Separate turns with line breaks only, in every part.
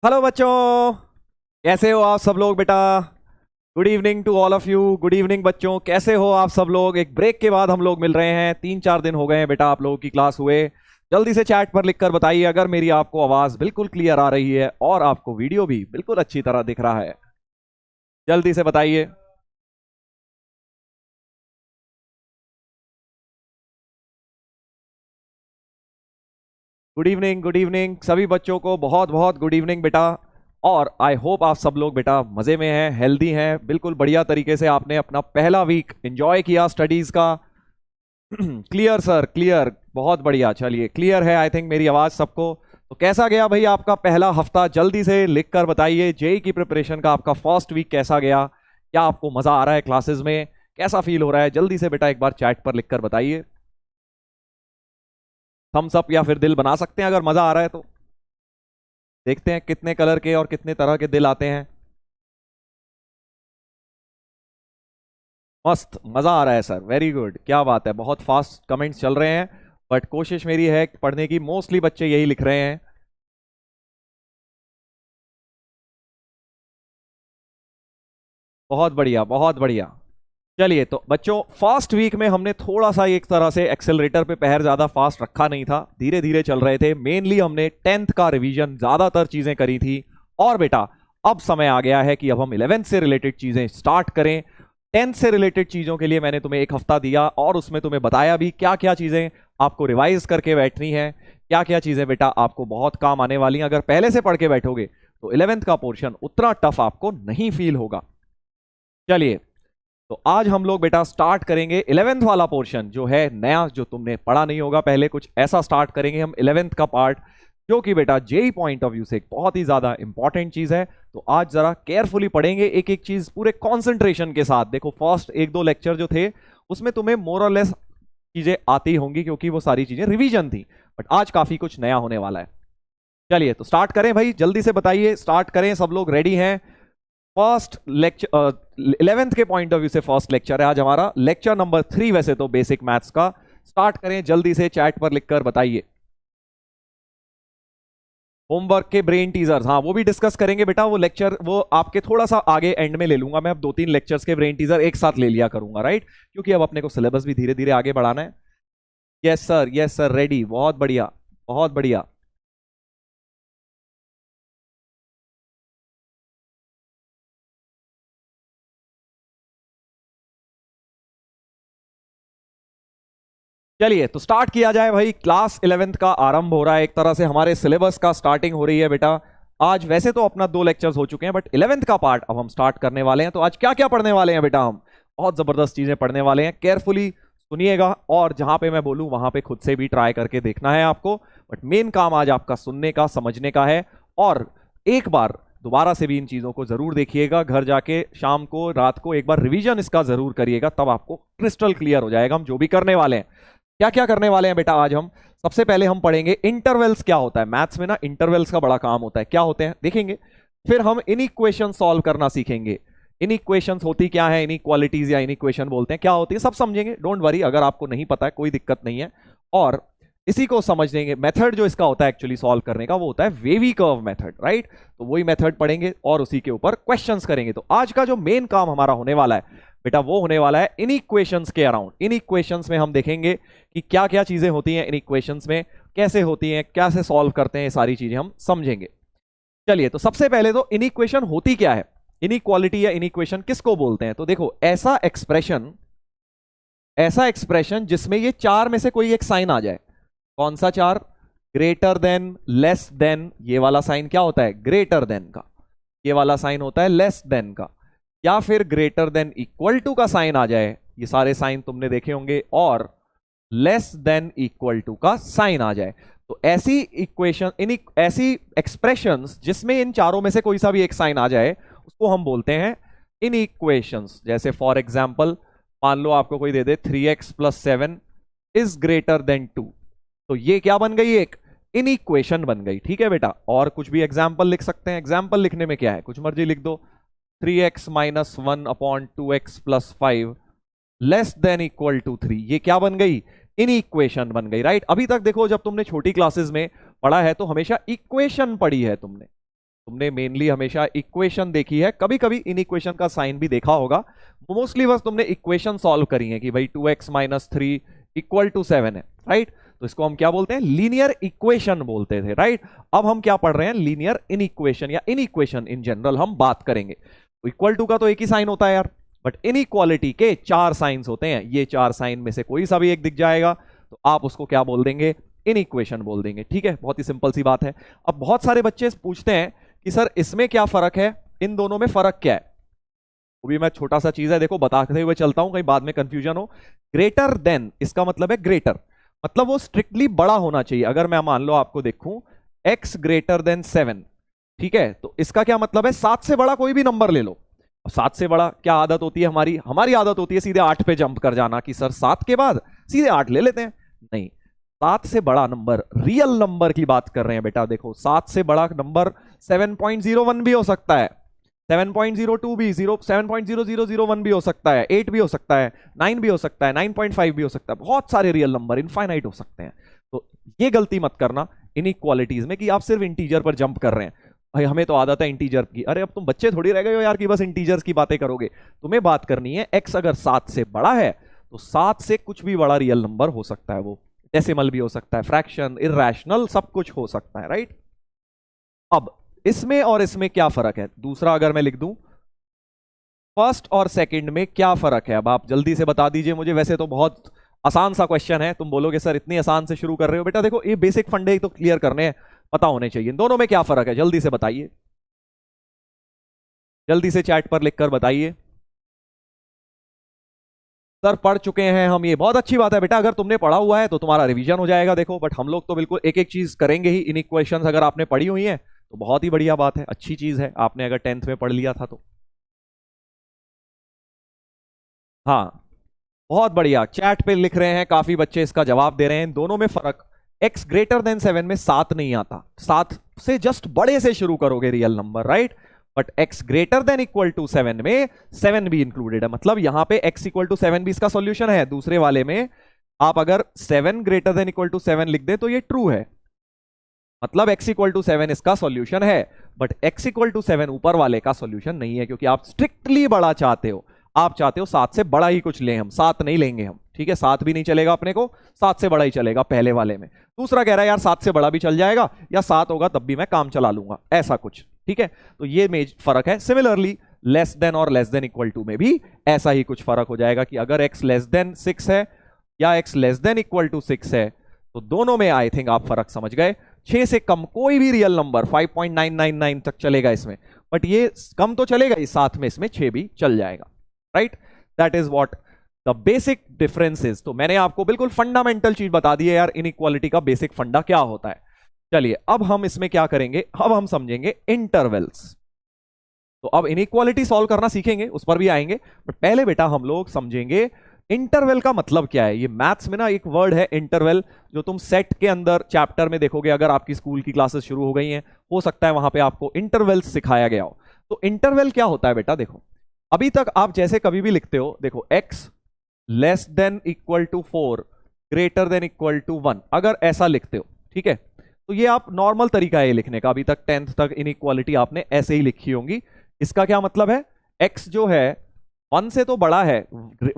Hello बच्चों, कैसे हो आप सब लोग बेटा। Good evening to all of you. Good evening बच्चों, कैसे हो आप सब लोग। एक ब्रेक के बाद हम लोग मिल रहे हैं, 3-4 दिन हो गए हैं बेटा आप लोगों की क्लास हुए। जल्दी से चैट पर लिखकर बताइए अगर मेरी आपको आवाज बिल्कुल क्लियर आ रही है और आपको वीडियो भी बिल्कुल अच्छी तरह दिख रहा है। जल्दी से बताइए। गुड इवनिंग सभी बच्चों को, बहुत बहुत गुड इवनिंग बेटा। और आई होप आप सब लोग बेटा मजे में हैं, हेल्दी हैं, बिल्कुल बढ़िया तरीके से आपने अपना पहला वीक एंजॉय किया स्टडीज का। क्लियर सर, क्लियर, बहुत बढ़िया। चलिए, क्लियर है आई थिंक मेरी आवाज सबको। तो कैसा गया भाई आपका पहला हफ्ता, जल्दी से लिखकर बताइए। जेई की प्रिपरेशन का आपका फर्स्ट वीक कैसा गया, क्या आपको मजा आ रहा है क्लासेस में, कैसा फील हो रहा है, जल्दी से बेटा एक बार चैट पर लिखकर बताइए। थम्स अप या फिर दिल बना सकते हैं अगर मजा आ रहा है तो। देखते हैं कितने कलर के और कितने तरह के दिल आते हैं। मस्त, मजा आ रहा है सर, वेरी गुड, क्या बात है, बहुत फास्ट कमेंट्स चल रहे हैं। बट कोशिश मेरी है पढ़ने की, मोस्टली बच्चे यही लिख रहे हैं। बहुत बढ़िया, बहुत बढ़िया। चलिए तो बच्चों, फर्स्ट वीक में हमने थोड़ा सा एक तरह से एक्सेलरेटर पे पैर ज्यादा फास्ट रखा नहीं था, धीरे धीरे चल रहे थे। मेनली हमने 10th का रिवीजन, ज्यादातर चीजें करी थी। और बेटा अब समय आ गया है कि अब हम 11th से रिलेटेड चीजें स्टार्ट करें। 10th से रिलेटेड चीजों के लिए मैंने तुम्हें एक हफ्ता दिया और उसमें तुम्हें बताया भी क्या क्या चीजें आपको रिवाइज करके बैठनी है, क्या क्या चीजें बेटा आपको बहुत काम आने वाली हैं। अगर पहले से पढ़ के बैठोगे तो 11th का पोर्शन उतना टफ आपको नहीं फील होगा। चलिए, तो आज हम लोग बेटा स्टार्ट करेंगे 11th वाला पोर्शन, जो है नया, जो तुमने पढ़ा नहीं होगा पहले, कुछ ऐसा स्टार्ट करेंगे हम 11th का पार्ट, जो कि बेटा जेई पॉइंट ऑफ व्यू से एक बहुत ही ज्यादा इंपॉर्टेंट चीज है। तो आज जरा केयरफुली पढ़ेंगे एक एक चीज पूरे कॉन्सेंट्रेशन के साथ। देखो फर्स्ट एक दो लेक्चर जो थे उसमें तुम्हें मोर और लेस चीजें आती होंगी क्योंकि वो सारी चीजें रिवीजन थी, बट आज काफी कुछ नया होने वाला है। चलिए तो स्टार्ट करें भाई, जल्दी से बताइए, स्टार्ट करें, सब लोग रेडी हैं। फर्स्ट लेक्चर 11th के पॉइंट ऑफ व्यू से फर्स्ट लेक्चर है आज हमारा, लेक्चर नंबर 3 वैसे तो बेसिक मैथ्स का। स्टार्ट करें, जल्दी से चैट पर लिखकर बताइए। होमवर्क के ब्रेन टीजर्स, हाँ वो भी डिस्कस करेंगे बेटा। वो लेक्चर वो आपके थोड़ा सा आगे एंड में ले लूंगा मैं, अब 2-3 लेक्चर्स के ब्रेन टीजर एक साथ ले लिया करूंगा, राइट, क्योंकि अब अपने को सिलेबस भी धीरे धीरे आगे बढ़ाना है। Yes sir, yes sir, ready, बहुत बढ़िया, बहुत बढ़िया। चलिए तो स्टार्ट किया जाए भाई। क्लास 11th का आरंभ हो रहा है, एक तरह से हमारे सिलेबस का स्टार्टिंग हो रही है बेटा। आज वैसे तो अपना 2 लेक्चर्स हो चुके हैं, बट 11th का पार्ट अब हम स्टार्ट करने वाले हैं। तो आज क्या क्या पढ़ने वाले हैं बेटा हम, बहुत जबरदस्त चीजें पढ़ने वाले हैं। केयरफुली सुनिएगा और जहां पे मैं बोलूं वहां पे खुद से भी ट्राई करके देखना है आपको। बट मेन काम आज आपका सुनने का, समझने का है। और एक बार दोबारा से भी इन चीजों को जरूर देखिएगा, घर जाके शाम को, रात को एक बार रिवीजन इसका जरूर करिएगा, तब आपको क्रिस्टल क्लियर हो जाएगा हम जो भी करने वाले हैं। क्या क्या करने वाले हैं बेटा आज हम। सबसे पहले हम पढ़ेंगे इंटरवल्स क्या होता है। मैथ्स में ना इंटरवल्स का बड़ा काम होता है, क्या होते हैं देखेंगे। फिर हम इनइक्वेशन सॉल्व करना सीखेंगे। इनइक्वेशंस होती क्या है, इनइक्वालिटीज या इनइक्वेशन बोलते हैं, क्या होती है, सब समझेंगे, डोंट वरी। अगर आपको नहीं पता है कोई दिक्कत नहीं है। और इसी को समझेंगे। मेथड जो इसका होता है एक्चुअली सॉल्व करने का, वो होता है वेवी कर्व मेथड, राइट। तो वही मेथड पढ़ेंगे और उसी के ऊपर क्वेश्चंस करेंगे। तो आज का जो मेन काम हमारा होने वाला है बेटा, वो होने वाला है इन इक्वेशंस के अराउंड। इन इक्वेशंस में हम देखेंगे कि क्या क्या चीजें होती हैं इन इक्वेशंस में, कैसे होती हैं, कैसे सॉल्व करते हैं, ये सारी चीजें हम समझेंगे। चलिए तो सबसे पहले तो इन इक्वेशन होती क्या है, इनइक्वालिटी या इनइक्वेशन किसको बोलते हैं। तो देखो ऐसा एक्सप्रेशन जिसमें ये चार में से कोई एक साइन आ जाए। कौन सा चार, ग्रेटर देन, लेस देन, ये वाला साइन क्या होता है, ग्रेटर देन का, ये वाला साइन होता है लेस देन का, या फिर ग्रेटर देन इक्वल टू का साइन आ जाए, ये सारे साइन तुमने देखे होंगे, और लेस देन इक्वल टू का साइन आ जाए। तो ऐसी इक्वेशन, ऐसी एक्सप्रेशंस जिसमें इन चारों में से कोई सा भी एक साइन आ जाए, उसको हम बोलते हैं इन इक्वेशंस। जैसे फॉर एग्जाम्पल मान लो आपको कोई दे दे 3x+7 इज ग्रेटर देन 2, तो ये क्या बन गई, एक इन इक्वेशन बन गई, ठीक है बेटा। और कुछ भी एग्जाम्पल लिख सकते हैं, एग्जाम्पल लिखने में क्या है, कुछ मर्जी लिख दो। 3x-1/2x+5 less than equal to 3, ये क्या बन गई, इन इक्वेशन बन गई, राइट। अभी तक देखो जब तुमने छोटी क्लासेस में पढ़ा है तो हमेशा इक्वेशन पढ़ी है तुमने, तुमने मेनली हमेशा इक्वेशन देखी है, कभी कभी इन इक्वेशन का साइन भी देखा होगा, मोस्टली बस तुमने इक्वेशन सॉल्व करी है कि भाई 2x माइनस 3 इक्वल टू 7 है, राइट। तो इसको हम क्या बोलते हैं, लीनियर इक्वेशन बोलते थे, राइट। अब हम क्या पढ़ रहे हैं, लीनियर इन इक्वेशन या इन इक्वेशन इन जनरल हम बात करेंगे। इक्वल टू का तो एक ही साइन होता है यार, बट इनइक्वालिटी के 4 साइंस होते हैं, ये 4 साइन में से कोई सा भी एक दिख जाएगा तो आप उसको क्या बोल देंगे, इन इक्वेशन बोल देंगे, ठीक है। बहुत ही सिंपल सी बात है। अब बहुत सारे बच्चे पूछते हैं कि सर इसमें क्या फर्क है, इन दोनों में फर्क क्या है। वो भी मैं छोटा सा चीज है, देखो बताते हुए चलता हूं, कहीं बाद में कंफ्यूजन हो। ग्रेटर देन, इसका मतलब है ग्रेटर, मतलब वो स्ट्रिक्टली बड़ा होना चाहिए। अगर मैं मान लो आपको देखूं x ग्रेटर देन 7, ठीक है, तो इसका क्या मतलब है, 7 से बड़ा कोई भी नंबर ले लो। 7 से बड़ा क्या आदत होती है हमारी आदत होती है सीधे 8 पे जंप कर जाना कि सर 7 के बाद सीधे 8 ले लेते हैं। नहीं, 7 से बड़ा नंबर, रियल नंबर की बात कर रहे हैं बेटा। देखो 7 से बड़ा नंबर 7.01 भी हो सकता है, 7.02 भी, 7.0001 भी हो सकता है, 8 भी हो सकता है, 9 भी हो सकता है, 9.5 भी हो सकता है। बहुत सारे रियल नंबर इनफाइनाइट हो सकते हैं। तो ये गलती मत करना इनइक्वालिटीज में कि आप सिर्फ इंटीजर पर जंप कर रहे हैं। भाई हमें तो आदत है इंटीजर की, अरे अब तुम बच्चे थोड़ी रह गए हो यार कि बस इंटीजर्स की बातें करोगे। तुम्हें बात करनी है x अगर 7 से बड़ा है तो 7 से कुछ भी बड़ा रियल नंबर हो सकता है, वो डेसिमल भी हो सकता है, फ्रैक्शन, इरैशनल, सब कुछ हो सकता है, राइट। अब इसमें और इसमें क्या फर्क है, दूसरा अगर मैं लिख दूं फर्स्ट और सेकंड में क्या फर्क है, अब आप जल्दी से बता दीजिए मुझे। वैसे तो बहुत आसान सा क्वेश्चन है, तुम बोलोगे सर इतनी आसान से शुरू कर रहे हो। बेटा देखो ये बेसिक फंडे तो क्लियर करने हैं, पता होने चाहिए। इन दोनों में क्या फर्क है जल्दी से बताइए, जल्दी से चैट पर लिखकर बताइए। सर पढ़ चुके हैं हम, ये बहुत अच्छी बात है बेटा, अगर तुमने पढ़ा हुआ है तो तुम्हारा रिवीजन हो जाएगा। देखो बट हम लोग तो बिल्कुल एक एक चीज करेंगे ही। इन इक्वेशंस अगर आपने पढ़ी हुई है तो बहुत ही बढ़िया बात है, अच्छी चीज है, आपने अगर 10th में पढ़ लिया था तो। हाँ बहुत बढ़िया, चैट पे लिख रहे हैं, काफी बच्चे इसका जवाब दे रहे हैं। दोनों में फर्क, x ग्रेटर देन 7 में 7 नहीं आता, 7 से जस्ट बड़े से शुरू करोगे real number, right. But x greater than equal to 7 में 7 भी इंक्लूडेड है, मतलब यहां पे x इक्वल टू 7 भी इसका सॉल्यूशन है। दूसरे वाले में आप अगर 7 ग्रेटर देन इक्वल टू 7 लिख दे तो ये ट्रू है, मतलब x इक्वल टू 7 इसका सॉल्यूशन है। बट x इक्वल टू 7 ऊपर वाले का सॉल्यूशन नहीं है, क्योंकि आप स्ट्रिक्टली बड़ा चाहते हो, आप चाहते हो 7 से बड़ा ही कुछ लें, हम 7 नहीं लेंगे हम, ठीक है। 7 भी नहीं चलेगा अपने को, 7 से बड़ा ही चलेगा पहले वाले में। दूसरा कह रहा है यार 7 से बड़ा भी चल जाएगा, या 7 होगा तब भी मैं काम चला लूंगा, ऐसा कुछ, ठीक है। तो ये मेज फर्क है। सिमिलरली लेस देन और लेस देन इक्वल टू में भी ऐसा ही कुछ फर्क हो जाएगा कि अगर x लेस देन 6 है या x less than equal to 6 है, तो दोनों में आई थिंक आप फर्क समझ गए। 6 से कम कोई भी रियल नंबर 5.999 तक चलेगा इसमें, बट ये कम तो चलेगा ही, साथ में इसमें 6 भी चल जाएगा, right. That is what the basic differences. तो मैंने आपको बिल्कुल फंडामेंटल चीज बता दी है यार, इनइक्वालिटी का बेसिक फंडा क्या होता है। चलिए अब हम इसमें क्या करेंगे, अब हम समझेंगे इंटरवल्स। तो अब इनइक्वालिटी सॉल्व करना सीखेंगे, उस पर भी आएंगे, बट पहले बेटा हम लोग समझेंगे इंटरवल का मतलब क्या है। ये मैथ्स में ना एक वर्ड है इंटरवल, जो तुम सेट के अंदर चैप्टर में देखोगे, अगर आपकी स्कूल की क्लासेस शुरू हो गई हैं, हो सकता है वहां पे आपको इंटरवल्स सिखाया गया हो। तो इंटरवल क्या होता है बेटा, देखो अभी तक आप जैसे कभी भी लिखते हो, देखो x less than equal to 4 greater than equal to 1, अगर ऐसा लिखते हो, ठीक है, तो ये आप नॉर्मल तरीका है लिखने का। अभी तक 10th तक इनइक्वालिटी आपने ऐसे ही लिखी होंगी। इसका क्या मतलब है, x जो है 1 से तो बड़ा है,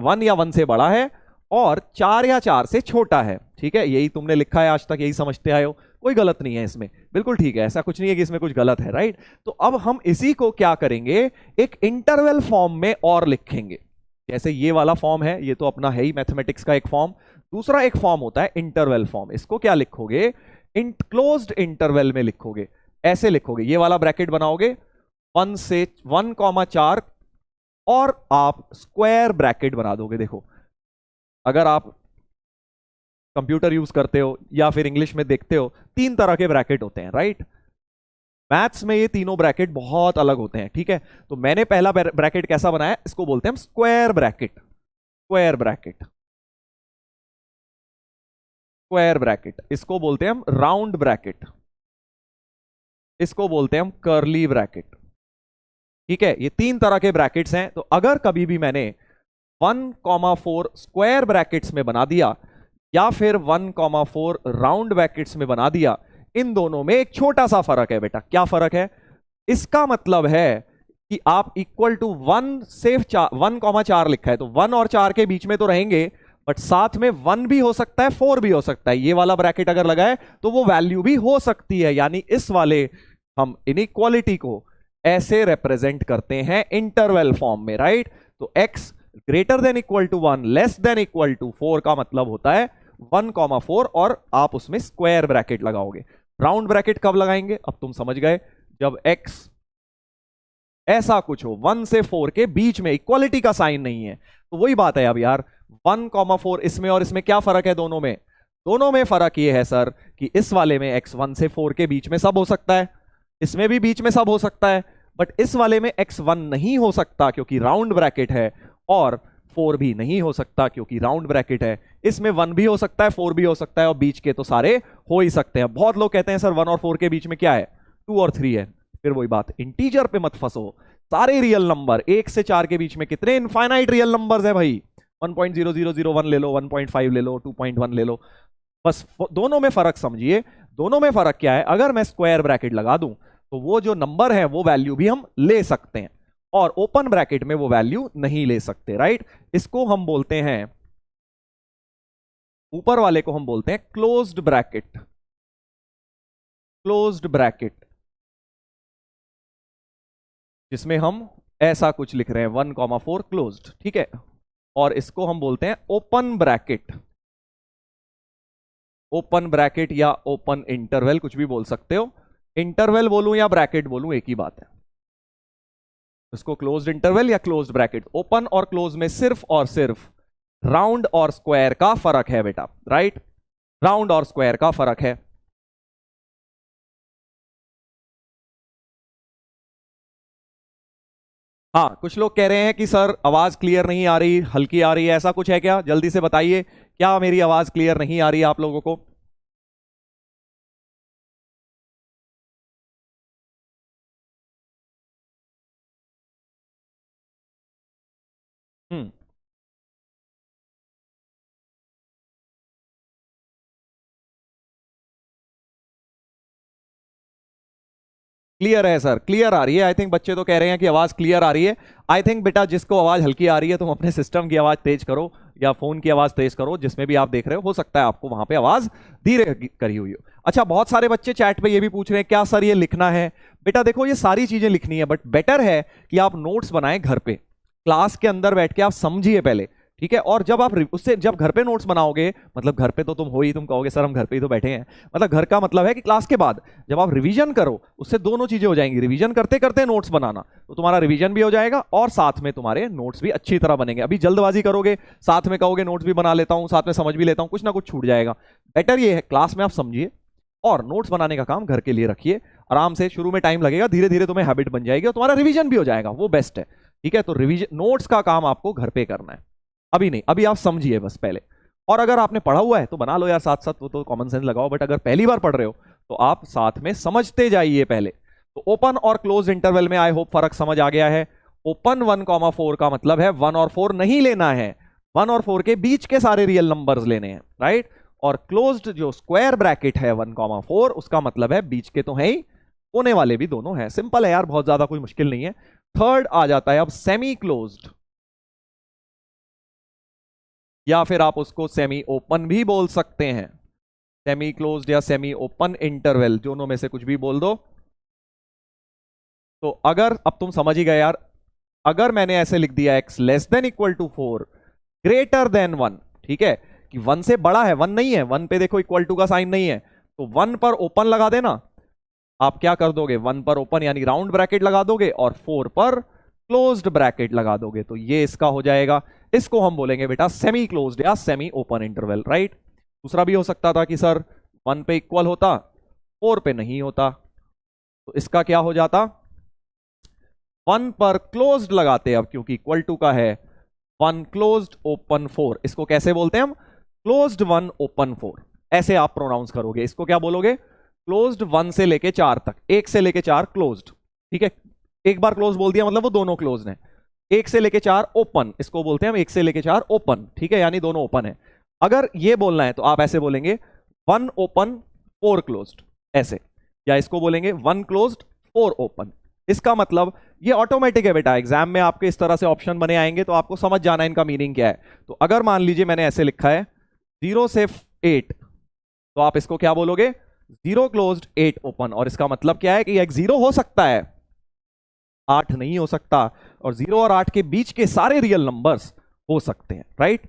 1 या 1 से बड़ा है, और 4 या 4 से छोटा है, ठीक है। यही तुमने लिखा है आज तक, यही समझते आए हो, कोई गलत नहीं है इसमें, बिल्कुल ठीक है, ऐसा कुछ नहीं है कि इसमें कुछ गलत है, राइट। तो अब हम इसी को क्या करेंगे, एक इंटरवल फॉर्म में और लिखेंगे। जैसे ये वाला फॉर्म है, ये तो अपना है ही मैथमेटिक्स का एक फॉर्म। दूसरा एक फॉर्म होता है इंटरवल फॉर्म, इसको क्या लिखोगे, क्लोज्ड इंटरवल में लिखोगे, ऐसे लिखोगे, ये वाला ब्रैकेट बनाओगे 1 से 1,4 और आप स्क्वायर ब्रैकेट बना दोगे। देखो अगर आप कंप्यूटर यूज करते हो या फिर इंग्लिश में देखते हो, 3 तरह के ब्रैकेट होते हैं, राइट। मैथ्स में ये तीनों ब्रैकेट बहुत अलग होते हैं, ठीक है। तो मैंने पहला ब्रैकेट कैसा बनाया, इसको बोलते हैं हम square bracket, square bracket, square bracket. इसको बोलते हैं हम राउंड ब्रैकेट, इसको बोलते हैं हम कर्ली ब्रैकेट, ठीक है। ये 3 तरह के ब्रैकेट्स हैं। तो अगर कभी भी मैंने 1,4 स्क्वायर ब्रैकेट्स में बना दिया या फिर 1,4 राउंड ब्रैकेट्स में बना दिया, इन दोनों में एक छोटा सा फर्क है बेटा। क्या फर्क है, इसका मतलब है कि आप इक्वल टू 1 लिखा है तो 1 और 4 के बीच में तो रहेंगे, बट साथ में 1 भी हो सकता है, 4 भी हो सकता है। ये वाला ब्रैकेट अगर लगा है तो वो वैल्यू भी हो सकती है, यानी इस वाले हम इनइक्वालिटी को ऐसे रिप्रेजेंट करते हैं इंटरवल फॉर्म में, राइट। तो x greater than equal to 1 less than equal to 4 का मतलब होता है 1,4 और आप उसमें स्क्वायर ब्रैकेट लगाओगे। राउंड ब्रैकेट कब लगाएंगे, अब तुम समझ गए, जब x ऐसा कुछ हो 1 से 4 के बीच में, इक्वालिटी का साइन नहीं है। तो वही बात है अब यार, 1,4 इसमें और इसमें क्या फर्क है, दोनों में, दोनों में फर्क ये है सर कि इस वाले में x 1 से 4 के बीच में सब हो सकता है, इसमें भी बीच में सब हो सकता है, बट इस वाले में x 1 नहीं हो सकता क्योंकि राउंड ब्रैकेट है, और 4 भी नहीं हो सकता क्योंकि राउंड ब्रैकेट है। इसमें 1 भी हो सकता है, 4 भी हो सकता है, और बीच के तो सारे हो ही सकते हैं। बहुत लोग कहते हैं सर 1 और 4 के बीच में क्या है, 2 और 3 है। फिर वही बात, इंटीजर पे मत फंसो, सारे रियल नंबर 1 से 4 के बीच में कितने इनफाइनाइट रियल नंबर्स है भाई, 1.0001 ले लो, 1.5 ले लो, 2.1 ले लो, बस दोनों में फर्क समझिए। दोनों में फर्क क्या है, अगर मैं स्क्वायर ब्रैकेट लगा दूं तो वो जो नंबर है वो वैल्यू भी हम ले सकते हैं, और ओपन ब्रैकेट में वो वैल्यू नहीं ले सकते, राइट। इसको हम बोलते हैं, ऊपर वाले को हम बोलते हैं क्लोज्ड ब्रैकेट, क्लोज्ड ब्रैकेट, जिसमें हम ऐसा कुछ लिख रहे हैं 1,4 क्लोज्ड, ठीक है। और इसको हम बोलते हैं ओपन ब्रैकेट, ओपन ब्रैकेट या ओपन इंटरवल, कुछ भी बोल सकते हो। इंटरवल बोलूं या ब्रैकेट बोलूं एक ही बात है, इसको क्लोज्ड इंटरवल या क्लोज्ड ब्रैकेट। ओपन और क्लोज में सिर्फ और सिर्फ राउंड और स्क्वायर का फर्क है बेटा, राइट, राउंड और स्क्वायर का फर्क है। हाँ, कुछ लोग कह रहे हैं कि सर आवाज क्लियर नहीं आ रही, हल्की आ रही है, ऐसा कुछ है क्या, जल्दी से बताइए, क्या मेरी आवाज क्लियर नहीं आ रही है आप लोगों को? हम्म, क्लियर है सर, क्लियर आ रही है। आई थिंक बच्चे तो कह रहे हैं कि आवाज क्लियर आ रही है। आई थिंक बेटा जिसको आवाज हल्की आ रही है तुम अपने सिस्टम की आवाज तेज करो या फोन की आवाज तेज करो, जिसमें भी आप देख रहे हो सकता है आपको वहां पे आवाज धीरे करी हुई हो। अच्छा, बहुत सारे बच्चे चैट पे ये भी पूछ रहे हैं क्या सर ये लिखना है। बेटा देखो ये सारी चीजें लिखनी है, बट बेटर है कि आप नोट्स बनाएं घर पे, क्लास के अंदर बैठ के आप समझिए पहले, ठीक है। और जब आप उससे जब घर पे नोट्स बनाओगे, मतलब घर पे तो तुम हो ही, तुम कहोगे सर हम घर पे ही तो बैठे हैं, मतलब घर का मतलब है कि क्लास के बाद जब आप रिवीजन करो उससे दोनों चीजें हो जाएंगी। रिवीजन करते करते नोट्स बनाना, तो तुम्हारा रिवीजन भी हो जाएगा और साथ में तुम्हारे नोट्स भी अच्छी तरह बनेंगे। अभी जल्दबाजी करोगे, साथ में कहोगे नोट्स भी बना लेता हूं, साथ में समझ भी लेता हूं, कुछ ना कुछ छूट जाएगा। बेटर ये है क्लास में आप समझिए और नोट्स बनाने का काम घर के लिए रखिए। आराम से, शुरू में टाइम लगेगा, धीरे धीरे तुम्हें हैबिट बन जाएगी और तुम्हारा रिवीजन भी हो जाएगा, वो बेस्ट है, ठीक है। तो रिवीजन नोट्स का काम आपको घर पे करना है, अभी नहीं, अभी आप समझिए बस पहले। और अगर आपने पढ़ा हुआ है तो बना लो यार साथ साथ, वो तो कॉमन सेंस लगाओ, बट अगर पहली बार पढ़ रहे हो तो आप साथ में समझते जाइए पहले। तो ओपन और क्लोज इंटरवल में आई होप फर्क समझ आ गया है। ओपन 1,4 का मतलब है 1 और 4 नहीं लेना है, 1 और 4 के बीच के सारे रियल नंबर्स लेने हैं, राइट। और क्लोज्ड जो स्क्वायर ब्रैकेट है 1,4, उसका मतलब है बीच के तो है ही, होने वाले भी दोनों हैं। सिंपल है यार, बहुत ज्यादा कोई मुश्किल नहीं है। थर्ड आ जाता है अब सेमी क्लोज्ड, या फिर आप उसको सेमी ओपन भी बोल सकते हैं। सेमी क्लोज्ड या सेमी ओपन इंटरवल, दोनों में से कुछ भी बोल दो। तो अगर अब तुम समझ ही गए यार, अगर मैंने ऐसे लिख दिया x less than equal to 4 greater than 1, ठीक है, कि 1 से बड़ा है, 1 नहीं है, 1 पे देखो इक्वल टू का साइन नहीं है, तो 1 पर ओपन लगा देना। आप क्या कर दोगे, 1 पर ओपन यानी राउंड ब्रैकेट लगा दोगे और 4 पर क्लोज्ड ब्रैकेट लगा दोगे, तो ये इसका हो जाएगा। इसको हम बोलेंगे बेटा सेमी क्लोज्ड या सेमी ओपन इंटरवल, राइट। दूसरा भी हो सकता था कि सर 1 पे इक्वल होता, 4 पे नहीं होता, तो इसका क्या हो जाता, 1 पर क्लोज्ड लगाते, अब क्योंकि इक्वल टू का है, 1 क्लोज्ड ओपन 4, इसको कैसे बोलते हैं हम, क्लोज्ड 1 ओपन 4, ऐसे आप प्रोनाउंस करोगे। इसको क्या बोलोगे, क्लोज्ड 1 से लेके 4 तक, 1 से लेके 4 क्लोज्ड, ठीक है। एक बार क्लोज बोल दिया मतलब वो दोनों क्लोज हैं। 1 से लेके 4 ओपन, इसको बोलते हैं हम 1 से लेके 4 ओपन, ठीक है, यानी दोनों ओपन है। अगर ये बोलना है तो आप ऐसे बोलेंगे 1 ओपन 4 क्लोज्ड, ऐसे, या इसको बोलेंगे 1 क्लोज्ड 4 ओपन, इसका मतलब ये ऑटोमेटिक है बेटा, एग्जाम में आपके इस तरह से ऑप्शन बने आएंगे तो आपको समझ जाना इनका मीनिंग क्या है। तो अगर मान लीजिए मैंने ऐसे लिखा है 0 से 8, तो आप इसको क्या बोलोगे, 0 क्लोज्ड 8 ओपन। और इसका मतलब क्या है कि एक 0 हो सकता है, 8 नहीं हो सकता, और 0 और 8 के बीच के सारे रियल नंबर्स हो सकते हैं, राइट।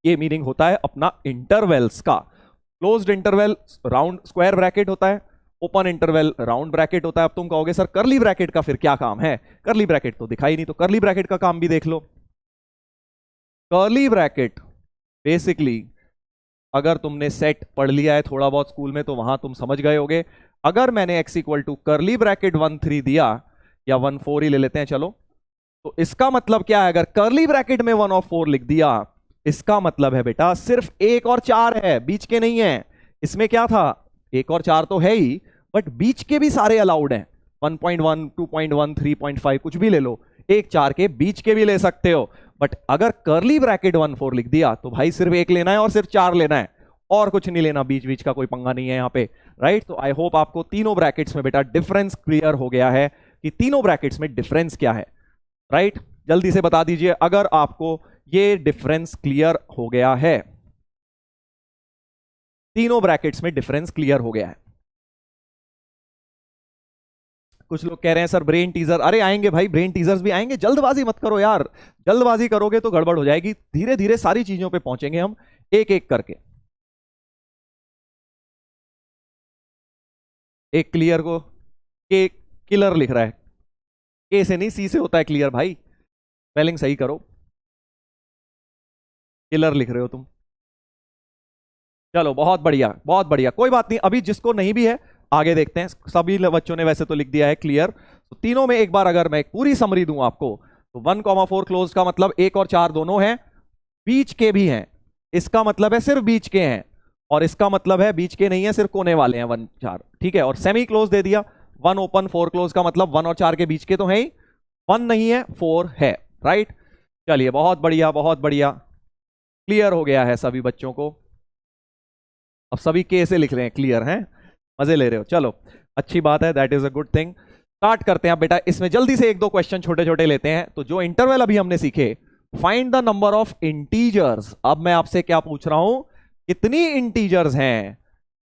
ये मीनिंग होता है अपना इंटरवल्स का। Closed interval round square bracket होता है, ओपन इंटरवल राउंड ब्रैकेट होता है। अब तुम कहोगे सर करली ब्रैकेट का फिर क्या काम है, करली ब्रैकेट तो दिखाई नहीं, तो करली ब्रैकेट का काम भी देख लो। करली ब्रैकेट बेसिकली अगर तुमने सेट पढ़ लिया है थोड़ा बहुत स्कूल में तो वहां तुम समझ गए होगे। अगर मैंने x equal to curly bracket 1 3 दिया, या 1 4 ही ले लेते हैं चलो, तो इसका मतलब क्या है, अगर करली ब्रैकेट में 1 और 4 लिख दिया, इसका मतलब है बेटा सिर्फ 1 और 4 है, बीच के नहीं है। इसमें क्या था, 1 और 4 तो है ही, बट बीच के भी सारे अलाउड हैं। 1.1 2.1 3.5 कुछ भी ले लो, 1 4 के बीच के भी ले सकते हो। बट अगर करली ब्रैकेट 1 4 लिख दिया तो भाई सिर्फ 1 लेना है और सिर्फ 4 लेना है, और कुछ नहीं लेना, बीच बीच का कोई पंगा नहीं है यहाँ पे, राइट। तो आई होप आपको तीनों ब्रैकेट्स में बेटा डिफरेंस क्लियर हो गया है कि तीनों ब्रैकेट्स में डिफरेंस क्या है, राइट। जल्दी से बता दीजिए अगर आपको ये डिफरेंस क्लियर हो गया है, तीनों ब्रैकेट्स में डिफरेंस क्लियर हो गया है। कुछ लोग कह रहे हैं सर ब्रेन टीजर, अरे आएंगे भाई, ब्रेन टीजर्स भी आएंगे, जल्दबाजी मत करो यार, जल्दबाजी करोगे तो गड़बड़ हो जाएगी। धीरे धीरे सारी चीजों पे पहुंचेंगे हम एक एक करके। एक क्लियर को के किलर लिख रहा है, के से नहीं सी से होता है क्लियर भाई, स्पेलिंग सही करो, किलर लिख रहे हो तुम। चलो बहुत बढ़िया बहुत बढ़िया, कोई बात नहीं, अभी जिसको नहीं भी है आगे देखते हैं। सभी बच्चों ने वैसे तो लिख दिया है क्लियर। तो तीनों में एक बार अगर मैं एक पूरी समरी दूं आपको, तो 1,4 क्लोज का मतलब 1 और 4 दोनों हैं, बीच के भी हैं, इसका मतलब है सिर्फ बीच के हैं, और इसका मतलब है बीच के नहीं है, सिर्फ कोने वाले हैं 1 4, ठीक है। और सेमी क्लोज दे दिया, 1 ओपन 4 क्लोज का मतलब 1 और 4 के बीच के तो है ही, 1 नहीं है 4 है, राइट। चलिए बहुत बढ़िया बहुत बढ़िया, क्लियर हो गया है सभी बच्चों को। अब सभी के से लिख रहे हैं क्लियर हैं, मजे ले रहे हो, चलो अच्छी बात है, that is a good thing. Start करते हैं बेटा, इसमें जल्दी से एक दो क्वेश्चन छोटे छोटे लेते हैं। तो जो इंटरवल अभी हमने सीखे, find the number of integers. अब मैं आपसे क्या पूछ रहा हूं, कितनी इंटीजर्स हैं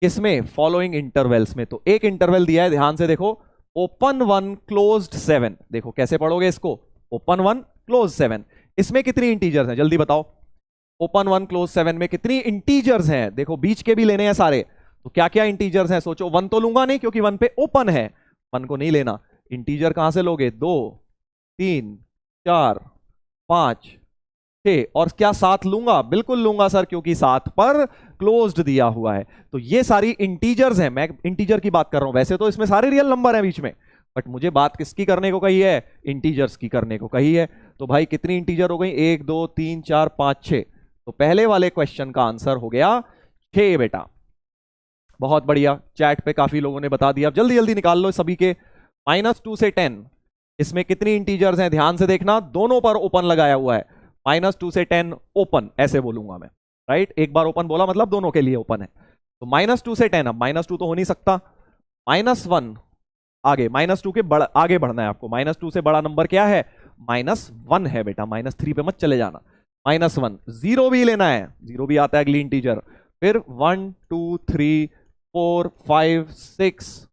किसमें, फॉलोइंग इंटरवल्स में। तो एक इंटरवल दिया है, ध्यान से देखो, ओपन 1 क्लोज्ड 7। देखो कैसे पढ़ोगे इसको, ओपन 1 क्लोज 7, इसमें कितनी इंटीजर्स हैं जल्दी बताओ। ओपन 1 क्लोज 7 में कितनी इंटीजर्स हैं, देखो बीच के भी लेने हैं सारे, तो क्या क्या इंटीजर्स हैं सोचो। 1 तो लूंगा नहीं क्योंकि 1 पे ओपन है, 1 को नहीं लेना। इंटीजर कहां से लोगे, 2 3 4 5 6, और क्या 7 लूंगा, बिल्कुल लूंगा सर, क्योंकि 7 पर क्लोज्ड दिया हुआ है। तो ये सारी इंटीजर्स हैं, मैं इंटीजर की बात कर रहा हूं, वैसे तो इसमें सारे रियल नंबर हैं बीच में, बट मुझे बात किसकी करने को कही है, इंटीजर्स की करने को कही है। तो भाई कितनी इंटीजर हो गई, 1 2 3 4 5 6। तो पहले वाले क्वेश्चन का आंसर हो गया 6 बेटा, बहुत बढ़िया। चैट पे काफी लोगों ने बता दिया, अब जल्दी जल्दी निकाल लो सभी के। -2 से 10, इसमें कितनी इंटीजर्स हैं, ध्यान से देखना, दोनों पर ओपन लगाया हुआ है। -2 से 10 ओपन, ऐसे बोलूंगा मैं, राइट। एक बार ओपन बोला मतलब दोनों के लिए ओपन है। तो -2 से 10, अब -2 तो हो नहीं सकता, -1 आगे, -2 के आगे बढ़ना है आपको। -2 से बड़ा नंबर क्या है, -1 है बेटा, -3 पे मत चले जाना, -1। 0 भी लेना है, 0 भी आता है अगली इंटीजर। फिर 1 2 3 4 5 6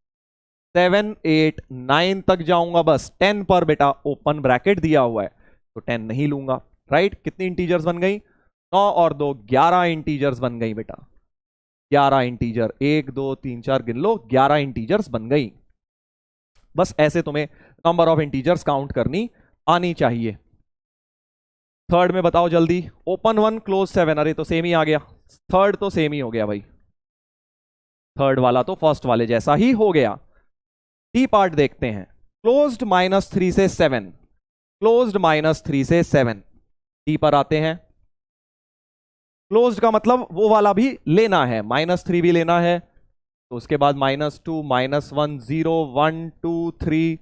7 8 9 तक जाऊंगा, बस 10 पर बेटा ओपन ब्रैकेट दिया हुआ है, तो 10 नहीं लूंगा, राइट। कितनी इंटीजर्स बन गई, 9 और 2 11 इंटीजर्स बन गई बेटा, 11 इंटीजर, 1 2 3 4 गिन लो, 11 इंटीजर्स बन गई। बस ऐसे तुम्हें नंबर ऑफ इंटीजर्स काउंट करनी आनी चाहिए। थर्ड में बताओ जल्दी, ओपन 1 क्लोज 7, अरे तो सेम ही आ गया, थर्ड तो सेम ही हो गया भाई, थर्ड वाला तो फर्स्ट वाले जैसा ही हो गया। डी पार्ट देखते हैं, क्लोज्ड -3 से 7, क्लोज्ड -3 से 7, डी पर आते हैं। क्लोज्ड का मतलब वो वाला भी लेना है, -3 भी लेना है, तो उसके बाद -2 -1 0 1 2 3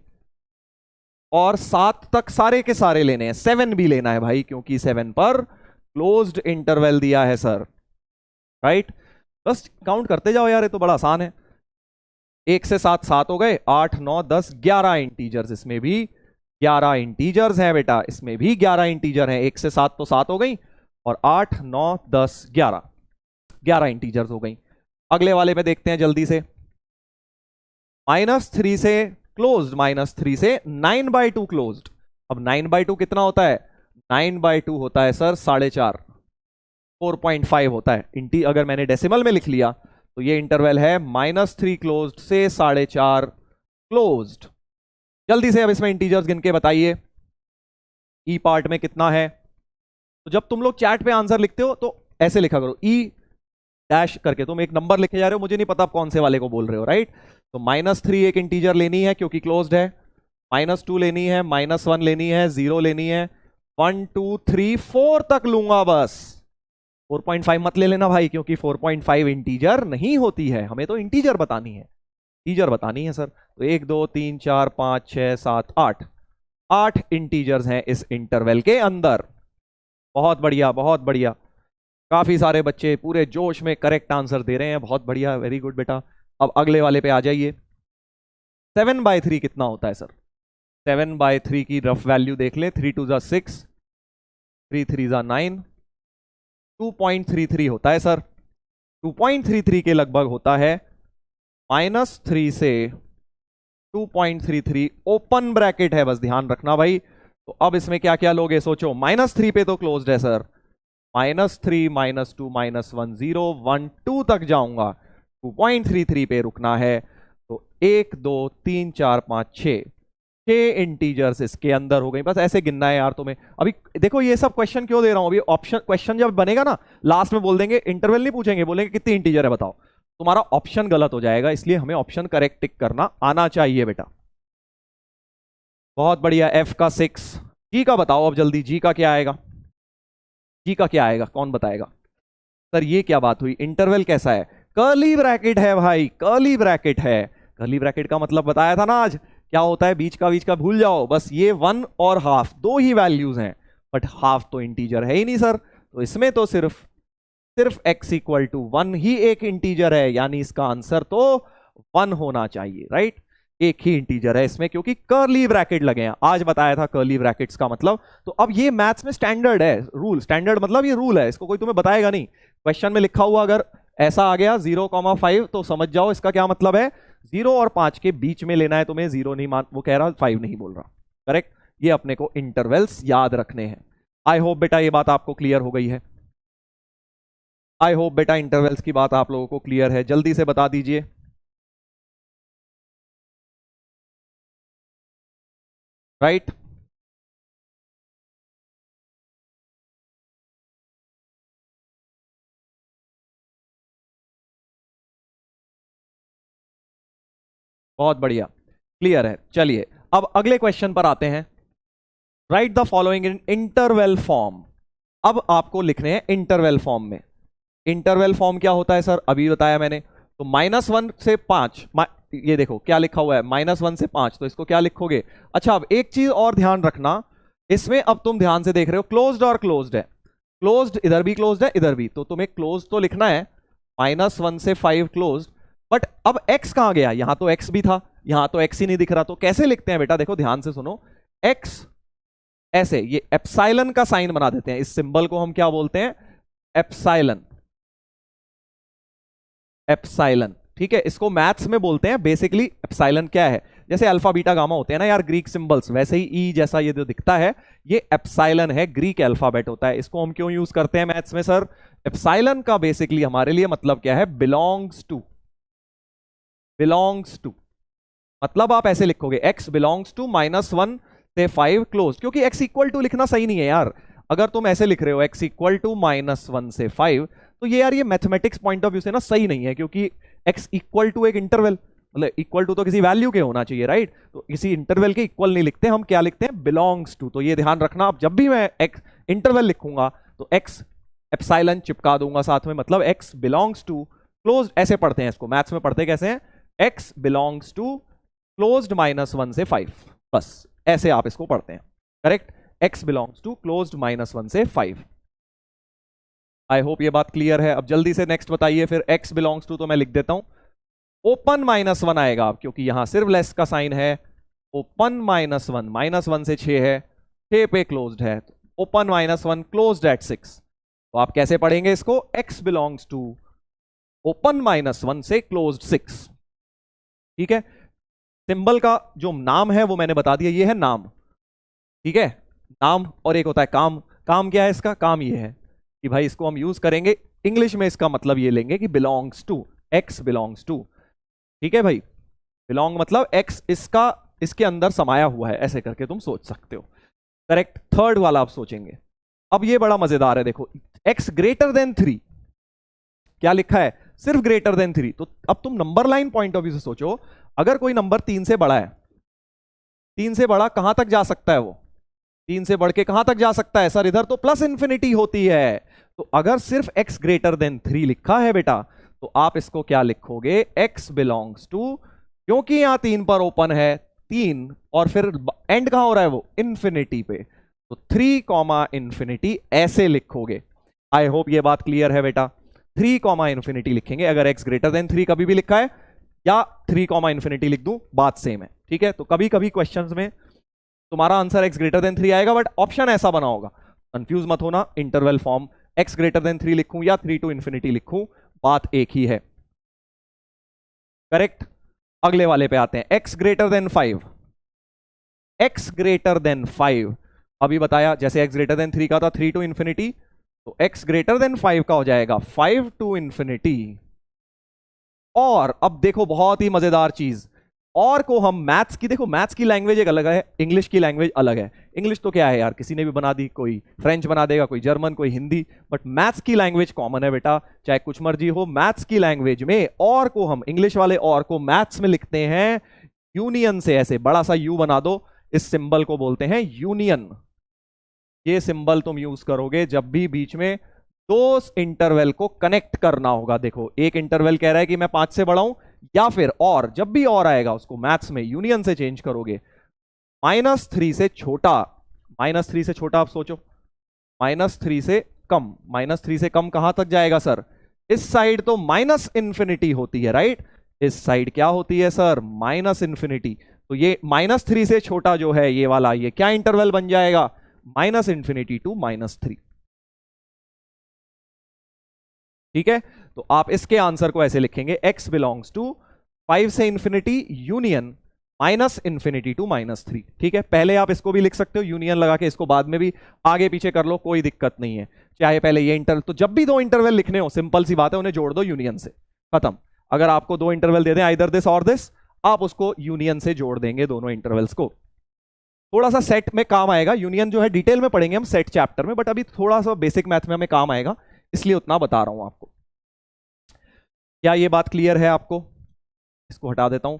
और 7 तक सारे के सारे लेने हैं। 7 भी लेना है भाई, क्योंकि 7 पर क्लोज्ड इंटरवल दिया है सर, राइट। बस काउंट करते जाओ यार, ये तो बड़ा आसान है। 1 से 7 7 हो गए, 8 9 10 11 इंटीजर्स, इसमें भी 11 इंटीजर्स हैं बेटा, इसमें भी 11 इंटीजर हैं। 1 से 7 तो 7 हो गई, और 8 9 10 11 11 इंटीजर्स हो गई। अगले वाले में देखते हैं जल्दी से। -3 से क्लोज्ड, -3 से 9/2 क्लोज्ड। अब 9/2 कितना होता है? 9/2 होता है सर 4.5, 4.5 होता है। अगर मैंने डेसिमल में लिख लिया तो ये इंटरवल है -3 क्लोज्ड से 4.5 क्लोज्ड। जल्दी से अब इसमें इंटीजर्स गिन के बताइए ई पार्ट में कितना है। तो जब तुम लोग चैट पे आंसर लिखते हो तो ऐसे लिखा करो, ई डैश करके। तुम एक नंबर लिखे जा रहे हो, मुझे नहीं पता आप कौन से वाले को बोल रहे हो, राइट? तो -3 एक इंटीजर लेनी है क्योंकि क्लोज्ड है, -2 लेनी है, -1 लेनी है, 0 लेनी है, 1 2 3 4 तक लूंगा बस। 4.5 मत ले लेना भाई, क्योंकि 4.5 इंटीजर नहीं होती है, हमें तो इंटीजर बतानी है, इंटीजर बतानी है सर। तो 1 2 3 4 5 6 7 8 8 इंटीजर्स हैं इस इंटरवल के अंदर। बहुत बढ़िया, बहुत बढ़िया, काफी सारे बच्चे पूरे जोश में करेक्ट आंसर दे रहे हैं, बहुत बढ़िया, वेरी गुड बेटा। अब अगले वाले पे आ जाइए। 7/3 कितना होता है सर? 7/3 की रफ वैल्यू देख ले। 3 2 6, 3 3 9, 2.33 होता है सर। 2.33 के लगभग होता है। -3 से 2.33 ओपन ब्रैकेट है, बस ध्यान रखना भाई। तो अब इसमें क्या क्या लोगे सोचो। -3 पे तो क्लोज्ड है सर, -3 -2 -1 0 1 2 तक जाऊंगा, 2.33 पे रुकना है। तो 1 2 3 4 5 6 इंटीजर्स इसके अंदर हो गई। बस ऐसे गिनना है यार तुम्हें। अभी देखो ये सब क्वेश्चन क्यों दे रहा हूं, अभी ऑप्शन क्वेश्चन जब बनेगा ना लास्ट में बोल देंगे, इंटरवल नहीं पूछेंगे, बोलेंगे कितनी इंटीजर है बताओ, तुम्हारा ऑप्शन गलत हो जाएगा, इसलिए हमें ऑप्शन करेक्ट टिक करना आना चाहिए बेटा। बहुत बढ़िया। F का 6। जी का बताओ अब जल्दी, जी का क्या आएगा? जी का क्या आएगा, कौन बताएगा? सर ये क्या बात हुई, इंटरवल कैसा है? कर्ली ब्रैकेट है भाई, कर्ली ब्रैकेट है। कर्ली ब्रैकेट का मतलब बताया था ना आज, क्या होता है? बीच का भूल जाओ, बस ये 1 और हाफ दो ही वैल्यूज हैं, बट हाफ तो इंटीजर है ही नहीं सर। तो इसमें तो सिर्फ x इक्वल टू 1 ही एक इंटीजर है, यानी इसका आंसर तो 1 होना चाहिए, राइट? एक ही इंटीजर है इसमें, क्योंकि कर्ली ब्रैकेट लगे हैं। आज बताया था कर्ली ब्रैकेट्स का मतलब। तो अब ये मैथ्स में स्टैंडर्ड है, रूल, स्टैंडर्ड मतलब ये रूल है, इसको कोई तुम्हें बताएगा नहीं। क्वेश्चन में लिखा हुआ अगर ऐसा आ गया 0,5 तो समझ जाओ इसका क्या मतलब है, 0 और 5 के बीच में लेना है तुम्हें। 0 नहीं मान, वो कह रहा 5 नहीं बोल रहा, करेक्ट? ये अपने को इंटरवल्स याद रखने हैं। आई होप बेटा ये बात आपको क्लियर हो गई है। आई होप बेटा इंटरवल्स की बात आप लोगों को क्लियर है। जल्दी से बता दीजिए। राइट? बहुत बढ़िया, क्लियर है। चलिए अब अगले क्वेश्चन पर आते हैं। Right the following in interval form. अब आपको लिखने हैं इंटरवल फॉर्म में। इंटरवल फॉर्म क्या होता है सर, अभी बताया मैंने। तो -1 से 5, ये देखो क्या लिखा हुआ है, -1 से 5, तो इसको क्या लिखोगे? अच्छा अब एक चीज और ध्यान रखना, इसमें अब तुम ध्यान से देख रहे हो, क्लोज्ड और क्लोज्ड है। क्लोज्ड इधर भी क्लोज्ड है, इधर भी, तो तुम्हें क्लोज तो लिखना है। -1 से 5 क्लोज्ड, बट अब x कहां गया? यहां तो x भी था, यहां तो x ही नहीं दिख रहा। तो कैसे लिखते हैं बेटा, देखो ध्यान से सुनो। x ऐसे, ये एप्सिलॉन का साइन बना देते हैं, इस सिंबल को हम क्या बोलते हैं? एप्सिलॉन। एप्सिलॉन, ठीक है, इसको मैथ्स में बोलते हैं बेसिकली। एप्सिलॉन क्या है? जैसे अल्फा बीटा गामा होते हैं ना यार ग्रीक सिंबल्स, वैसे ही ई जैसा ये जो दिखता है ये एप्सिलॉन है, ग्रीक अल्फाबेट होता है। इसको हम क्यों यूज करते हैं मैथ्स में सर? एप्सिलॉन का बेसिकली हमारे लिए मतलब क्या है? Belongs to. बिलोंग्स टू मतलब आप ऐसे लिखोगे, x बिलोंग्स टू -1 से 5 क्लोज, क्योंकि x इक्वल टू लिखना सही नहीं है यार। अगर तुम ऐसे लिख रहे हो x इक्वल टू -1 से 5, तो ये यार ये मैथमेटिक्स पॉइंट ऑफ व्यू से ना सही नहीं है, क्योंकि x इक्वल टू एक इंटरवल, मतलब इक्वल टू तो किसी वैल्यू के होना चाहिए, राइट? तो किसी इंटरवल के इक्वल नहीं लिखते हम, क्या लिखते हैं? Belongs to. तो ये ध्यान रखना, अब जब भी मैं x इंटरवल लिखूंगा तो x एप्सिलॉन चिपका दूंगा साथ में, मतलब x बिलोंग्स टू क्लोज। ऐसे पढ़ते हैं इसको, मैथ्स में पढ़ते कैसे हैं? x बिलोंग्स टू क्लोज्ड -1 से 5, बस ऐसे आप इसको पढ़ते हैं, correct? x belongs to closed -1 से 5। आई होप ये बात क्लियर है। अब जल्दी से नेक्स्ट बताइए फिर। x बिलोंग्स टू तो मैं लिख देता हूं, ओपन -1 आएगा अब, क्योंकि यहां सिर्फ लेस का साइन है। ओपन -1, -1 से 6 है, 6 पे क्लोज्ड है, ओपन -1 क्लोज्ड एट 6। तो आप कैसे पढ़ेंगे इसको? x बिलोंग्स टू ओपन -1 से क्लोज्ड 6। ठीक है, सिंबल का जो नाम है वो मैंने बता दिया, ये है नाम। ठीक है, नाम, और एक होता है काम। काम क्या है इसका? काम ये है कि भाई इसको हम यूज करेंगे इंग्लिश में, इसका मतलब ये लेंगे कि belongs to, x belongs to. ठीक है भाई, बिलोंग मतलब x इसका, इसके अंदर समाया हुआ है, ऐसे करके तुम सोच सकते हो। करेक्ट। थर्ड वाला आप सोचेंगे। अब ये बड़ा मजेदार है, देखो x ग्रेटर देन 3, क्या लिखा है? सिर्फ ग्रेटर देन 3। तो अब तुम number line point of view से सोचो, अगर कोई नंबर 3 से बड़ा है, 3 से बड़ा कहां तक जा सकता है? वो 3 से बढ़ के कहां तक जा सकता है सर? इधर तो प्लस इंफिनिटी होती है। तो अगर सिर्फ x ग्रेटर देन 3 लिखा है बेटा, तो आप इसको क्या लिखोगे? x बिलोंग्स टू, क्योंकि यहां 3 पर ओपन है, 3 और फिर एंड कहां हो रहा है? वो इंफिनिटी पे, तो 3 कॉमा इंफिनिटी ऐसे लिखोगे। आई होप ये बात क्लियर है बेटा। 3 कॉमा इंफिनिटी लिखेंगे अगर x ग्रेटर देन 3 कभी भी लिखा है, या 3 कॉमा इंफिनिटी लिख दूं, बात सेम है। ठीक है, तो कभी कभी क्वेश्चंस में तुम्हारा आंसर x ग्रेटर देन 3 आएगा, बट ऑप्शन ऐसा बना होगा, कंफ्यूज मत होना। Interval form x greater then 3 लिखूं या 3 टू इंफिनिटी लिखूं, बात एक ही है। करेक्ट। अगले वाले पे आते हैं, x greater then 5। x greater then 5 अभी बताया, जैसे x ग्रेटर देन 3 का था 3 टू इंफिनिटी, तो x ग्रेटर देन 5 का हो जाएगा 5 टू इंफिनिटी। और अब देखो बहुत ही मजेदार चीज, और को हम मैथ्स की, देखो मैथ्स की लैंग्वेज एक अलग है, इंग्लिश की लैंग्वेज अलग है। इंग्लिश तो क्या है यार, किसी ने भी बना दी, कोई फ्रेंच बना देगा, कोई जर्मन, कोई हिंदी, बट मैथ्स की लैंग्वेज कॉमन है बेटा, चाहे कुछ मर्जी हो। मैथ्स की लैंग्वेज में और को हम, इंग्लिश वाले और को मैथ्स में लिखते हैं यूनियन से, ऐसे बड़ा सा यू बना दो, इस सिंबल को बोलते हैं यूनियन। ये सिंबल तुम यूज करोगे जब भी बीच में दो इंटरवल को कनेक्ट करना होगा। देखो एक इंटरवल कह रहा है कि मैं 5 से बड़ा हूं, या फिर और, जब भी और आएगा उसको मैथ्स में यूनियन से चेंज करोगे। -3 से छोटा, -3 से छोटा आप सोचो, -3 से कम, -3 से कम कहां तक जाएगा सर? इस साइड तो माइनस इंफिनिटी होती है, राइट? इस साइड क्या होती है सर? Minus infinity. तो ये -3 से छोटा जो है ये वाला, ये क्या इंटरवल बन जाएगा? -Infinity to -3। ठीक है, तो आप इसके आंसर को ऐसे लिखेंगे, x बिलोंग्स टू 5 से इंफिनिटी यूनियन -इंफिनिटी टू -3। ठीक है, पहले आप इसको भी लिख सकते हो यूनियन लगा के, इसको बाद में भी आगे पीछे कर लो, कोई दिक्कत नहीं है। चाहे पहले ये इंटरवल, तो जब भी दो इंटरवल लिखने हो सिंपल सी बात है, उन्हें जोड़ दो यूनियन से, खत्म। अगर आपको दो इंटरवल दे दें, आइदर दिस और दिस, आप उसको यूनियन से जोड़ देंगे दोनों इंटरवल्स को। थोड़ा सा सेट में काम आएगा, यूनियन जो है डिटेल में पढ़ेंगे हम सेट चैप्टर में, बट अभी थोड़ा सा बेसिक मैथ में हमें काम आएगा, इसलिए उतना बता रहा हूं आपको। क्या ये बात क्लियर है आपको? इसको हटा देता हूं।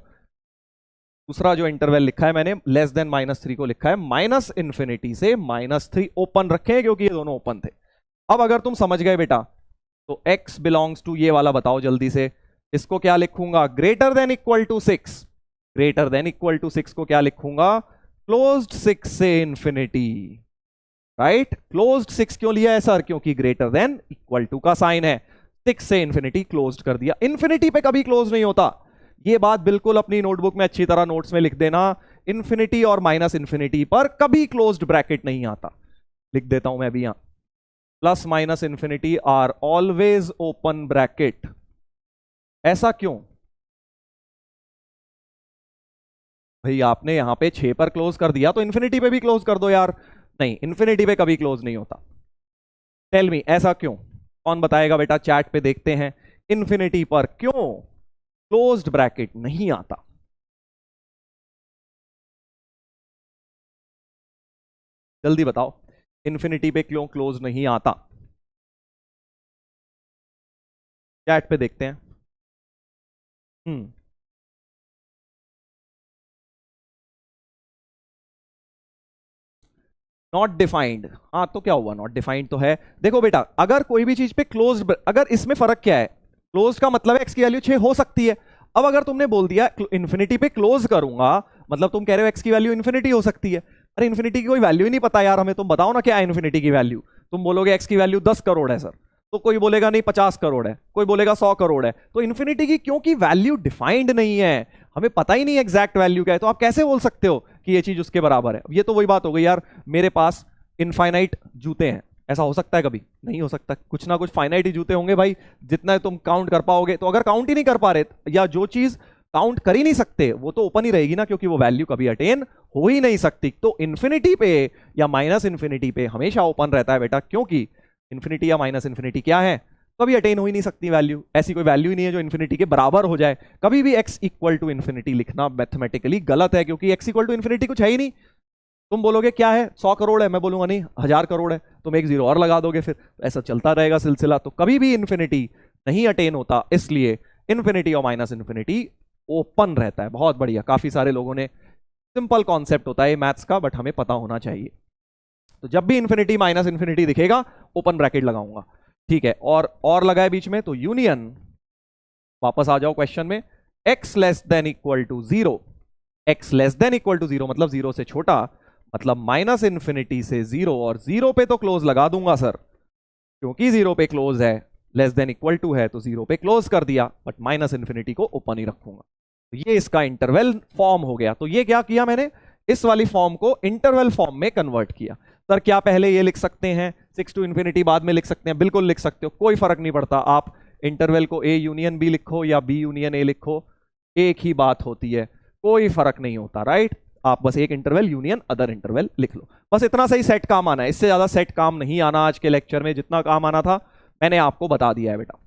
दूसरा जो इंटरवल लिखा है मैंने, लेस देन -3 को लिखा है -इंफिनिटी से -3, ओपन रखे क्योंकि ये दोनों ओपन थे। अब अगर तुम समझ गए बेटा, तो x बिलोंग्स टू ये वाला बताओ जल्दी से, इसको क्या लिखूंगा? Greater than equal to 6। Greater than equal to 6 को क्या लिखूंगा? क्लोज्ड 6 से इंफिनिटी, राइट? क्लोज्ड 6 क्यों लिया है सर? क्योंकि ग्रेटर देन इक्वल टू का साइन है, 6 से इंफिनिटी क्लोज्ड कर दिया। इंफिनिटी पे कभी क्लोज नहीं होता, ये बात बिल्कुल अपनी नोटबुक में अच्छी तरह नोट्स में लिख देना। इंफिनिटी और माइनस इंफिनिटी पर कभी क्लोज्ड ब्रैकेट नहीं आता। लिख देता हूं मैं अभी यहां, plus minus infinity are always open bracket. ऐसा क्यों भाई? आपने यहां पे 6 पर क्लोज कर दिया, तो इंफिनिटी पे भी क्लोज कर दो यार। नहीं, इंफिनिटी पे कभी क्लोज नहीं होता। टेल मी ऐसा क्यों? कौन बताएगा बेटा? चैट पे देखते हैं, इंफिनिटी पर क्यों क्लोज्ड ब्रैकेट नहीं आता? जल्दी बताओ, इंफिनिटी पे क्यों क्लोज नहीं आता? चैट पे देखते हैं। नॉट डिफाइंड, हाँ तो क्या हुआ? नॉट डिफाइंड तो है। देखो बेटा, अगर कोई भी चीज पे क्लोज, अगर इसमें फर्क क्या है? क्लोज का मतलब एक्स की वैल्यू 6 हो सकती है। अब अगर तुमने बोल दिया इंफिनिटी पे क्लोज करूंगा, मतलब तुम कह रहे हो एक्स की वैल्यू इंफिनिटी हो सकती है। अरे इंफिनिटी की कोई वैल्यू ही नहीं पता यार हमें, तुम बताओ ना क्या है इंफिनिटी की वैल्यू। तुम बोलोगे एक्स की वैल्यू 10 करोड़ है सर, तो कोई बोलेगा नहीं 50 करोड़ है, कोई बोलेगा 100 करोड़ है। तो इन्फिनिटी की क्योंकि वैल्यू डिफाइंड नहीं है, हमें पता ही नहीं एग्जैक्ट वैल्यू क्या है, तो आप कैसे बोल सकते हो कि ये चीज उसके बराबर है? ये तो वही बात हो गई यार, मेरे पास इनफाइनाइट जूते हैं, ऐसा हो सकता है? कभी नहीं हो सकता, कुछ ना कुछ फाइनाइट ही जूते होंगे भाई, जितना तुम काउंट कर पाओगे। तो अगर काउंट ही नहीं कर पा रहे, या जो चीज काउंट कर ही नहीं सकते, वो तो ओपन ही रहेगी ना, क्योंकि वो वैल्यू कभी अटेन हो ही नहीं सकती। तो इन्फिनिटी पे या माइनस इन्फिनिटी पे हमेशा ओपन रहता है बेटा, क्योंकि इन्फिनिटी या माइनस इन्फिनिटी क्या है, कभी अटेन हो ही नहीं सकती वैल्यू, ऐसी कोई वैल्यू ही नहीं है जो इन्फिनिटी के बराबर हो जाए। कभी भी x इक्वल टू इन्फिनिटी लिखना मैथमेटिकली गलत है, क्योंकि x इक्वल टू इन्फिनिटी कुछ है ही नहीं। तुम बोलोगे क्या है, 100 करोड़ है, मैं बोलूंगा नहीं 1000 करोड़ है, तुम एक जीरो और लगा दोगे, फिर ऐसा चलता रहेगा सिलसिला। तो कभी भी इन्फिनिटी नहीं अटेन होता, इसलिए इन्फिनिटी और माइनस इन्फिनिटी ओपन रहता है। बहुत बढ़िया, काफी सारे लोगों ने, सिंपल कॉन्सेप्ट होता है मैथ्स का, बट हमें पता होना चाहिए। तो जब भी इन्फिनिटी माइनस इन्फिनिटी दिखेगा, ओपन ब्रैकेट लगाऊंगा, ठीक है। और लगाए बीच में, तो यूनियन, वापस आ जाओ क्वेश्चन में, x less than equal to 0, x less than equal to 0 मतलब 0 से छोटा, मतलब माइनस इन्फिनिटी से 0, और 0 पे तो क्लोज लगा दूंगा सर, क्योंकि 0 पे क्लोज है, लेस देन इक्वल टू है तो 0 पे क्लोज कर दिया, बट माइनस इन्फिनिटी को ओपन ही रखूंगा। तो ये इसका इंटरवल फॉर्म हो गया। तो ये क्या किया मैंने, इस वाली फॉर्म को इंटरवल फॉर्म में कन्वर्ट किया। सर क्या पहले ये लिख सकते हैं 6 टू इन्फिनिटी बाद में लिख सकते हैं? बिल्कुल लिख सकते हो, कोई फर्क नहीं पड़ता। आप इंटरवल को ए यूनियन बी लिखो या बी यूनियन ए लिखो, एक ही बात होती है, कोई फर्क नहीं होता, राइट। आप बस एक इंटरवल यूनियन अदर इंटरवल लिख लो, बस इतना सही सेट काम आना है, इससे ज्यादा सेट काम नहीं आना। आज के लेक्चर में जितना काम आना था मैंने आपको बता दिया है बेटा।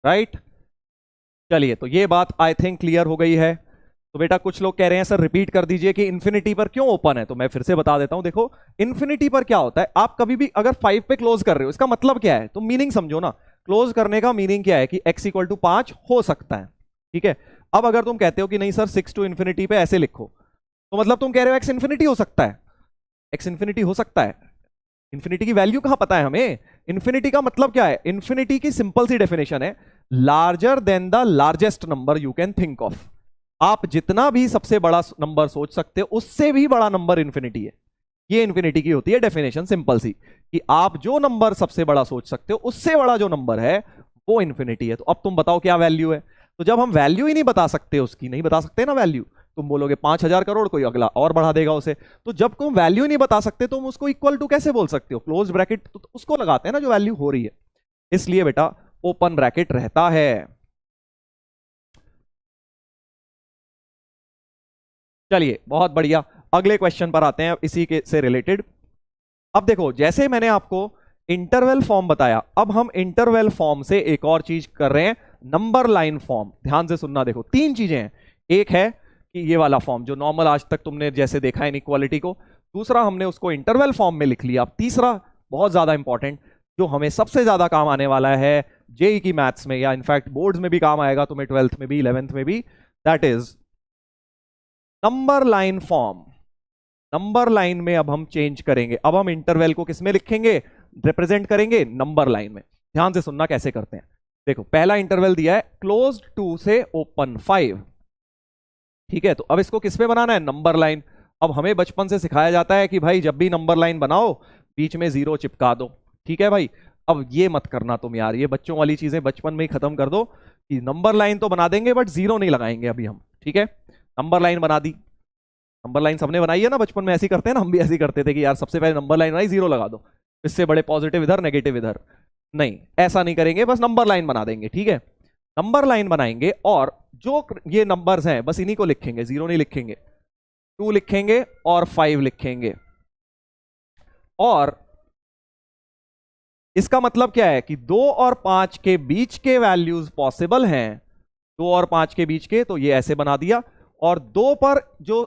राइट, चलिए, तो ये बात आई थिंक क्लियर हो गई है। तो बेटा कुछ लोग कह रहे हैं सर रिपीट कर दीजिए कि इन्फिनिटी पर क्यों ओपन है, तो मैं फिर से बता देता हूं। देखो इन्फिनिटी पर क्या होता है, आप कभी भी अगर 5 पे क्लोज कर रहे हो, इसका मतलब क्या है, तो मीनिंग समझो ना। क्लोज करने का मीनिंग क्या है कि x इक्वल टू 5 हो सकता है, ठीक है। अब अगर तुम कहते हो कि नहीं सर 6 टू इन्फिनिटी पे ऐसे लिखो, तो मतलब तुम कह रहे हो x इन्फिनिटी हो सकता है, x इन्फिनिटी हो सकता है। इन्फिनिटी की वैल्यू कहां पता है हमें? इन्फिनिटी का मतलब क्या है? इन्फिनिटी की सिंपल सी डेफिनेशन है, larger than the largest number you can think of. आप जितना भी सबसे बड़ा नंबर सोच सकते हो, उससे भी बड़ा नंबर इन्फिनिटी है। ये इन्फिनिटी की होती है डेफिनेशन, सिंपल सी, कि आप जो नंबर सबसे बड़ा सोच सकते हो, उससे बड़ा जो नंबर है वो इन्फिनिटी है। तो अब तुम बताओ क्या वैल्यू है। तो जब हम वैल्यू ही नहीं बता सकते, उसकी नहीं बता सकते ना वैल्यू, तुम बोलोगे 5000 करोड़, कोई अगला और बढ़ा देगा उसे। तो जब तुम वैल्यू नहीं बता सकते, तुम उसको इक्वल टू कैसे बोल सकते हो? क्लोज ब्रैकेट तो उसको लगाते हैं ना जो वैल्यू हो रही है, इसलिए बेटा ओपन ब्रैकेट रहता है। चलिए बहुत बढ़िया, अगले क्वेश्चन पर आते हैं इसी के से रिलेटेड। अब देखो जैसे मैंने आपको इंटरवल फॉर्म बताया, अब हम इंटरवल फॉर्म से एक और चीज कर रहे हैं, नंबर लाइन फॉर्म। ध्यान से सुनना, देखो तीन चीजें हैं। एक है कि ये वाला फॉर्म जो नॉर्मल आज तक तुमने जैसे देखा है इनइक्वालिटी को, दूसरा हमने उसको इंटरवल फॉर्म में लिख लिया। अब तीसरा बहुत ज्यादा इंपॉर्टेंट, जो हमें सबसे ज्यादा काम आने वाला है जेई की मैथ्स में, या इनफैक्ट बोर्ड्स में भी काम आएगा तुम्हें, 12th में भी 11th में भी, that is number line form. Number line में अब हम चेंज करेंगे, अब हम इंटरवल को किस में लिखेंगे, रिप्रेजेंट करेंगे नंबर लाइन में। ध्यान से सुनना कैसे करते हैं। देखो पहला इंटरवल दिया है क्लोज्ड 2 से ओपन 5, ठीक है। तो अब इसको किस पे बनाना है, नंबर लाइन। अब हमें बचपन से सिखाया जाता है कि भाई जब भी नंबर लाइन बनाओ बीच में 0 चिपका दो, ठीक है भाई। अब ये मत करना तुम यार, ये बच्चों वाली चीजें बचपन में ही खत्म कर दो, कि नंबर लाइन तो बना देंगे बट 0 नहीं लगाएंगे अभी हम, ठीक है। नंबर लाइन बना दी, नंबर लाइन सबने बनाई है ना, बचपन में ऐसे ही करते हैं ना, हम भी ऐसे ही करते थे कि यार सबसे पहले नंबर लाइन बनाई 0 लगा दो, इससे बड़े पॉजिटिव इधर नेगेटिव इधर। नहीं ऐसा नहीं करेंगे, बस नंबर लाइन बना देंगे, ठीक है। नंबर लाइन बनाएंगे और जो ये नंबर्स हैं बस इन्हीं को लिखेंगे, 0 नहीं लिखेंगे, 2 लिखेंगे और 5 लिखेंगे। और इसका मतलब क्या है कि 2 और 5 के बीच के वैल्यूज पॉसिबल हैं, 2 और 5 के बीच के, तो ये ऐसे बना दिया। और 2 पर जो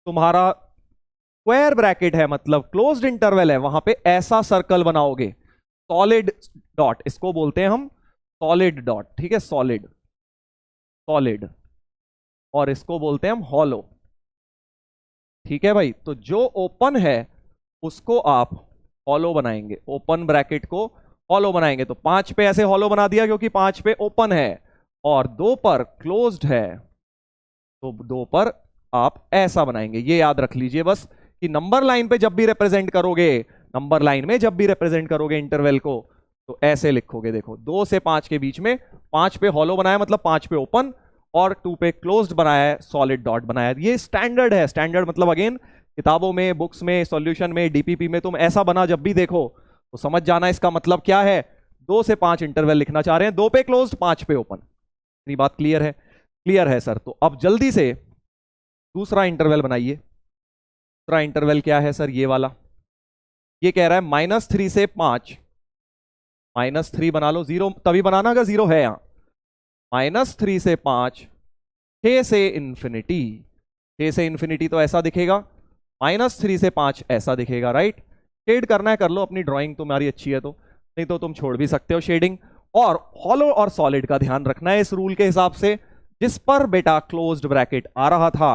तुम्हारा स्क्वायर ब्रैकेट है, मतलब क्लोज्ड इंटरवल है, वहां पे ऐसा सर्कल बनाओगे, सॉलिड डॉट, इसको बोलते हैं हम सॉलिड डॉट, ठीक है, सॉलिड सॉलिड, और इसको बोलते हैं हम हॉलो, ठीक है भाई। तो जो ओपन है उसको आप हॉलो बनाएंगे, ओपन ब्रैकेट को हॉलो बनाएंगे। तो 5 पे ऐसे हॉलो बना दिया क्योंकि 5 पे ओपन है, और 2 पर क्लोज्ड है, तो 2 पर आप ऐसा बनाएंगे। ये याद रख लीजिए बस कि नंबर लाइन पे जब भी रिप्रेजेंट करोगे, नंबर लाइन में जब भी रिप्रेजेंट करोगे इंटरवल को, तो ऐसे लिखोगे। देखो 2 से 5 के बीच में 5 पे हॉलो बनाया मतलब 5 पे ओपन, और 2 पे क्लोज्ड बनाया है, सॉलिड डॉट बनाया है। ये स्टैंडर्ड है। स्टैंडर्ड मतलब अगेन किताबों में, बुक्स में, सॉल्यूशन में, डीपीपी में तुम ऐसा बना जब भी देखो तो समझ जाना इसका मतलब क्या है। 2 से 5 इंटरवल लिखना चाह रहे हैं, 2 पे क्लोज्ड 5 पे ओपन। इतनी बात क्लियर है? क्लियर है सर। तो अब जल्दी से दूसरा इंटरवल बनाइए। दूसरा इंटरवल क्या है सर? ये वाला। ये कह रहा है -3 से 5, -3 बना लो, 0 तभी बनाना अगर 0 है यहां। -3 से 5, 6 से इंफिनिटी। 6 से इंफिनिटी तो ऐसा दिखेगा, -3 से 5 ऐसा दिखेगा, राइट। शेड करना है कर लो, अपनी ड्राइंग तुम्हारी अच्छी है तो, नहीं तो तुम छोड़ भी सकते हो शेडिंग। और हॉलो और सॉलिड का ध्यान रखना है इस रूल के हिसाब से। जिस पर बेटा क्लोज्ड ब्रैकेट आ रहा था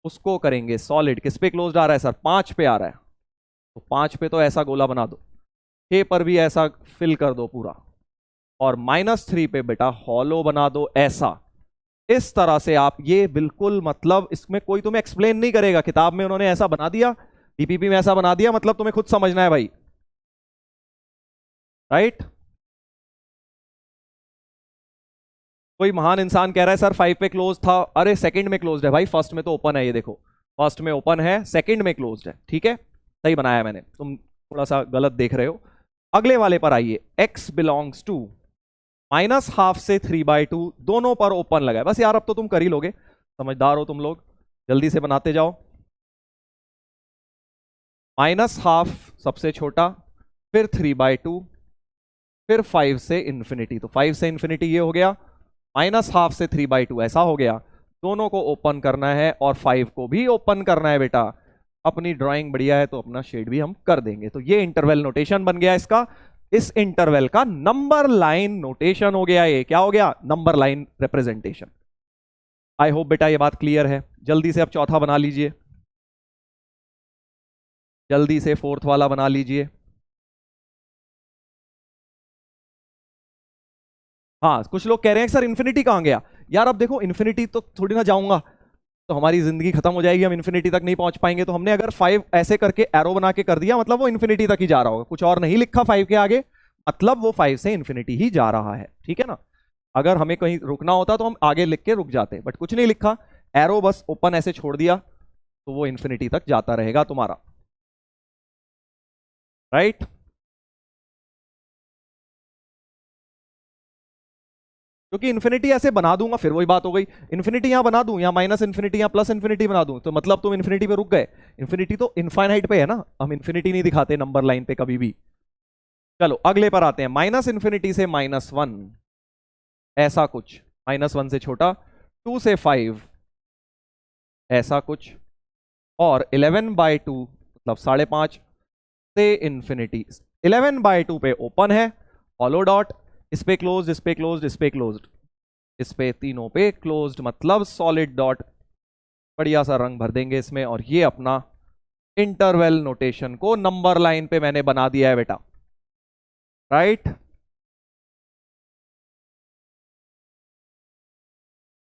उसको करेंगे सॉलिड। किस पे क्लोज्ड आ रहा है सर? 5 पे आ रहा है, तो 5 पे तो ऐसा गोला बना दो। 6 पर भी ऐसा फिल कर दो पूरा, और -3 पे बेटा हॉलो बना दो ऐसा। इस तरह से आप ये बिल्कुल, मतलब इसमें कोई तुम्हें एक्सप्लेन नहीं करेगा, किताब में उन्होंने ऐसा बना दिया, डीपीपी में ऐसा बना दिया, मतलब तुम्हें खुद समझना है भाई, राइट। कोई महान इंसान कह रहा है सर 5 पे क्लोज था, अरे सेकंड में क्लोज्ड है भाई, फर्स्ट में तो ओपन है। ये देखो फर्स्ट में ओपन है, सेकंड में क्लोज्ड है, ठीक है, सही बनाया मैंने, तुम थोड़ा सा गलत देख रहे हो। अगले वाले पर आइए। x बिलोंग्स टू -12 से 3/2, दोनों पर ओपन लगा है। बस यार अब तो तुम कर ही लोगे, समझदार हो तुम लोग, जल्दी से बनाते जाओ। -12 सबसे छोटा, फिर 3/2, फिर 5 से इंफिनिटी। तो 5 से इंफिनिटी ये हो गया, -12 से 3/2 ऐसा हो गया। दोनों को ओपन करना है और 5 को भी ओपन करना है बेटा। अपनी ड्राइंग बढ़िया है तो अपना शेड भी हम कर देंगे। तो ये इंटरवल नोटेशन बन गया इसका। इस इंटरवल का नंबर लाइन नोटेशन हो गया। ये क्या हो गया? Number line representation. I hope बेटा ये बात क्लियर है। जल्दी से अब चौथा बना लीजिए, जल्दी से फोर्थ वाला बना लीजिए। हाँ, कुछ लोग कह रहे हैं सर इन्फिनिटी कहां गया? यार अब देखो इन्फिनिटी तो थोड़ी ना जाऊंगा, तो हमारी जिंदगी खत्म हो जाएगी, हम इन्फिनिटी तक नहीं पहुंच पाएंगे। तो हमने अगर 5 ऐसे करके एरो बना के कर दिया, मतलब वो इन्फिनिटी तक ही जा रहा होगा, कुछ और नहीं लिखा 5 के आगे, मतलब वो 5 से इन्फिनिटी ही जा रहा है, ठीक है ना। अगर हमें कहीं रुकना होता तो हम आगे लिख के रुक जाते, बट कुछ नहीं लिखा, एरो बस ओपन ऐसे छोड़ दिया, तो वो इन्फिनिटी तक जाता रहेगा तुम्हारा, राइट। क्योंकि इन्फिनिटी ऐसे बना दूंगा, फिर वही बात हो गई, इन्फिनिटी यहां बना दूं, यहां माइनस इन्फिनिटी, यहां प्लस इन्फिनिटी बना दूं, तो मतलब तुम इन्फिनिटी पे रुक गए। इन्फिनिटी तो इनफाइनाइट पे है ना, हम इन्फिनिटी नहीं दिखाते नंबर लाइन पे कभी भी। चलो अगले पर आते हैं। माइनस इन्फिनिटी से -1 ऐसा कुछ, -1 से छोटा, 2 से 5 ऐसा कुछ, और 11/2 मतलब 5.5 से इंफिनिटी। 11/2 पे ओपन है, हॉलो डॉट, इस पे क्लोज्ड, इस पे क्लोज्ड, इस पे क्लोज्ड, इस पे तीनों पे क्लोज्ड, मतलब सॉलिड डॉट, बढ़िया सा रंग भर देंगे इसमें। और ये अपना इंटरवल नोटेशन को नंबर लाइन पे मैंने बना दिया है बेटा, राइट।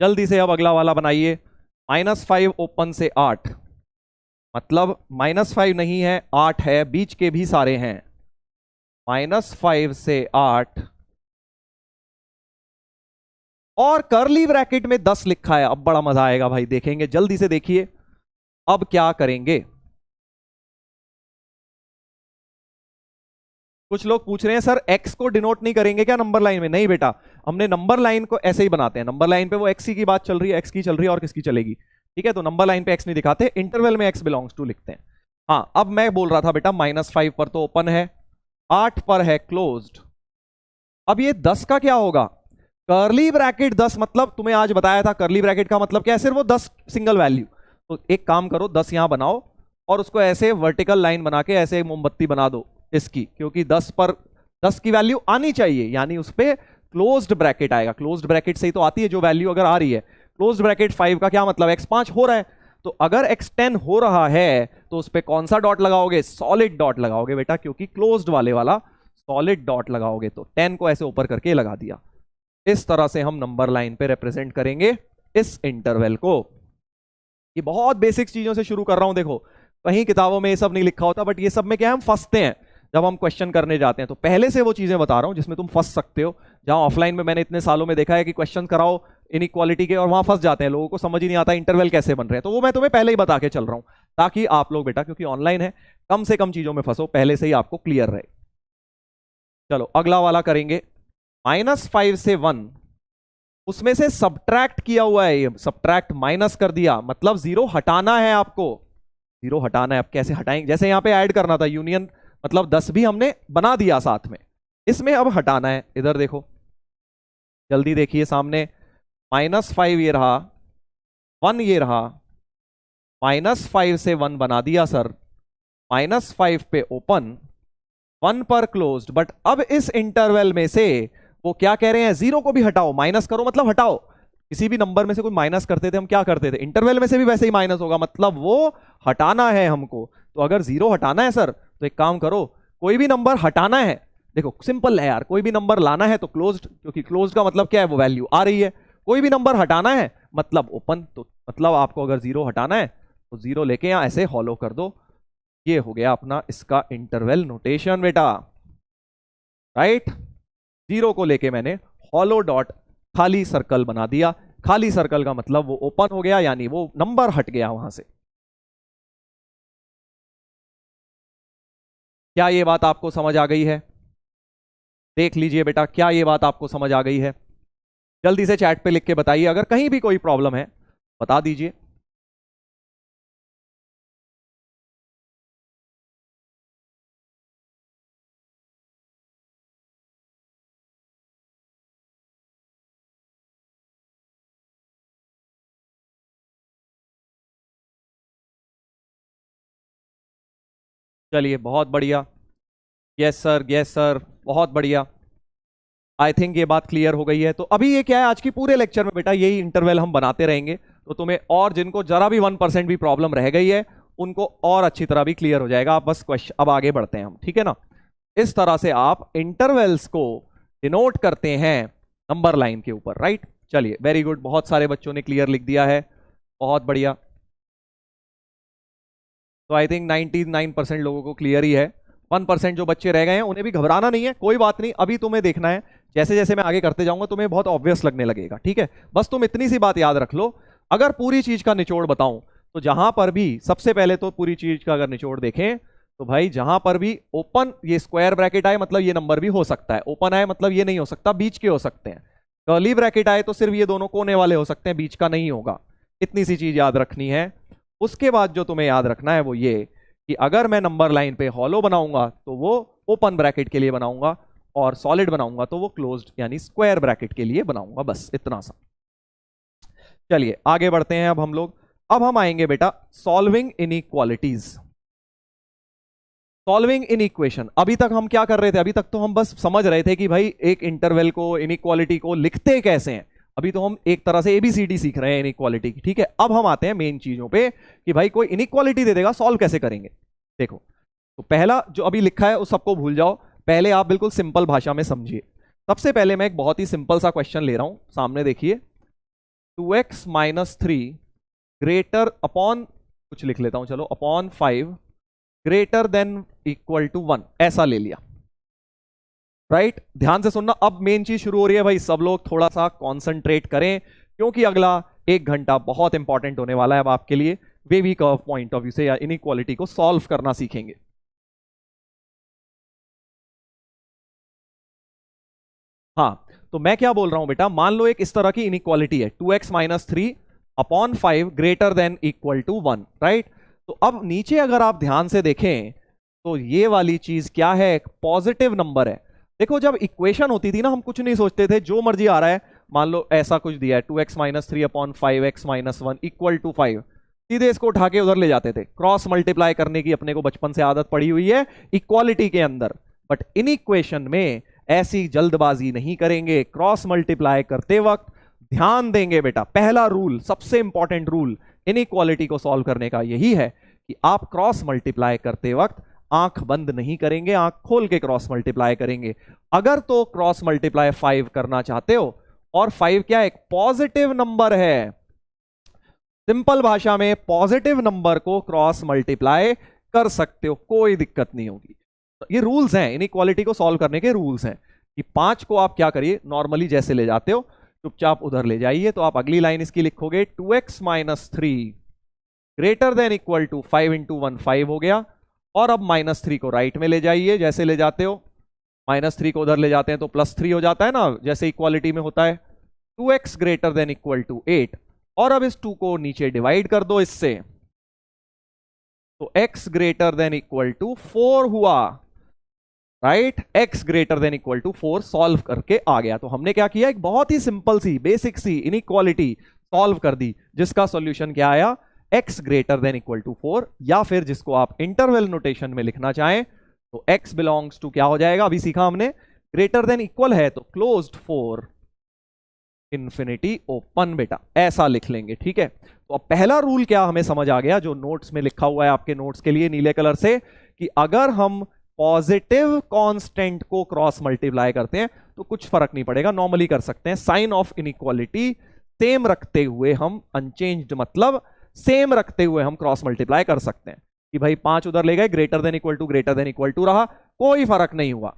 जल्दी से अब अगला वाला बनाइए। -5 ओपन से 8, मतलब -5 नहीं है 8 है, बीच के भी सारे हैं। -5 से 8 और कर्ली ब्रैकेट में 10 लिखा है। अब बड़ा मजा आएगा भाई, देखेंगे, जल्दी से देखिए अब क्या करेंगे। कुछ लोग पूछ रहे हैं सर x को डिनोट नहीं करेंगे क्या नंबर लाइन में? नहीं बेटा, हमने नंबर लाइन को ऐसे ही बनाते हैं। नंबर लाइन पे वो x की बात चल रही है, x की चल रही है और किसकी चलेगी, ठीक है। तो नंबर लाइन पे x नहीं दिखाते, इंटरवल में x बिलोंग्स टू लिखते हैं। हाँ, अब मैं बोल रहा था बेटा -5 पर तो ओपन है, 8 पर है क्लोज्ड। अब ये 10 का क्या होगा? कर्ली ब्रैकेट 10, मतलब तुम्हें आज बताया था कर्ली ब्रैकेट का मतलब क्या है, सिर्फ वो 10 सिंगल वैल्यू। तो एक काम करो, 10 यहां बनाओ और उसको ऐसे वर्टिकल लाइन बना के ऐसे मोमबत्ती बना दो इसकी, क्योंकि 10 पर 10 की वैल्यू आनी चाहिए, यानी उस पर क्लोज्ड ब्रैकेट आएगा। क्लोज्ड ब्रैकेट से ही तो आती है जो वैल्यू अगर आ रही है। क्लोज्ड ब्रैकेट 5 का क्या मतलब? x5 हो रहा है, तो अगर x10 हो रहा है तो उस पर कौन सा डॉट लगाओगे? सॉलिड डॉट लगाओगे बेटा, क्योंकि क्लोज्ड वाले वाला सॉलिड डॉट लगाओगे। तो 10 को ऐसे ऊपर करके लगा दिया। इस तरह से हम नंबर लाइन पे रिप्रेजेंट करेंगे इस इंटरवल को। ये बहुत बेसिक चीजों से शुरू कर रहा हूं, देखो कहीं किताबों में ये सब नहीं लिखा होता, बट ये सब में क्या है, हम फंसते हैं जब हम क्वेश्चन करने जाते हैं। तो पहले से वो चीजें बता रहा हूं जिसमें तुम फंस सकते हो। जहां ऑफलाइन में मैंने इतने सालों में देखा है कि क्वेश्चन कराओ इनइक्वालिटी के और वहां फंस जाते हैं, लोगों को समझ ही नहीं आता इंटरवल कैसे बन रहे हैं। तो वो मैं तुम्हें पहले ही बता के चल रहा हूं ताकि आप लोग बेटा, क्योंकि ऑनलाइन है, कम से कम चीजों में फंसो, पहले से ही आपको क्लियर रहे। चलो अगला वाला करेंगे। -5 से 1, उसमें से सब्ट्रैक्ट किया हुआ है, ये सब्ट्रैक्ट माइनस कर दिया, मतलब जीरो हटाना है आपको। जीरो हटाना है, अब कैसे हटाएंगे, जैसे यहां पे ऐड करना था यूनियन, मतलब 10 भी हमने बना दिया साथ में, इसमें अब हटाना है। इधर देखो, जल्दी देखिए सामने, -5 ये रहा, 1 ये रहा, -5 से 1 बना दिया सर, -5 पे ओपन, 1 पर क्लोज्ड। बट अब इस इंटरवल में से वो क्या कह रहे हैं, जीरो को भी हटाओ, माइनस करो मतलब हटाओ। किसी भी नंबर में से कोई माइनस करते थे हम, क्या करते थे, इंटरवल में से भी वैसे ही माइनस होगा, मतलब वो हटाना है हमको। तो अगर जीरो हटाना है सर, तो एक काम करो, कोई भी नंबर हटाना है, देखो सिंपल है यार, कोई भी नंबर लाना है तो क्लोज्ड, क्योंकि क्लोज्ड का मतलब क्या है, वो वैल्यू आ रही है। कोई भी नंबर हटाना है मतलब ओपन, तो मतलब आपको अगर जीरो हटाना है तो जीरो लेके यहां ऐसे हॉलो कर दो। ये हो गया अपना इसका इंटरवल नोटेशन बेटा, राइट। जीरो को लेके मैंने हॉलो डॉट, खाली सर्कल बना दिया। खाली सर्कल का मतलब वो ओपन हो गया, यानी वो नंबर हट गया वहां से। क्या ये बात आपको समझ आ गई है? देख लीजिए बेटा, क्या ये बात आपको समझ आ गई है? जल्दी से चैट पे लिख के बताइए, अगर कहीं भी कोई प्रॉब्लम है बता दीजिए। चलिए बहुत बढ़िया, यस सर, यस सर, बहुत बढ़िया। आई थिंक ये बात क्लियर हो गई है। तो अभी ये क्या है, आज की पूरे लेक्चर में बेटा यही इंटरवल हम बनाते रहेंगे, तो तुम्हें और जिनको जरा भी 1% भी प्रॉब्लम रह गई है उनको और अच्छी तरह भी क्लियर हो जाएगा। आप बस क्वेश्चन, अब आगे बढ़ते हैं हम, ठीक है ना। इस तरह से आप इंटरवल्स को डिनोट करते हैं नंबर लाइन के ऊपर, राइट। चलिए वेरी गुड, बहुत सारे बच्चों ने क्लियर लिख दिया है, बहुत बढ़िया। तो आई थिंक 99% लोगों को क्लियर ही है। 1% जो बच्चे रह गए हैं उन्हें भी घबराना नहीं है, कोई बात नहीं। अभी तुम्हें देखना है, जैसे जैसे मैं आगे करते जाऊंगा तुम्हें बहुत ऑब्वियस लगने लगेगा, ठीक है। बस तुम इतनी सी बात याद रख लो, अगर पूरी चीज का निचोड़ बताऊं तो जहां पर भी, सबसे पहले तो पूरी चीज का अगर निचोड़ देखें तो भाई जहां पर भी ओपन ये स्क्वायर ब्रैकेट आए मतलब ये नंबर भी हो सकता है, ओपन आए मतलब ये नहीं हो सकता, बीच के हो सकते हैं। कर्ली ब्रैकेट आए तो सिर्फ ये दोनों कोने वाले हो सकते हैं, बीच का नहीं होगा। इतनी सी चीज याद रखनी है। उसके बाद जो तुम्हें याद रखना है वो ये कि अगर मैं नंबर लाइन पे हॉलो बनाऊंगा तो वो ओपन ब्रैकेट के लिए बनाऊंगा, और सॉलिड बनाऊंगा तो वो क्लोज्ड यानी स्क्वायर ब्रैकेट के लिए बनाऊंगा, बस इतना सा। चलिए आगे बढ़ते हैं अब हम लोग। अब हम आएंगे बेटा solving inequalities, solving in equation. अभी तक हम क्या कर रहे थे, अभी तक तो हम बस समझ रहे थे कि भाई एक इंटरवल को, इनइक्वालिटी को लिखते कैसे हैं। अभी तो हम एक तरह से एबीसीडी सीख रहे हैं इनइक्वालिटी की, ठीक है। अब हम आते हैं मेन चीजों पे कि भाई कोई इनइक्वालिटी दे देगा, सॉल्व कैसे करेंगे। देखो, तो पहला जो अभी लिखा है उस सबको भूल जाओ, पहले आप बिल्कुल सिंपल भाषा में समझिए। सबसे पहले मैं एक बहुत ही सिंपल सा क्वेश्चन ले रहा हूं, सामने देखिए। 2x - 3 ग्रेटर अपॉन, कुछ लिख लेता हूं चलो, upon 5 greater than equal to 1, ऐसा ले लिया, राइट। ध्यान से सुनना, अब मेन चीज शुरू हो रही है भाई, सब लोग थोड़ा सा कॉन्सेंट्रेट करें, क्योंकि अगला 1 घंटा बहुत इंपॉर्टेंट होने वाला है अब आपके लिए। Wavy curve point of view से या इनइक्वालिटी को सॉल्व करना सीखेंगे। हाँ, तो मैं क्या बोल रहा हूं बेटा, मान लो एक इस तरह की इनइक्वालिटी है, 2x - 3 upon 5 greater than equal to 1, right. तो अब नीचे अगर आप ध्यान से देखें तो ये वाली चीज क्या है, एक पॉजिटिव नंबर है। देखो जब इक्वेशन होती थी ना, हम कुछ नहीं सोचते थे, जो मर्जी आ रहा है, मान लो ऐसा कुछ दिया है 2x - 3 upon 5x - 1 equal to 5, सीधे इसको उठा के उधर ले जाते थे। क्रॉस मल्टीप्लाई करने की अपने को बचपन से आदत पड़ी हुई है इक्वालिटी के अंदर, बट इन इक्वेशन में ऐसी जल्दबाजी नहीं करेंगे। क्रॉस मल्टीप्लाई करते वक्त ध्यान देंगे बेटा, पहला रूल, सबसे इंपॉर्टेंट रूल इनइक्वालिटी को सॉल्व करने का यही है कि आप क्रॉस मल्टीप्लाई करते वक्त आंख बंद नहीं करेंगे, आंख खोल के क्रॉस मल्टीप्लाई करेंगे। अगर तो क्रॉस मल्टीप्लाई 5 करना चाहते हो और 5 क्या एक पॉजिटिव नंबर है। सिंपल भाषा में पॉजिटिव नंबर को क्रॉस मल्टीप्लाई कर सकते हो, कोई दिक्कत नहीं होगी। तो ये रूल्स हैं, इनइक्वालिटी को सॉल्व करने के रूल्स हैं कि 5 को आप क्या करिए, नॉर्मली जैसे ले जाते हो चुपचाप उधर ले जाइए। तो आप अगली लाइन इसकी लिखोगे 2x minus 3 greater than equal to 5 into 1 5 हो गया। और अब -3 को राइट में ले जाइए जैसे ले जाते हो, -3 को उधर ले जाते हैं तो +3 हो जाता है ना, जैसे इक्वालिटी में होता है। 2x greater than equal to 8 और अब इस 2 को नीचे डिवाइड कर दो इससे, तो x greater than equal to 4 हुआ, right. x greater than equal to 4 solve करके आ गया। तो हमने क्या किया, एक बहुत ही सिंपल सी बेसिक सी इनइक्वालिटी सॉल्व कर दी जिसका सॉल्यूशन क्या आया, x greater than equal to 4, या फिर जिसको आप इंटरवल नोटेशन में लिखना चाहें तो x बिलोंग्स टू क्या हो जाएगा, अभी सीखा हमने, ग्रेटर देन इक्वल है तो क्लोज्ड फॉर इंफिनिटी ओपन, बेटा ऐसा लिख लेंगे, ठीक है। तो अब पहला रूल क्या हमें समझ आ गया, जो नोट्स में लिखा हुआ है आपके नोट्स के लिए नीले कलर से, कि अगर हम पॉजिटिव कांस्टेंट को क्रॉस मल्टीप्लाई करते हैं तो कुछ फर्क नहीं पड़ेगा, नॉर्मली कर सकते हैं। साइन ऑफ इनइक्वालिटी सेम रखते हुए हम, अनचेंज्ड मतलब सेम रखते हुए हम क्रॉस मल्टीप्लाई कर सकते हैं कि भाई 5 उधर ले गए, ग्रेटर देन इक्वल टू रहा, कोई फर्क नहीं हुआ।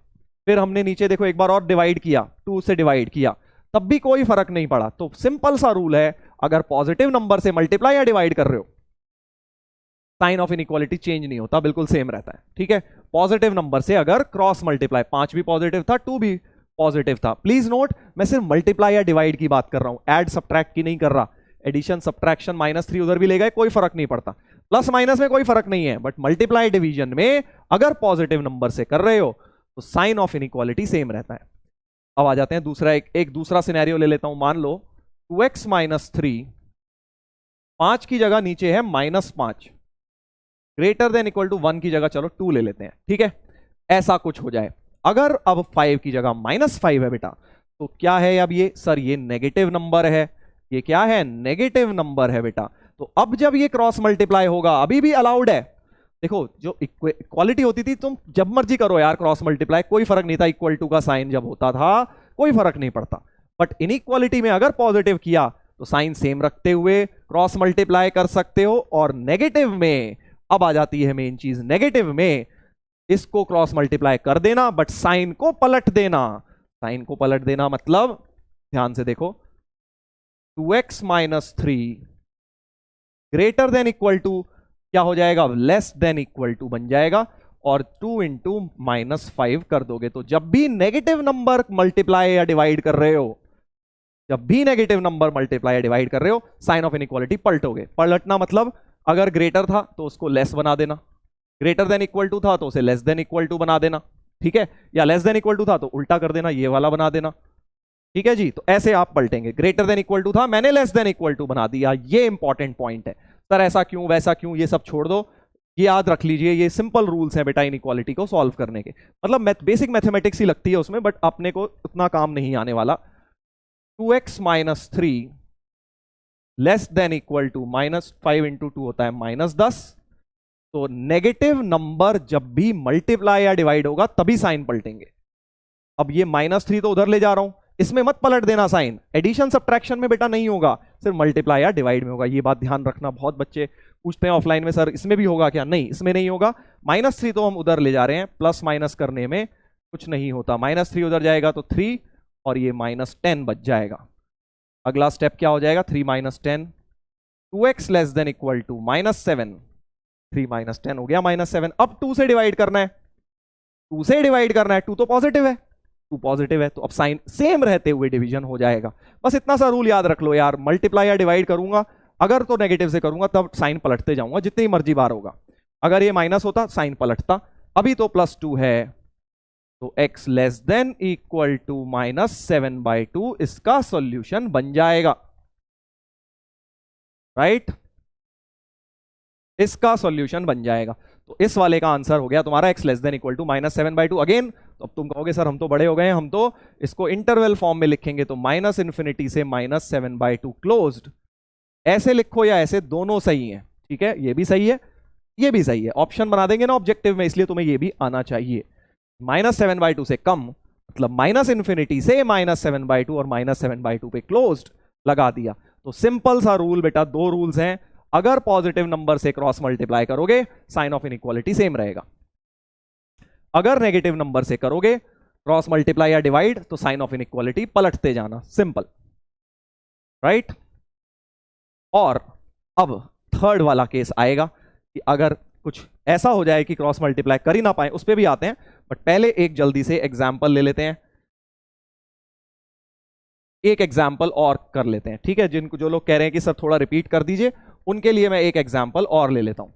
फिर हमने नीचे देखो एक बार और डिवाइड किया, 2 से डिवाइड किया, तब भी कोई फर्क नहीं पड़ा। तो सिंपल सा रूल है, अगर पॉजिटिव नंबर से मल्टीप्लाई या डिवाइड कर रहे हो, साइन ऑफ इनइक्वालिटी चेंज नहीं होता, बिल्कुल सेम रहता है, ठीक है। पॉजिटिव नंबर से अगर क्रॉस मल्टीप्लाई, 5 भी पॉजिटिव था, 2 भी पॉजिटिव था। प्लीज नोट, मैं सिर्फ मल्टीप्लाई या डिवाइड की बात कर रहा हूं, ऐड सब्ट्रैक्ट की नहीं कर रहा। एडिशन सब्ट्रैक्शन -3 उधर भी ले गए, कोई फर्क नहीं पड़ता, प्लस माइनस में कोई फर्क नहीं है, बट मल्टीप्लाई डिवीजन में अगर पॉजिटिव नंबर से कर रहे हो तो साइन ऑफ इनइक्वालिटी सेम रहता है। अब आ जाते हैं दूसरा, एक दूसरा सिनेरियो ले लेता हूं। मान लो 2x माइनस 3, 5 की जगह नीचे है -5, ग्रेटर देन इक्वल टू 1 की जगह चलो 2 ले लेते हैं, ठीक है। ऐसा कुछ हो जाए, अगर अब 5 की जगह -5 है बेटा, तो क्या है अब ये, सर ये नेगेटिव नंबर है, ये क्या है, नेगेटिव नंबर है बेटा। तो अब जब ये क्रॉस मल्टीप्लाई होगा, अभी भी अलाउड है। देखो जो इक्वालिटी होती थी, तुम जब मर्जी करो यार क्रॉस मल्टीप्लाई, कोई फर्क नहीं था, इक्वल टू का साइन जब होता था कोई फर्क नहीं पड़ता। बट इनइक्वालिटी में अगर पॉजिटिव किया तो साइन सेम रखते हुए क्रॉस मल्टीप्लाई कर सकते हो, और नेगेटिव में अब आ जाती है मेन चीज, नेगेटिव में इसको क्रॉस मल्टीप्लाई कर देना बट साइन को पलट देना। साइन को पलट देना मतलब, ध्यान से देखो, 2x minus 3 greater than equal to क्या हो जाएगा, लेस देन इक्वल टू बन जाएगा, और 2 इंटू -5 कर दोगे। तो जब भी नेगेटिव नंबर मल्टीप्लाई या डिवाइड कर रहे हो, जब भी नेगेटिव नंबर मल्टीप्लाई या डिवाइड कर रहे हो, साइन ऑफ इनइक्वालिटी पलटोगे। पलटना मतलब अगर ग्रेटर था तो उसको लेस बना देना, ग्रेटर देन इक्वल टू था तो उसे लेस देन इक्वल टू बना देना, ठीक है, या लेस देन इक्वल टू था तो उल्टा कर देना, ये वाला बना देना, ठीक है जी। तो ऐसे आप पलटेंगे, ग्रेटर देन इक्वल टू था, मैंने लेस देन इक्वल टू बना दिया, ये इंपॉर्टेंट पॉइंट है। सर ऐसा क्यों वैसा क्यों, ये सब छोड़ दो, ये याद रख लीजिए, ये सिंपल रूल्स हैं बेटा इनइक्वालिटी को सॉल्व करने के। मतलब बेसिक मैथमेटिक्स ही लगती है उसमें, बट अपने को उतना काम नहीं आने वाला। 2x minus 3 less than equal to -5 into 2 होता है -10। तो नेगेटिव नंबर जब भी मल्टीप्लाई या डिवाइड होगा तभी साइन पलटेंगे। अब ये -3 तो उधर ले जा रहा हूं, इसमें मत पलट देना साइन, एडिशन सब्ट्रैक्शन में बेटा नहीं होगा, सिर्फ मल्टीप्लाई या डिवाइड में होगा। ये बात ध्यान रखना, बहुत बच्चे पूछते हैं ऑफलाइन में, सर इसमें भी होगा क्या, नहीं इसमें नहीं होगा। -3 तो हम उधर ले जा रहे हैं, प्लस माइनस करने में कुछ नहीं होता, -3 उधर जाएगा तो 3 और ये -10 बच जाएगा। अगला स्टेप क्या हो जाएगा, 3 - 10, 2x less than equal to -7, 3 - 10 हो गया -7। अब 2 से डिवाइड करना है, 2 से डिवाइड करना है, 2 तो पॉजिटिव है, 2 पॉजिटिव है, तो अब साइन सेम रहते हुए डिवीजन हो जाएगा। बस इतना सा रूल याद रख लो यार, मल्टीप्लाई या डिवाइड करूंगा अगर तो नेगेटिव से करूंगा तब साइन पलटते जाऊंगा जितनी मर्जी बार होगा। अगर ये माइनस होता साइन पलटता, अभी तो +2 है तो x less than equal to -7/2 इसका सॉल्यूशन बन जाएगा, राइट, इसका सॉल्यूशन बन जाएगा। तो इस वाले का आंसर हो गया तुम्हारा x less than equal to -7/2। Again तो अब तुम कहोगे सर हम तो बड़े हो गए हैं, हम तो इसको इंटरवल फॉर्म में लिखेंगे, तो -∞ से -7/2 क्लोज्ड, ऐसे लिखो या ऐसे, दोनों सही है, ठीक है, ये भी सही है ये भी सही है। ऑप्शन बना देंगे ना ऑब्जेक्टिव में, इसलिए तुम्हें ये भी आना चाहिए। -7/2 से कम मतलब माइनस इन्फिनिटी से -7/2 और -7/2 पे क्लोज्ड लगा दिया। तो सिंपल सा रूल बेटा, दो रूल्स हैं, अगर पॉजिटिव नंबर से क्रॉस मल्टीप्लाई करोगे साइन ऑफ इनइक्वालिटी सेम रहेगा, अगर नेगेटिव नंबर से करोगे क्रॉस मल्टीप्लाई या डिवाइड तो साइन ऑफ इनइक्वालिटी पलटते जाना, सिंपल, राइट। और अब थर्ड वाला केस आएगा कि अगर कुछ ऐसा हो जाए कि क्रॉस मल्टीप्लाई कर ही ना पाए, उस पर भी आते हैं, बट पहले एक जल्दी से एग्जाम्पल ले लेते हैं, एक एग्जाम्पल और कर लेते हैं, ठीक है। जिनको जो लोग कह रहे हैं कि सर थोड़ा रिपीट कर दीजिए, उनके लिए मैं एक एग्जाम्पल और ले लेता हूं।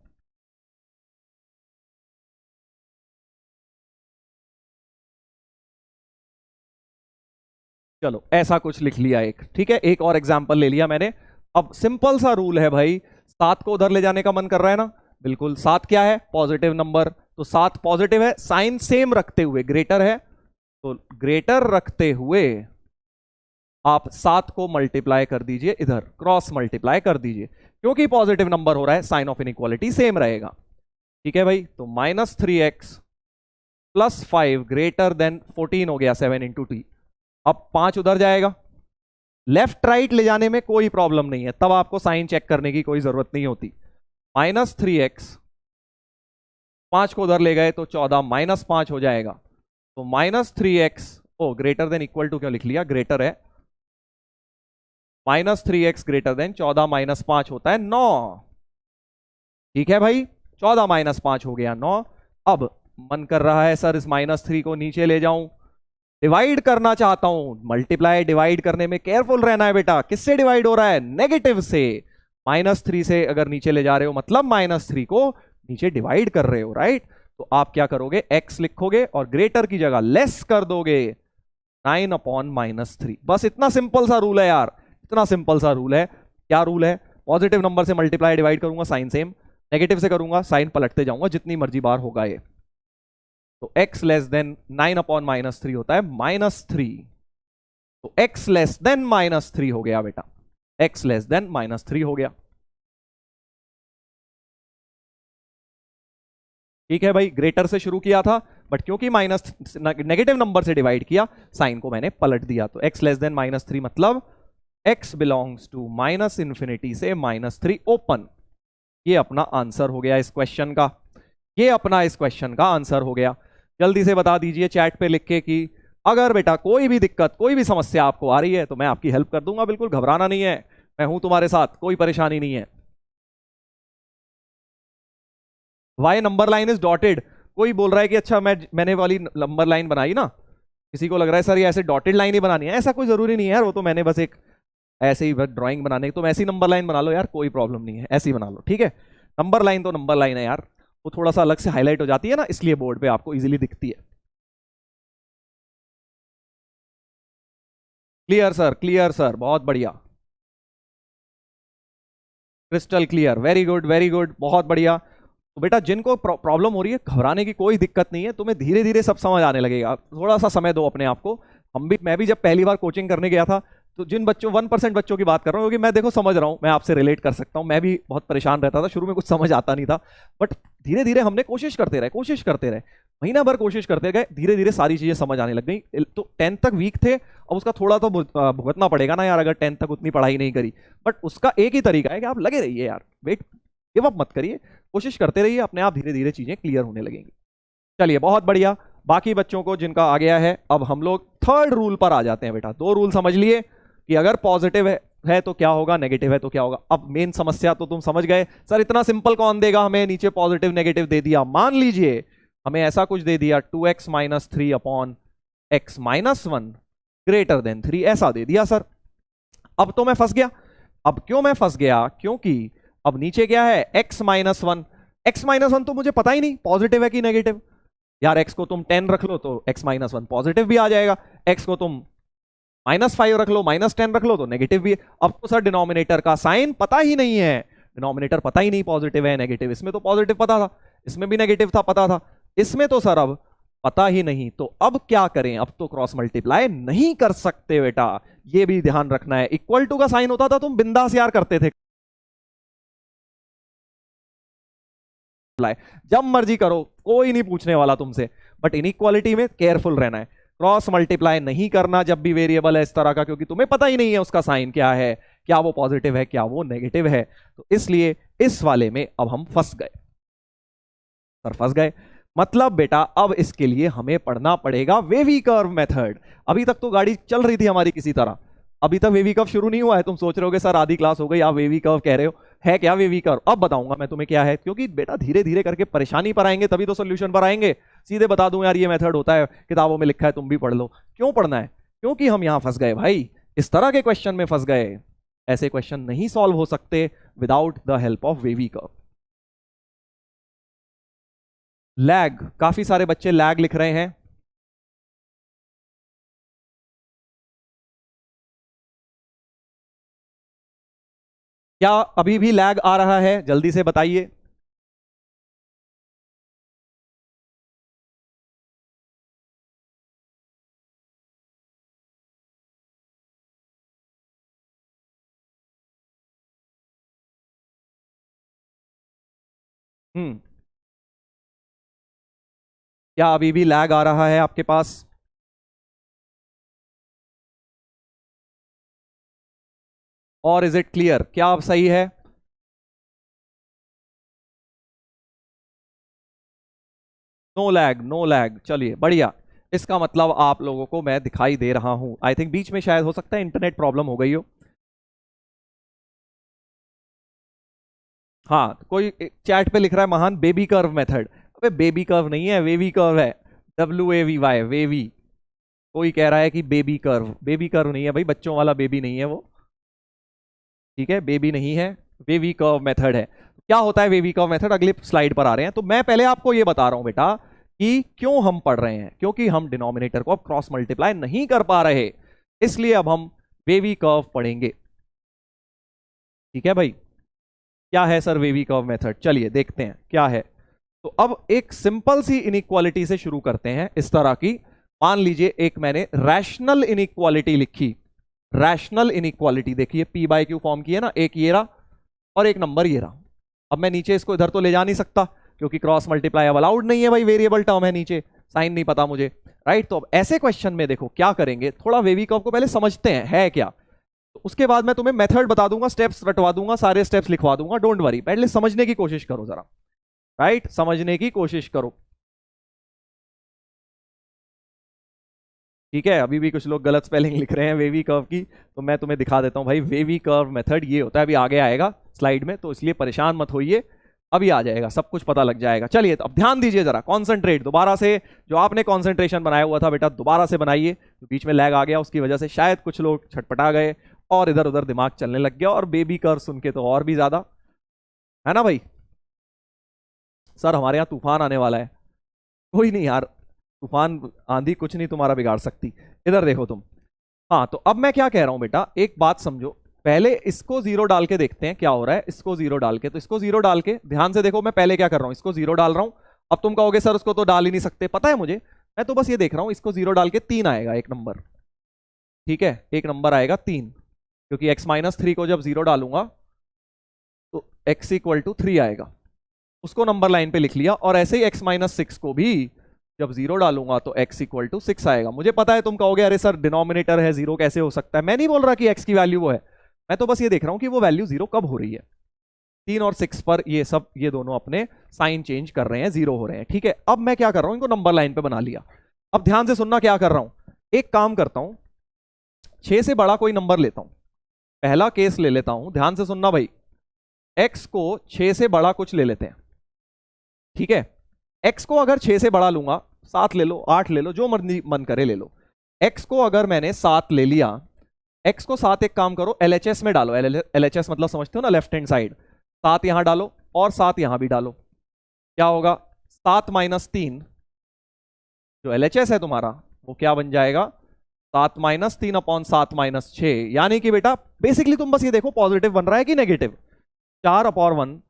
चलो ऐसा कुछ लिख लिया एक, ठीक है, एक और एग्जाम्पल ले लिया मैंने। अब सिंपल सा रूल है भाई, 7 को उधर ले जाने का मन कर रहा है ना, बिल्कुल, 7 क्या है, पॉजिटिव नंबर, तो 7 पॉजिटिव है, साइन सेम रखते हुए, ग्रेटर है, तो ग्रेटर रखते हुए आप 7 को मल्टीप्लाई कर दीजिए, इधर क्रॉस मल्टीप्लाई कर दीजिए, क्योंकि पॉजिटिव नंबर हो रहा है, साइन ऑफ इनइक्वालिटी सेम रहेगा, ठीक है भाई। तो -3x + 5 ग्रेटर देन 14 हो गया, 7 × t। अब 5 उधर जाएगा, लेफ्ट राइट ले जाने में कोई प्रॉब्लम नहीं है, तब आपको साइन चेक करने की कोई जरूरत नहीं होती। -3x, 5 को उधर ले गए तो 14 -5 हो जाएगा, तो -3x, o greater than equal to क्यों लिख लिया, ग्रेटर है, -3x ग्रेटर देन 14 -5 होता है 9, ठीक है भाई, 14 -5 हो गया 9। अब मन कर रहा है सर इस -3 को नीचे ले जाऊं, डिवाइड करना चाहता हूं, मल्टीप्लाई डिवाइड करने में केयरफुल रहना है बेटा, किससे डिवाइड हो रहा है, नेगेटिव से, -3 से अगर नीचे ले जा रहे हो मतलब -3 को नीचे डिवाइड कर रहे हो, राइट। तो आप क्या करोगे, x लिखोगे और ग्रेटर की जगह लेस कर दोगे, 9/-3, बस इतना सिंपल सा रूल है यार, इतना सिंपल सा रूल है। क्या रूल है, पॉजिटिव नंबर से मल्टीप्लाई डिवाइड करूंगा साइन सेम, नेगेटिव से करूंगा साइन पलटते जाऊंगा, जितनी मर्जी बार होगा ये। तो x लेस देन 9/-3 होता है -3, तो x लेस देन -3 हो गया बेटा, x लेस देन -3 हो गया, ठीक है भाई। ग्रेटर से शुरू किया था, बट क्योंकि नेगेटिव नंबर से डिवाइड किया, साइन को मैंने पलट दिया, तो x लेस देन -3 मतलब x बिलोंग्स टू -∞ से -3 ओपन। ये अपना आंसर हो गया इस क्वेश्चन का, ये अपना इस क्वेश्चन का आंसर हो गया। जल्दी से बता दीजिए चैट पे लिख के कि अगर बेटा कोई भी दिक्कत, कोई भी समस्या आपको आ रही है तो मैं आपकी हेल्प कर दूंगा, बिल्कुल घबराना नहीं है, मैं हूं तुम्हारे साथ, कोई परेशानी नहीं है। Why number line is dotted, कोई बोल रहा है कि अच्छा मैंने वाली नंबर लाइन बनाई ना, किसी को लग रहा है सर ये ऐसे डॉटेड लाइन ही बनानी है, ऐसा कोई जरूरी नहीं है यार, वो तो मैंने बस एक ऐसे ही ड्राइंग बनाने, तो ऐसी नंबर लाइन बना लो यार, कोई प्रॉब्लम नहीं है, ऐसी बना लो, ठीक है। नंबर लाइन तो नंबर लाइन है यार, वो थोड़ा सा अलग से हाईलाइट हो जाती है ना, इसलिए बोर्ड पे आपको इजीली दिखती है। क्लियर सर, बहुत बढ़िया, क्रिस्टल क्लियर, वेरी गुड, बहुत बढ़िया। तो बेटा जिनको प्रॉब्लम हो रही है, घबराने की कोई दिक्कत नहीं है, तुम्हें धीरे धीरे सब समझ आने लगेगा, थोड़ा सा समय दो अपने आप को। मैं भी जब पहली बार कोचिंग करने गया था, तो जिन बच्चों 1% बच्चों की बात कर रहा हूँ, क्योंकि मैं देखो समझ रहा हूँ, मैं आपसे रिलेट कर सकता हूँ, मैं भी बहुत परेशान रहता था शुरू में, कुछ समझ आता नहीं था, बट धीरे धीरे हमने कोशिश करते रहे, महीना भर कोशिश करते गए, धीरे धीरे सारी चीजें समझ आने लग गई। तो 10th तक वीक थे, अब उसका थोड़ा तो भुगतना पड़ेगा ना यार, अगर 10th तक उतनी पढ़ाई नहीं करी, बट उसका एक ही तरीका है कि आप लगे रहिए यार, वेट, गिव अप मत करिए, कोशिश करते रहिए, अपने आप धीरे धीरे चीजें क्लियर होने लगेंगी। चलिए बहुत बढ़िया, बाकी बच्चों को जिनका आ गया है, अब हम लोग थर्ड रूल पर आ जाते हैं बेटा। दो रूल समझ लिए कि अगर पॉजिटिव है तो क्या होगा, नेगेटिव है तो क्या होगा। अब मेन समस्या तो तुम समझ गए, सर इतना सिंपल कौन देगा हमें, नीचे पॉजिटिव नेगेटिव दे दिया, मान लीजिए हमें ऐसा कुछ दे दिया 2x - 3/x - 1 ग्रेटर देन 3, ऐसा दे दिया सर। अब तो मैं फंस गया, अब क्यों मैं फंस गया, क्योंकि अब नीचे क्या है, x - 1, x - 1 तो मुझे पता ही नहीं पॉजिटिव है कि नेगेटिव, यार x को तुम 10 रख लो तो x - 1 पॉजिटिव भी आ जाएगा, x को तुम -5 रख लो, -10 रख लो तो नेगेटिव भी। अब तो सर डिनोमिनेटर का साइन पता ही नहीं है, डिनोमिनेटर पता ही नहीं पॉजिटिव है नेगेटिव, इसमें तो पॉजिटिव पता था, इसमें भी नेगेटिव था पता था, इसमें तो सर अब पता ही नहीं, तो अब क्या करें, अब तो क्रॉस मल्टीप्लाई नहीं कर सकते बेटा, ये भी ध्यान रखना है। इक्वल टू का साइन होता था तुम बिंदास यार करते थे, जब मर्जी करो, कोई नहीं पूछने वाला तुमसे, बट इनइक्वालिटी में केयरफुल रहना है। क्रॉस मल्टीप्लाई नहीं करना जब भी वेरिएबल है इस तरह का, क्योंकि तुम्हें पता ही नहीं है उसका साइन क्या है, क्या वो पॉजिटिव है क्या वो नेगेटिव है। तो इसलिए इस वाले में अब हम फंस गए, सर फंस गए। मतलब बेटा अब इसके लिए हमें पढ़ना पड़ेगा वेवी कर्व मेथड। अभी तक तो गाड़ी चल रही थी हमारी किसी तरह, अभी तक वेवी कर्व शुरू नहीं हुआ है। तुम सोच रहे होगे सर आधी क्लास हो गई आप वेवी कर्व कह रहे हो, है क्या वेवी कर्व? अब बताऊंगा मैं तुम्हें क्या है, क्योंकि बेटा धीरे धीरे करके परेशानी पर आएंगे तभी तो सोल्यूशन पर आएंगे। सीधे बता दूं यार ये मेथड होता है, किताबों में लिखा है तुम भी पढ़ लो। क्यों पढ़ना है? क्योंकि हम यहां फंस गए भाई, इस तरह के क्वेश्चन में फंस गए। ऐसे क्वेश्चन नहीं सॉल्व हो सकते without the help of wavy curve. Lag, काफी सारे बच्चे लैग लिख रहे हैं। क्या अभी भी लैग आ रहा है? जल्दी से बताइए। क्या अभी भी लैग आ रहा है आपके पास? और इज इट क्लियर? क्या अब सही है? नो लैग, नो लैग, चलिए बढ़िया। इसका मतलब आप लोगों को मैं दिखाई दे रहा हूं। आई थिंक बीच में शायद हो सकता है इंटरनेट प्रॉब्लम हो गई हो। हाँ, कोई चैट पे लिख रहा है महान बेबी कर्व मेथड। अबे बेबी कर्व नहीं है, वेवी कर्व है। WAVY, wavy. कोई कह रहा है कि बेबी कर्व, बेबी कर्व नहीं है भाई, बच्चों वाला बेबी नहीं है वो, ठीक है, बेबी नहीं है, वेवी कर्व मेथड है। क्या होता है वेवी कर्व मेथड? अगली स्लाइड पर आ रहे हैं। तो मैं पहले आपको ये बता रहा हूं बेटा कि क्यों हम पढ़ रहे हैं, क्योंकि हम डिनोमिनेटर को अब क्रॉस मल्टीप्लाई नहीं कर पा रहे, इसलिए अब हम वेवी कर्व पढ़ेंगे। ठीक है भाई, क्या है सर वेवी कर्व मेथड? चलिए देखते हैं क्या है। तो अब एक सिंपल सी इनइक्वालिटी से शुरू करते हैं, इस तरह की। मान लीजिए एक मैंने रैशनल इनइक्वालिटी लिखी। रैशनल इनइक्वालिटी देखिए पी बाय क्यू फॉर्म की है ना, एक ये रहा और एक नंबर ये रहा। अब मैं नीचे इसको इधर तो ले जा नहीं सकता क्योंकि क्रॉस मल्टीप्लाई अब अलाउड नहीं है भाई, वेरिएबल टर्म है नीचे, साइन नहीं पता मुझे, राइट। तो अब ऐसे क्वेश्चन में देखो क्या करेंगे, थोड़ा वेवी कर्व को पहले समझते हैं है क्या, तो उसके बाद मैं तुम्हें मेथड बता दूंगा, स्टेप्स रटवा दूंगा, सारे स्टेप्स लिखवा दूंगा, डोंट वरी, पहले समझने की कोशिश करो जरा, राइट, समझने की कोशिश करो। ठीक है, अभी भी कुछ लोग गलत स्पेलिंग लिख रहे हैं वेवी कर्व की, तो मैं तुम्हें दिखा देता हूं भाई। वेवी कर्व मेथड ये होता है, अभी आगे आएगा स्लाइड में, तो इसलिए परेशान मत होइए, अभी आ जाएगा, सब कुछ पता लग जाएगा। चलिए तो अब ध्यान दीजिए जरा, कॉन्सेंट्रेट दोबारा से, जो आपने कॉन्सेंट्रेशन बनाया हुआ था बेटा दोबारा से बनाइए। तो बीच में लैग आ गया, उसकी वजह से शायद कुछ लोग छटपटा गए और इधर उधर दिमाग चलने लग गया, और बेबी कर्व सुन के तो और भी ज्यादा, है ना भाई। सर हमारे यहाँ तूफान आने वाला है। कोई नहीं यार, तूफान आंधी कुछ नहीं तुम्हारा बिगाड़ सकती। इधर देखो तुम। हाँ, तो अब मैं क्या कह रहा हूं बेटा, एक बात समझो, पहले इसको जीरो डाल के देखते हैं क्या हो रहा है। इसको जीरो डाल के, तो इसको जीरो डाल के ध्यान से देखो, मैं पहले क्या कर रहा हूं, इसको जीरो डाल रहा हूं। अब तुम कहोगे सर उसको तो डाल ही नहीं सकते, पता है मुझे, मैं तो बस ये देख रहा हूं, इसको जीरो डाल के 3 आएगा, एक नंबर, ठीक है, एक नंबर आएगा 3, क्योंकि x-3 को जब जीरो डालूंगा तो x=3 आएगा, उसको नंबर लाइन पे लिख लिया। और ऐसे ही x-6 को भी जब जीरो डालूंगा तो x=6 आएगा। मुझे पता है तुम कहोगे अरे सर डिनोमिनेटर है, जीरो कैसे हो सकता है, मैं नहीं बोल रहा कि x की वैल्यू वो है, मैं तो बस ये देख रहा हूं कि वो वैल्यू जीरो कब हो रही है। 3 और 6 पर ये सब, ये दोनों अपने साइन चेंज कर रहे हैं, जीरो हो रहे हैं, ठीक है। अब मैं क्या कर रहा हूं, इनको नंबर लाइन पे बना लिया। अब ध्यान से सुनना क्या कर रहा हूं, एक काम करता हूं, 6 से बड़ा कोई नंबर लेता हूं, पहला केस ले लेता हूं, ध्यान से सुनना भाई, x को 6 से बड़ा कुछ ले लेते हैं, ठीक है। x को अगर 6 से बड़ा लूंगा, 7 ले लो, 8 ले लो, जो मर्जी मन करे ले लो। x को अगर मैंने 7 ले लिया, x को 7, एक काम करो LHS में डालो, LHS मतलब समझते हो ना, लेफ्ट हैंड साइड, 7 यहां डालो और 7 यहां भी डालो, क्या होगा, 7-3, जो LHS है तुम्हारा वो क्या बन जाएगा, 7-3/7-6। यानी कि बेटा बेसिकली तुम बस ये देखो पॉजिटिव बन रहा है कि नेगेटिव, 4/1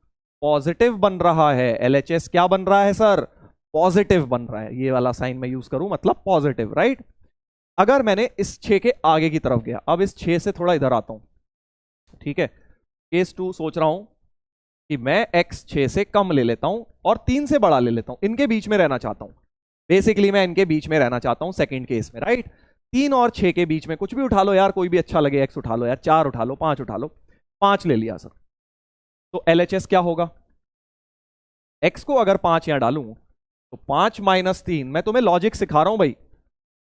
पॉजिटिव बन रहा है। LHS क्या बन रहा है सर, पॉजिटिव बन रहा है, ये वाला साइन मैं यूज करूं मतलब पॉजिटिव, राइट। अगर मैंने इस 6 के आगे की तरफ गया, अब इस 6 से थोड़ा इधर आता हूं, ठीक है, केस 2 सोच रहा हूं कि मैं x 6 से कम ले लेता हूं और 3 से बड़ा ले लेता हूं, इनके बीच में रहना चाहता हूं। बेसिकली मैं इनके बीच में रहना चाहता हूं सेकंड केस में, राइट। 3 और 6 के बीच में कुछ भी उठा लो यार, कोई भी अच्छा लगे, x उठा लो यार, 4 उठा लो, 5 उठा लो, 5 ले लिया सर। तो LHS क्या होगा, x को अगर 5 यहां डालूं तो 5 माइनस 3, मैं तुम्हें लॉजिक सिखा रहा हूं भाई,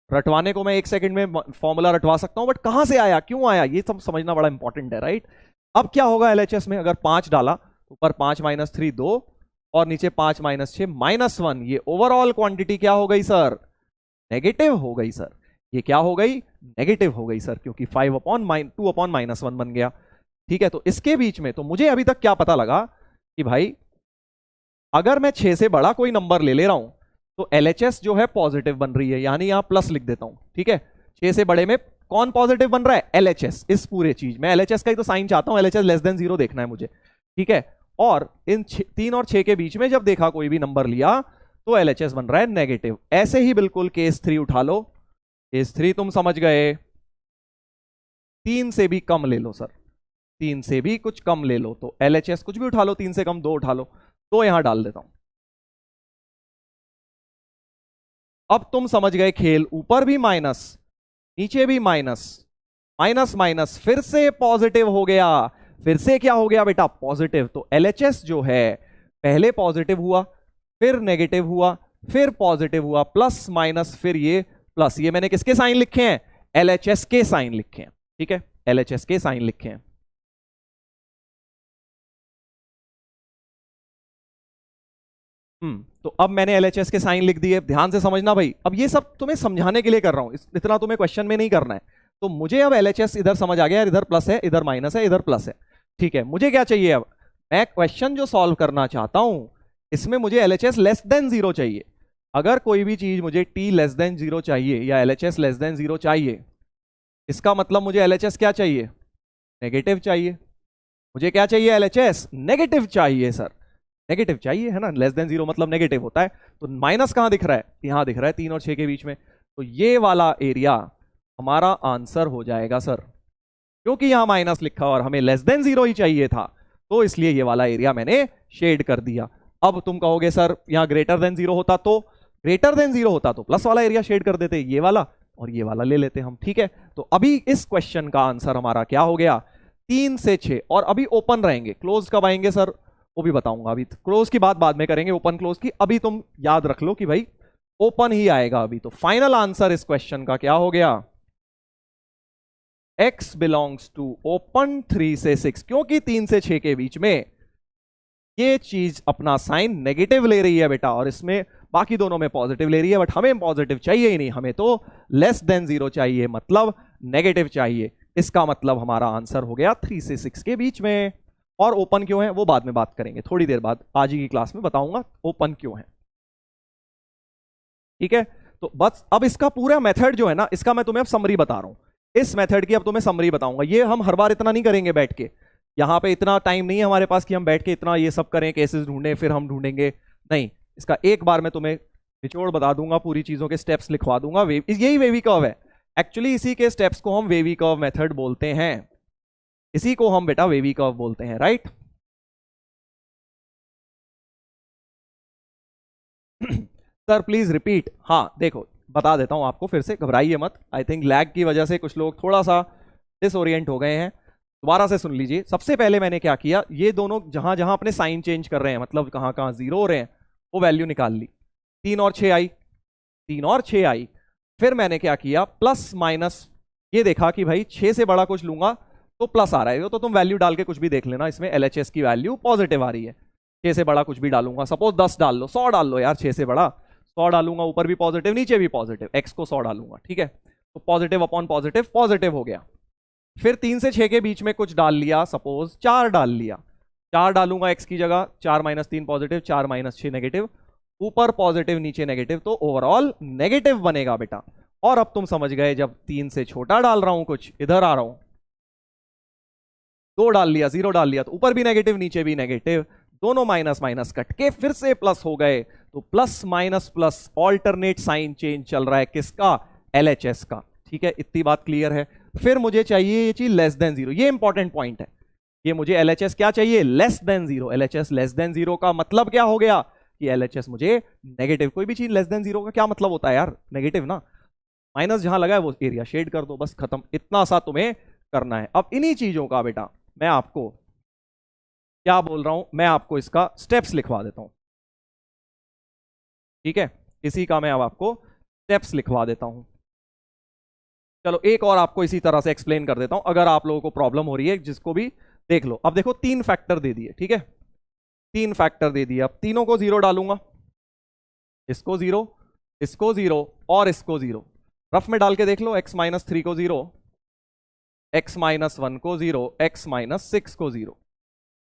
रटवाने को मैं 1 सेकंड में फॉर्मूला रटवा सकता हूं, बट कहां से आया, क्यों आया, ये सब समझना बड़ा इंपॉर्टेंट है, राइट। अब क्या होगा LHS में, अगर 5 डाला तो ऊपर 5 माइनस 3 2 और नीचे 5 माइनस 6 माइनस 1, ये ओवरऑल क्वांटिटी क्या हो गई सर, नेगेटिव हो गई सर। ये क्या हो गई, नेगेटिव हो गई सर, क्योंकि 2/-1 बन गया। ठीक है, तो इसके बीच में तो मुझे अभी तक क्या पता लगा कि भाई अगर मैं 6 से बड़ा कोई नंबर ले रहा हूं तो LHS जो है पॉजिटिव बन रही है, यानी यहां प्लस लिख देता हूं। ठीक है, 6 से बड़े में कौन पॉजिटिव बन रहा है, LHS। इस पूरे चीज में LHS का ही तो साइन चाहता हूं, LHS लेस देन 0 देखना है मुझे। ठीक है, और इन 3 और 6 के बीच में जब देखा कोई भी नंबर लिया तो LHS बन रहा है नेगेटिव। ऐसे ही बिल्कुल केस 3 उठा लो, केस 3 तुम समझ गए, 3 से भी कम ले लो सर, 3 से भी कुछ कम ले लो तो LHS कुछ भी उठा लो, 3 से कम 2 उठा लो, तो यहां डाल देता हूं। अब तुम समझ गए खेल, ऊपर भी माइनस नीचे भी माइनस, माइनस माइनस फिर से पॉजिटिव हो गया, फिर से क्या हो गया बेटा, पॉजिटिव। तो LHS जो है पहले पॉजिटिव हुआ, फिर नेगेटिव हुआ, फिर पॉजिटिव हुआ, प्लस माइनस फिर ये प्लस। ये मैंने किसके साइन लिखे हैं, LHS के साइन लिखे हैं। ठीक है, LHS के साइन लिखे हैं। तो अब मैंने LHS के साइन लिख दिए, ध्यान से समझना भाई, अब ये सब तुम्हें समझाने के लिए कर रहा हूं, इतना तुम्हें क्वेश्चन में नहीं करना है। तो मुझे अब LHS इधर समझ आ गया, इधर प्लस है, इधर माइनस है, इधर प्लस है। ठीक है, मुझे क्या चाहिए, अब मैं क्वेश्चन जो सॉल्व करना चाहता हूं इसमें मुझे LHS लेस देन 0 चाहिए। अगर कोई भी चीज मुझे t लेस देन 0 चाहिए या LHS लेस देन 0 चाहिए, इसका मतलब मुझे LHS क्या चाहिए, नेगेटिव चाहिए। मुझे क्या चाहिए, LHS नेगेटिव चाहिए सर, नेगेटिव चाहिए, है ना, लेस देन 0 मतलब नेगेटिव होता है। तो माइनस कहां दिख रहा है, यहां दिख रहा है 3 और 6 के बीच में, तो ये वाला एरिया हमारा आंसर हो जाएगा सर, क्योंकि यहां माइनस लिखा और हमें लेस देन 0 ही चाहिए था, तो इसलिए ये वाला एरिया मैंने शेड कर दिया। अब तुम कहोगे सर यहां ग्रेटर देन 0 होता, तो ग्रेटर देन 0 होता तो प्लस वाला एरिया शेड कर देते, ये वाला और ये वाला ले लेते हम। ठीक है, तो अभी इस क्वेश्चन का आंसर हमारा क्या हो गया, 3 से 6, और अभी ओपन रहेंगे, क्लोज कब आएंगे सर वो भी बताऊंगा, अभी क्लोज की बात बाद में करेंगे, ओपन क्लोज की अभी तुम याद रख लो कि भाई ओपन ही आएगा अभी। तो फाइनल आंसर इस क्वेश्चन का क्या हो गया, x बिलोंग्स टू ओपन 3 से 6, क्योंकि 3 से 6 के बीच में ये चीज अपना साइन नेगेटिव ले रही है बेटा, और इसमें बाकी दोनों में पॉजिटिव ले रही है, बट हमें पॉजिटिव चाहिए ही नहीं, हमें तो लेस देन 0 चाहिए, मतलब नेगेटिव चाहिए। इसका मतलब हमारा आंसर हो गया 3 से 6 के बीच में। और ओपन क्यों है वो बाद में बात करेंगे, थोड़ी देर बाद आज ही की क्लास में बताऊंगा ओपन क्यों है। ठीक है, तो बस अब इसका पूरा मेथड जो है ना, इसका मैं तुम्हें अब समरी बता रहा हूं, इस मेथड की अब तुम्हें समरी बताऊंगा। ये हम हर बार इतना नहीं करेंगे बैठ के, यहां पे इतना टाइम नहीं है हमारे पास कि हम बैठ के इतना ये सब करें, केसेस ढूंढें फिर हम ढूंढेंगे, नहीं, इसका एक बार मैं तुम्हें निचोड़ बता दूंगा, पूरी चीजों के स्टेप्स लिखवा दूंगा। यही वेवी कर्व है एक्चुअली, इसी के स्टेप्स को हम वेवी कर्व मेथड बोलते हैं, इसी को हम बेटा वेवी कर्व बोलते हैं, राइट। सर प्लीज रिपीट, हाँ देखो बता देता हूं आपको फिर से, घबराइए मत, आई थिंक लैग की वजह से कुछ लोग थोड़ा सा डिसओरिएंट हो गए हैं, दोबारा से सुन लीजिए। सबसे पहले मैंने क्या किया, ये दोनों जहां जहां अपने साइन चेंज कर रहे हैं, मतलब कहां कहां 0 हो रहे हैं, वो वैल्यू निकाल ली, 3 और 6 आई, 3 और 6 आई। फिर मैंने क्या किया, प्लस माइनस, ये देखा कि भाई 6 से बड़ा कुछ लूंगा तो प्लस आ रहा है, तो तुम वैल्यू डाल के कुछ भी देख लेना, इसमें LHS की वैल्यू पॉजिटिव आ रही है। 6 से बड़ा कुछ भी डालूंगा, सपोज 10 डाल लो, 100 डाल लो यार, 6 से बड़ा 100 डालूंगा, ऊपर भी पॉजिटिव नीचे भी पॉजिटिव, x को 100 डालूंगा। ठीक है, तो पॉजिटिव अपॉन पॉजिटिव पॉजिटिव हो गया। फिर 3 से 6 के बीच में कुछ डाल लिया, सपोज 4 डाल लिया, 4 डालूंगा x की जगह, 4 माइनस 3 पॉजिटिव, 4 माइनस 6 नेगेटिव, ऊपर पॉजिटिव नीचे नेगेटिव, तो ओवरऑल नेगेटिव बनेगा बेटा। और अब तुम समझ गए, जब 3 से छोटा डाल रहा हूं कुछ, इधर आ रहा हूं, 2 डाल लिया, 0 डाल लिया, तो ऊपर भी नेगेटिव नीचे भी नेगेटिव, दोनों माइनस माइनस कट के फिर से प्लस हो गए, तो plus minus plus alternate sign change चल रहा है, किसका, LHS का। ठीक है, इतनी बात क्लियर है। फिर मुझे चाहिए ये चीज लेस देन 0, ये इंपॉर्टेंट पॉइंट है, ये मुझे LHS क्या चाहिए, less than 0। LHS less than 0 का मतलब क्या हो गया कि LHS मुझे नेगेटिव, कोई भी चीज लेस देन 0 का क्या मतलब होता है यार, नेगेटिव ना, माइनस जहां लगा है वो एरिया शेड कर दो, बस खत्म, इतना सा तुम्हें करना है। अब इन्हीं चीजों का बेटा मैं आपको क्या बोल रहा हूं, मैं आपको इसका स्टेप्स लिखवा देता हूं, ठीक है, इसी का मैं अब आपको स्टेप्स लिखवा देता हूं। चलो एक और आपको इसी तरह से एक्सप्लेन कर देता हूं, अगर आप लोगों को प्रॉब्लम हो रही है, जिसको भी देख लो। अब देखो 3 फैक्टर दे दिए, ठीक है, 3 फैक्टर दे दिए, अब तीनों को 0 डालूंगा, इसको 0, इसको 0 और इसको 0, रफ में डाल के देख लो, x माइनस 3 को 0, x माइनस 1 को 0, x माइनस 6 को 0,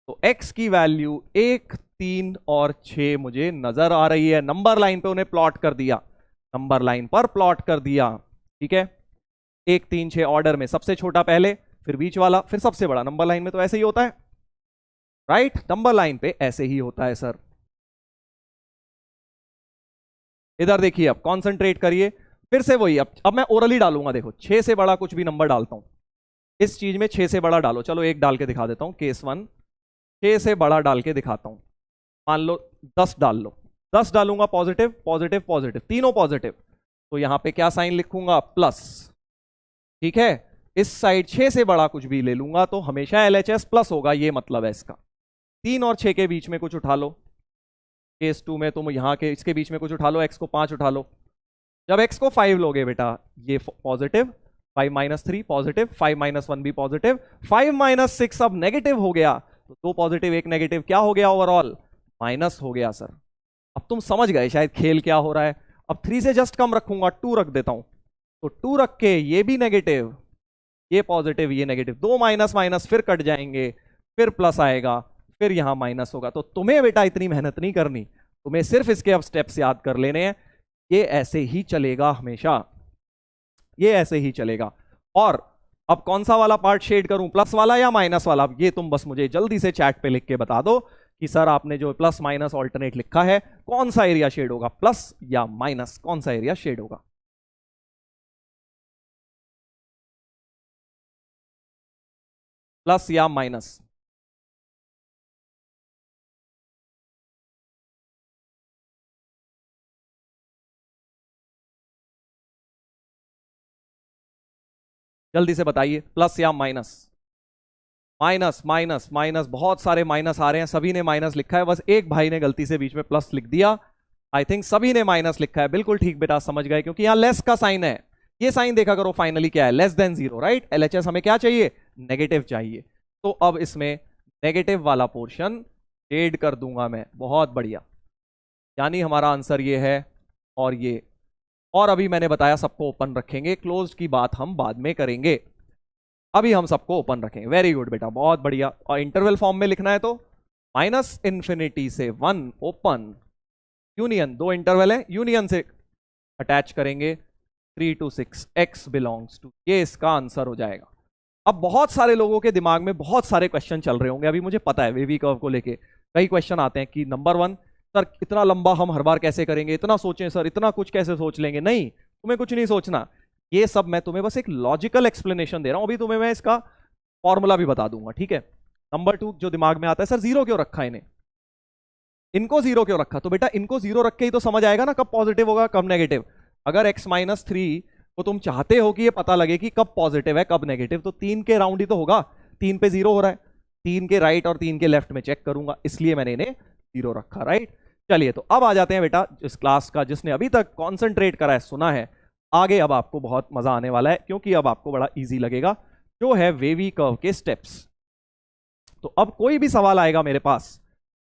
तो x की वैल्यू 1, 3 और 6 मुझे नजर आ रही है, नंबर लाइन पे उन्हें प्लॉट कर दिया, नंबर लाइन पर प्लॉट कर दिया, ठीक है, 1, 3, 6 ऑर्डर में, सबसे छोटा पहले, फिर बीच वाला, फिर सबसे बड़ा, नंबर लाइन में तो ऐसे ही होता है, राइट, नंबर लाइन पे ऐसे ही होता है सर। इधर देखिए, अब कॉन्सेंट्रेट करिए, फिर से वही, अब मैं ओरली डालूंगा, देखो 6 से बड़ा कुछ भी नंबर डालता हूं, इस चीज में 6 से बड़ा डालो, चलो एक डाल के दिखा देता हूं, केस 1 6 से बड़ा डाल के दिखाता हूं, मान लो 10 डाल लो, 10 डालूंगा, पॉजिटिव पॉजिटिव पॉजिटिव, तीनों पॉजिटिव, तो यहां पे क्या साइन लिखूंगा, प्लस, ठीक है, इस साइड 6 से बड़ा कुछ भी ले लूंगा तो हमेशा LHS प्लस होगा, ये मतलब है इसका। 3 और 6 के बीच में कुछ उठा लो, केस 2 में तुम यहां के इसके बीच में कुछ उठा लो, x को 5 उठा लो, जब x को 5 लोगे बेटा, ये पॉजिटिव, 5 माइनस 3 पॉजिटिव, 5 माइनस 1 भी पॉजिटिव, 5 माइनस 6 अब नेगेटिव हो गया, तो 2 पॉजिटिव 1 नेगेटिव, क्या हो गया ओवरऑल, माइनस हो गया सर। अब तुम समझ गए शायद खेल क्या हो रहा है। अब 3 से जस्ट कम रखूंगा, 2 रख देता हूं, तो 2 रख के ये भी नेगेटिव, ये पॉजिटिव, ये नेगेटिव, 2 माइनस माइनस फिर कट जाएंगे, फिर प्लस आएगा, फिर यहां माइनस होगा। तो तुम्हें बेटा इतनी मेहनत नहीं करनी, तुम्हें सिर्फ इसके अब स्टेप्स याद कर लेने हैं, ये ऐसे ही चलेगा हमेशा, ये ऐसे ही चलेगा। और अब कौन सा वाला पार्ट शेड करूं, प्लस वाला या माइनस वाला, ये तुम बस मुझे जल्दी से चैट पे लिख के बता दो कि सर आपने जो प्लस माइनस ऑल्टरनेट लिखा है, कौन सा एरिया शेड होगा, प्लस या माइनस, कौन सा एरिया शेड होगा। प्लस या माइनस, जल्दी से बताइए, प्लस या माइनस। माइनस माइनस माइनस, बहुत सारे माइनस आ रहे हैं, सभी ने माइनस लिखा है, बस एक भाई ने गलती से बीच में प्लस लिख दिया। आई थिंक सभी ने माइनस लिखा है, बिल्कुल ठीक बेटा, समझ गए, क्योंकि यहां लेस का साइन है, ये साइन देखा करो, फाइनली क्या है, लेस देन 0, राइट। LHS हमें क्या चाहिए, नेगेटिव चाहिए, तो अब इसमें नेगेटिव वाला पोर्शन शेड कर दूंगा मैं, बहुत बढ़िया, यानी हमारा आंसर ये है और ये। और अभी मैंने बताया सबको ओपन रखेंगे, क्लोज्ड की बात हम बाद में करेंगे, अभी हम सबको ओपन रखेंगे। वेरी गुड बेटा, बहुत बढ़िया। और इंटरवल फॉर्म में लिखना है तो माइनस इन्फिनिटी से 1 ओपन, यूनियन, 2 इंटरवल है, यूनियन से अटैच करेंगे 3 to 6 x बिलोंग्स टू, ये इसका आंसर हो जाएगा। अब बहुत सारे लोगों के दिमाग में बहुत सारे क्वेश्चन चल रहे होंगे, अभी मुझे पता है वेवी कर्व को लेके कई क्वेश्चन आते हैं कि नंबर 1 सर इतना लंबा हम हर बार कैसे करेंगे, इतना सोचें सर, इतना कुछ कैसे सोच लेंगे। नहीं, तुम्हें कुछ नहीं सोचना, ये सब मैं तुम्हें बस एक लॉजिकल एक्सप्लेनेशन दे रहा हूं, अभी तुम्हें मैं इसका फॉर्मूला भी बता दूंगा, ठीक है। नंबर 2 जो दिमाग में आता है, सर 0 क्यों रखा इन्हें, इनको 0 क्यों रखा, तो बेटा इनको 0 रख के ही तो समझ आएगा ना कब पॉजिटिव होगा कब नेगेटिव। अगर x माइनस 3 को तुम चाहते हो कि ये पता लगे कि कब पॉजिटिव है कब नेगेटिव, तो 3 के राउंड ही तो होगा, 3 पे 0 हो रहा है, 3 के राइट और 3 के लेफ्ट में चेक करूंगा, इसलिए मैंने इन्हें 0 रखा, राइट। चलिए तो अब आ जाते हैं बेटा इस क्लास का, जिसने अभी तक कॉन्सेंट्रेट करा है, सुना है, आगे अब आपको बहुत मजा आने वाला है, क्योंकि अब आपको बड़ा इजी लगेगा, जो है वेवी कर्व के स्टेप्स। तो अब कोई भी सवाल आएगा मेरे पास,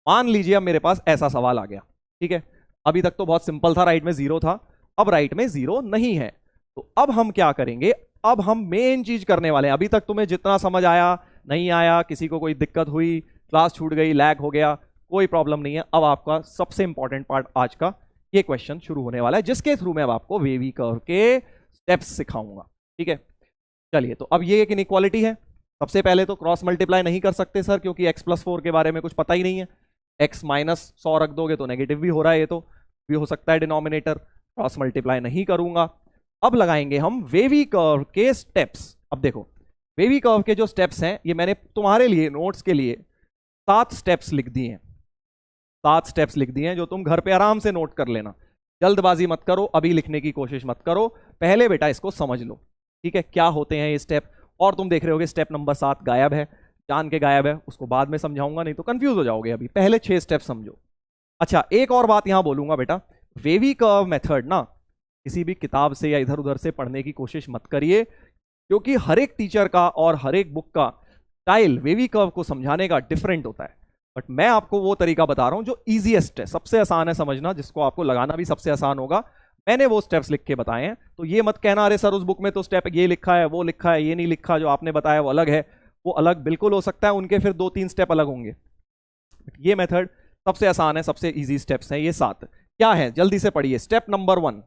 मान लीजिए अब मेरे पास ऐसा सवाल आ गया, ठीक है, अभी तक तो बहुत सिंपल था, राइट में 0 था, अब राइट में 0 नहीं है, तो अब हम क्या करेंगे, अब हम मेन चीज करने वाले हैं। अभी तक तुम्हें जितना समझ आया नहीं आया, किसी को कोई दिक्कत हुई, क्लास छूट गई, लैग हो गया, कोई प्रॉब्लम नहीं है। अब आपका सबसे इंपॉर्टेंट पार्ट आज का ये क्वेश्चन शुरू होने वाला है, जिसके थ्रू मैं अब आपको वेवी कर्व के स्टेप्स सिखाऊंगा, ठीक है। चलिए तो अब ये एक इनइक्वालिटी है, सबसे पहले तो क्रॉस मल्टीप्लाई नहीं कर सकते सर, क्योंकि x+4 के बारे में कुछ पता ही नहीं है, x माइनस 100 रख दोगे तो नेगेटिव भी हो रहा है, ये तो भी हो सकता है डिनोमिनेटर, क्रॉस मल्टीप्लाई नहीं करूंगा। अब लगाएंगे हम वेवी कर्व के स्टेप्स। अब देखो वेवी कर्व के जो स्टेप्स हैं, ये मैंने तुम्हारे लिए नोट्स के लिए 7 स्टेप्स लिख दिए हैं, 7 स्टेप्स लिख दिए हैं जो तुम घर पे आराम से नोट कर लेना। जल्दबाजी मत करो, अभी लिखने की कोशिश मत करो, पहले बेटा इसको समझ लो, ठीक है, क्या होते हैं ये स्टेप। और तुम देख रहे होगे स्टेप नंबर 7 गायब है, जान के गायब है, उसको बाद में समझाऊंगा, नहीं तो कंफ्यूज हो जाओगे, अभी पहले 6 स्टेप समझो। अच्छा, एक और बात यहां बोलूंगा बेटा, वेवी कर्व मेथड ना किसी भी किताब से या इधर उधर से पढ़ने की कोशिश मत करिए, क्योंकि हर एक टीचर का और हर एक बुक का स्टाइल वेवी कर्व को समझाने का डिफरेंट होता है। बट मैं आपको वो तरीका बता रहा हूं जो इजीएस्ट है, सबसे आसान है समझना, जिसको आपको लगाना भी सबसे आसान होगा। मैंने वो स्टेप्स लिख के बताए हैं, तो ये मत कहना अरे सर उस बुक में तो स्टेप ये लिखा है, वो लिखा है, ये नहीं लिखा, जो आपने बताया वो अलग है। वो अलग बिल्कुल हो सकता है, उनके फिर 2-3 स्टेप अलग होंगे। ये मेथड सबसे आसान है, सबसे इजी स्टेप्स हैं ये 7। क्या है जल्दी से पढ़िए। स्टेप नंबर 1,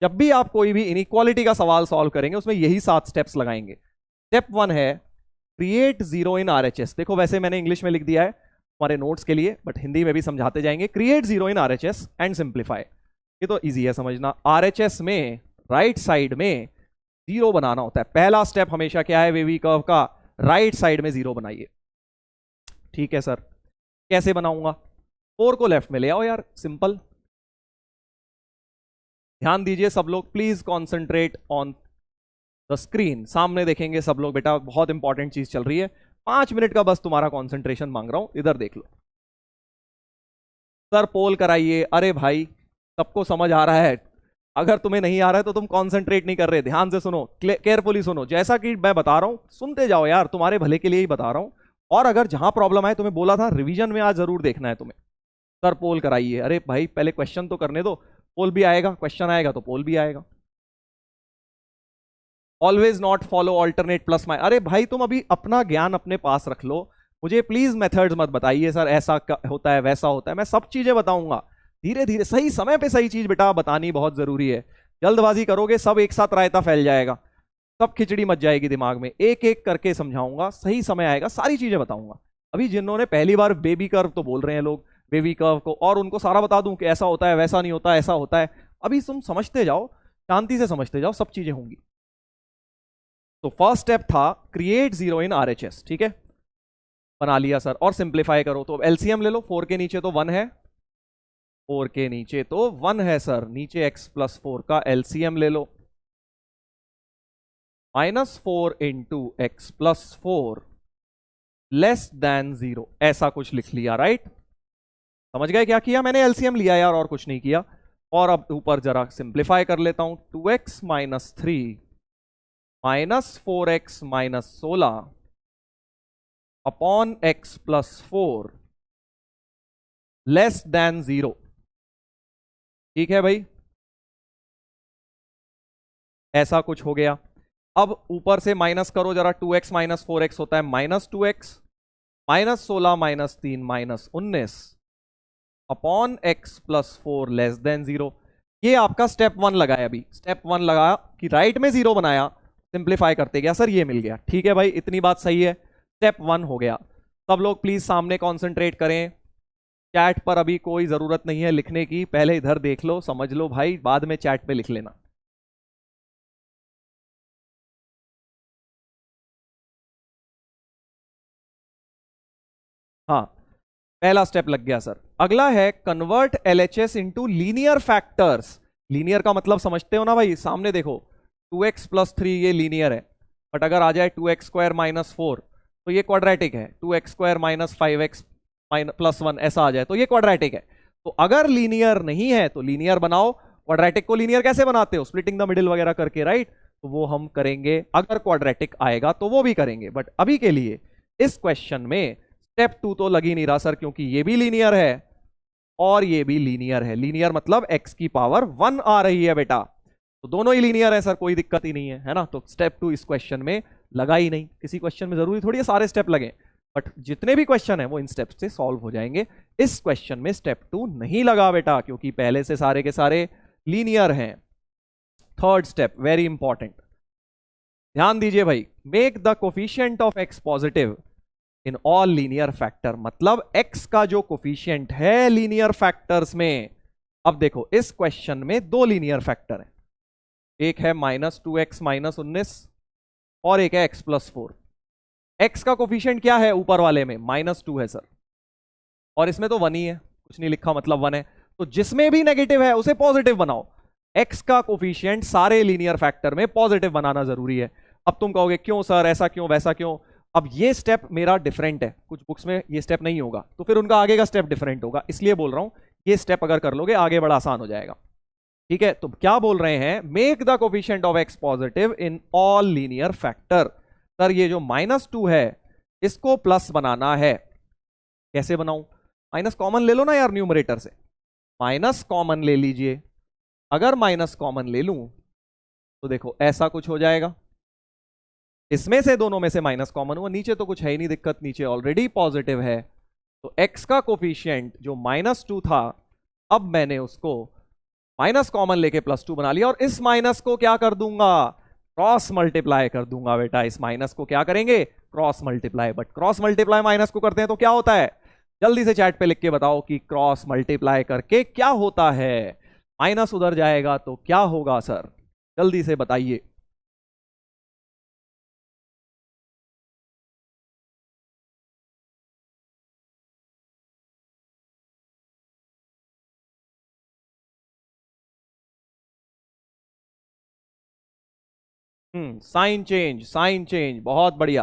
जब भी आप कोई भी इनइक्वालिटी का सवाल सॉल्व करेंगे उसमें यही 7 स्टेप्स लगाएंगे। स्टेप 1 है क्रिएट जीरो इन आरएचएस। देखो वैसे मैंने इंग्लिश में लिख दिया है हमारे नोट्स के लिए, बट हिंदी में भी समझाते जाएंगे। Create zero in RHS and simplify, ये तो इजी है समझना। आरएचएस में राइट साइड में जीरो बनाना होता है। पहला स्टेप हमेशा क्या है वेवी कर्व का, राइट साइड में जीरो बनाइए। ठीक है सर, कैसे बनाऊंगा? 4 को लेफ्ट में ले आओ यार, सिंपल। ध्यान दीजिए सब लोग, please concentrate on the screen. सामने देखेंगे सब लोग बेटा, बहुत इंपॉर्टेंट चीज चल रही है। 5 मिनट का बस तुम्हारा कॉन्सेंट्रेशन मांग रहा हूं, इधर देख लो। सर पोल कराइए। अरे भाई सबको समझ आ रहा है, अगर तुम्हें नहीं आ रहा है तो तुम कॉन्सेंट्रेट नहीं कर रहे। ध्यान से सुनो, केयरफुली सुनो, जैसा कि मैं बता रहा हूं सुनते जाओ यार, तुम्हारे भले के लिए ही बता रहा हूं। और अगर जहां प्रॉब्लम आए, तुम्हें बोला था रिवीजन में आज जरूर देखना है तुम्हें। सर पोल कराइए, अरे भाई पहले क्वेश्चन तो करने दो, पोल भी आएगा, क्वेश्चन आएगा तो पोल भी आएगा। Always not follow alternate plus minus. अरे भाई तुम अभी अपना ज्ञान अपने पास रख लो, मुझे प्लीज मेथड्स मत बताइए सर ऐसा होता है वैसा होता है। मैं सब चीजें बताऊंगा धीरे धीरे, सही समय पे सही चीज बेटा बतानी बहुत जरूरी है। जल्दबाजी करोगे सब एक साथ रायता फैल जाएगा, सब खिचड़ी मच जाएगी दिमाग में। एक एक करके समझाऊंगा, सही समय आएगा सारी चीजें बताऊंगा। अभी जिन्होंने पहली बार बेबी कर्व तो बोल रहे हैं लोग बेबी कर्व को, और उनको सारा बता दूं कि ऐसा होता है वैसा नहीं होता, ऐसा होता है। अभी तुम समझते जाओ, शांति से समझते जाओ, सब चीजें होंगी। तो फर्स्ट स्टेप था क्रिएट जीरो इन आरएचएस, ठीक है, बना लिया सर। और सिंप्लीफाई करो, तो एलसीएम ले लो। 4 के नीचे तो 1 है, 4 के नीचे तो 1 है सर, नीचे x प्लस 4 का एलसीएम ले लो। -4 into x plus 4 less than 0, ऐसा कुछ लिख लिया, राइट। समझ गए क्या किया मैंने? एलसीएम लिया यार, और कुछ नहीं किया। और अब ऊपर जरा सिंप्लीफाई कर लेता हूं। 2x minus 3 -4x minus 16 upon x plus 4 less than 0। ठीक है भाई, ऐसा कुछ हो गया। अब ऊपर से माइनस करो जरा, 2x माइनस 4x होता है -2x, -16 minus 3 minus 19 upon x plus 4 less than 0। ये आपका स्टेप 1 लगाया। अभी स्टेप 1 लगाया कि राइट में 0 बनाया, सिंप्लीफाई करते गया, सर ये मिल गया। ठीक है भाई, इतनी बात सही है, स्टेप 1 हो गया। सब लोग प्लीज सामने कॉन्सेंट्रेट करें, चैट पर अभी कोई जरूरत नहीं है लिखने की, पहले इधर देख लो, समझ लो भाई, बाद में चैट पे लिख लेना। हाँ, पहला स्टेप लग गया सर। अगला है convert LHS into linear factors. Linear का मतलब समझते हो ना भाई? सामने देखो 2x प्लस 3 ये लीनियर है, बट अगर आ जाए 2x स्क्वायर माइनस 4 तो ये क्वाड्रेटिक है। 2x square minus 5x plus 1 ऐसा आ जाए तो ये क्वाड्रेटिक है। तो अगर लीनियर नहीं है तो लीनियर बनाओ। क्वाड्रेटिक को लीनियर कैसे बनाते हो? स्प्लिटिंग द मिडिल वगैरह करके, राइट। तो वो हम करेंगे, अगर क्वाड्रेटिक आएगा तो वो भी करेंगे। बट अभी के लिए इस क्वेश्चन में स्टेप 2 तो लग ही नहीं रहा सर, क्योंकि ये भी लीनियर है और ये भी लीनियर है। लीनियर मतलब x की पावर 1 आ रही है बेटा, तो दोनों ही लीनियर है सर, कोई दिक्कत ही नहीं है ना। तो स्टेप 2 इस क्वेश्चन में लगा ही नहीं। किसी क्वेश्चन में जरूरी थोड़ी है सारे स्टेप लगे, बट जितने भी क्वेश्चन है वो इन स्टेप से सॉल्व हो जाएंगे। इस क्वेश्चन में स्टेप 2 नहीं लगा बेटा, क्योंकि पहले से सारे के सारे लीनियर हैं। थर्ड स्टेप वेरी इंपॉर्टेंट, ध्यान दीजिए भाई, make the coefficient of x positive in all linear factor. मतलब x का जो कोफिशिएंट है लीनियर फैक्टर्स में, अब देखो इस क्वेश्चन में 2 लीनियर फैक्टर हैं, एक है -2x माइनस 19 और एक है x प्लस 4। x का कोफिशिएंट क्या है ऊपर वाले में? -2 है सर, और इसमें तो 1 ही है। कुछ नहीं लिखा मतलब 1 है। तो जिसमें भी नेगेटिव है उसे पॉजिटिव बनाओ। x का कोफिशिएंट सारे लीनियर फैक्टर में पॉजिटिव बनाना जरूरी है। अब तुम कहोगे क्यों सर, ऐसा क्यों वैसा क्यों? अब ये स्टेप मेरा डिफरेंट है, कुछ बुक्स में ये स्टेप नहीं होगा, तो फिर उनका आगे का स्टेप डिफरेंट होगा, इसलिए बोल रहा हूं ये स्टेप अगर कर लोगे आगे बड़ा आसान हो जाएगा। ठीक है, तो क्या बोल रहे हैं, make the coefficient of x positive in all linear factor. Sir ये जो -2 है इसको प्लस बनाना है, कैसे बनाऊं? माइनस कॉमन ले लो ना यार न्यूमरेटर से, माइनस कॉमन ले लीजिए। अगर माइनस कॉमन ले लूं तो देखो ऐसा कुछ हो जाएगा, इसमें से दोनों में से माइनस कॉमन हुआ, नीचे तो कुछ है ही नहीं दिक्कत, नीचे ऑलरेडी पॉजिटिव है। तो x का कोफिशिएंट जो -2 था, अब मैंने उसको माइनस कॉमन लेके +2 बना लिया, और इस माइनस को क्या कर दूंगा, क्रॉस मल्टीप्लाई कर दूंगा। बेटा इस माइनस को क्या करेंगे, cross multiply. But cross multiply minus को करते हैं तो क्या होता है, जल्दी से चैट पे लिख के बताओ कि क्रॉस मल्टीप्लाई करके क्या होता है। माइनस उधर जाएगा तो क्या होगा सर, जल्दी से बताइए। साइन चेंज, साइन चेंज, बहुत बढ़िया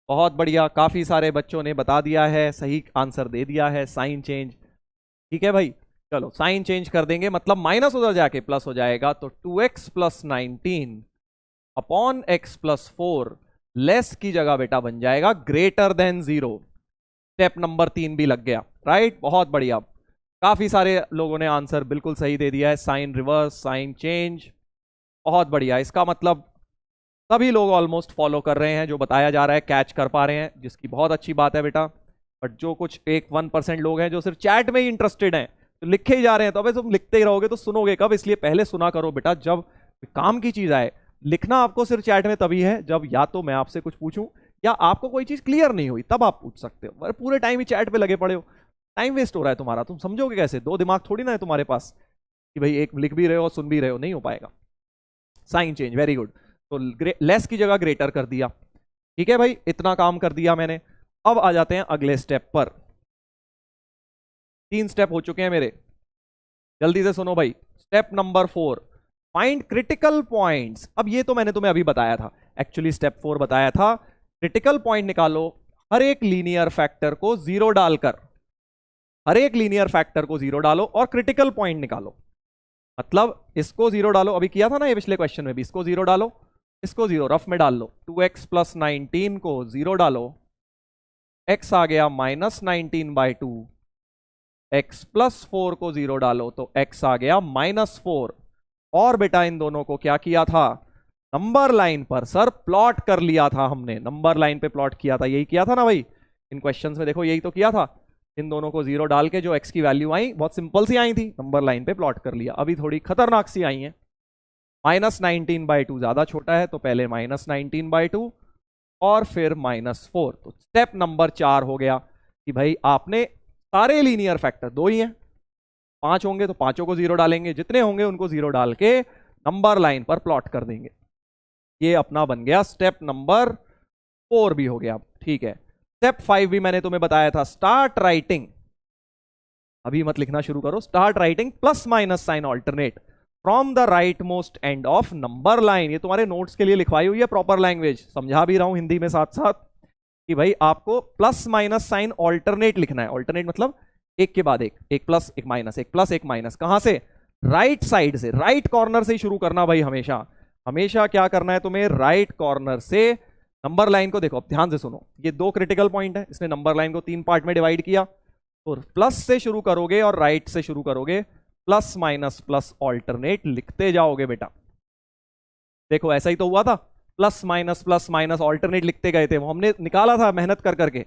बहुत बढ़िया, काफी सारे बच्चों ने बता दिया है, सही आंसर दे दिया है, साइन चेंज। ठीक है भाई, चलो साइन चेंज कर देंगे, मतलब माइनस उधर जाके प्लस हो जाएगा, तो 2x + 19 अपॉन x + 4 लेस की जगह बेटा बन जाएगा >0। स्टेप नंबर 3 भी लग गया, राइट, बहुत बढ़िया। काफी सारे लोगों ने आंसर बिल्कुल सही दे दिया है, साइन रिवर्स, साइन चेंज, बहुत बढ़िया। इसका मतलब सभी लोग ऑलमोस्ट फॉलो कर रहे हैं, जो बताया जा रहा है कैच कर पा रहे हैं, जिसकी बहुत अच्छी बात है बेटा। बट जो कुछ 1% लोग हैं जो सिर्फ चैट में ही इंटरेस्टेड हैं, तो लिखे ही जा रहे हैं, तो अबे तुम लिखते ही रहोगे तो सुनोगे कब, इसलिए पहले सुना करो बेटा। जब काम की चीज आए, लिखना आपको सिर्फ चैट में तभी है जब या तो मैं आपसे कुछ पूछूं या आपको कोई चीज क्लियर नहीं हुई, तब आप पूछ सकते हो। पर पूरे टाइम ही चैट पे लगे पड़े हो, टाइम वेस्ट हो रहा है तुम्हारा, तुम समझोगे कैसे? दो दिमाग थोड़ी ना है तुम्हारे पास कि भाई एक लिख भी रहे हो और सुन भी रहे हो, नहीं हो पाएगा। Sign change, very good. तो लेस की जगह ग्रेटर कर दिया। ठीक है भाई, इतना काम कर दिया मैंने। अब आ जाते हैं अगले स्टेप पर। 3 स्टेप हो चुके हैं मेरे, जल्दी से सुनो भाई। Step number 4, find critical points. अब ये तो मैंने तुम्हें अभी बताया था, एक्चुअली स्टेप 4 बताया था। क्रिटिकल पॉइंट निकालो, हर एक लीनियर फैक्टर को 0 डालकर, हर एक लीनियर फैक्टर को 0 डालो और क्रिटिकल पॉइंट निकालो। मतलब इसको 0 डालो, अभी किया था ना ये पिछले क्वेश्चन में भी, इसको 0 डालो, इसको 0 रफ में डाल लो। 2x + 19 को 0 डालो, x आ गया -19/2। x + 4 को 0 डालो तो x आ गया -4। और बेटा इन दोनों को क्या किया था, नंबर लाइन पर सर प्लॉट कर लिया था हमने, नंबर लाइन पे प्लॉट किया था, यही किया था ना भाई इन क्वेश्चंस में, देखो यही तो किया था। इन दोनों को 0 डाल के जो x की वैल्यू आई, बहुत सिंपल सी आई थी, नंबर लाइन पे प्लॉट कर लिया। अभी थोड़ी खतरनाक सी आई है, -19/2 ज्यादा छोटा है, तो पहले -19/2 और फिर -4। तो स्टेप नंबर 4 हो गया कि भाई आपने सारे लीनियर फैक्टर 2 ही हैं, 5 होंगे तो पांचों को 0 डालेंगे, जितने होंगे उनको 0 डाल के नंबर लाइन पर प्लॉट कर देंगे। ये अपना बन गया स्टेप नंबर 4 भी हो गया। ठीक है, स्टेप 5 भी मैंने तुम्हें बताया था, स्टार्ट राइटिंग। अभी मत लिखना शुरू करो, start writing +- sign alternate from the right most end of number line. ये तुम्हारे नोट्स के लिए लिखवाई हुई है प्रॉपर लैंग्वेज, समझा भी रहा हूं हिंदी में साथ साथ, कि भाई आपको +- साइन ऑल्टरनेट लिखना है। ऑल्टरनेट मतलब एक के बाद एक, एक प्लस एक माइनस, एक प्लस एक माइनस। कहां से, राइट साइड से, राइट कॉर्नर से ही शुरू करना भाई हमेशा। हमेशा क्या करना है तुम्हें, राइट कॉर्नर से नंबर लाइन को। देखो अब ध्यान से सुनो, ये 2 क्रिटिकल पॉइंट है, इसने नंबर लाइन को 3 पार्ट में डिवाइड किया, तो प्लस से शुरू करोगे और राइट से शुरू करोगे, +- ऑल्टरनेट लिखते जाओगे बेटा। देखो ऐसा ही तो हुआ था, +- ऑल्टरनेट लिखते गए थे, वो हमने निकाला था मेहनत कर करके,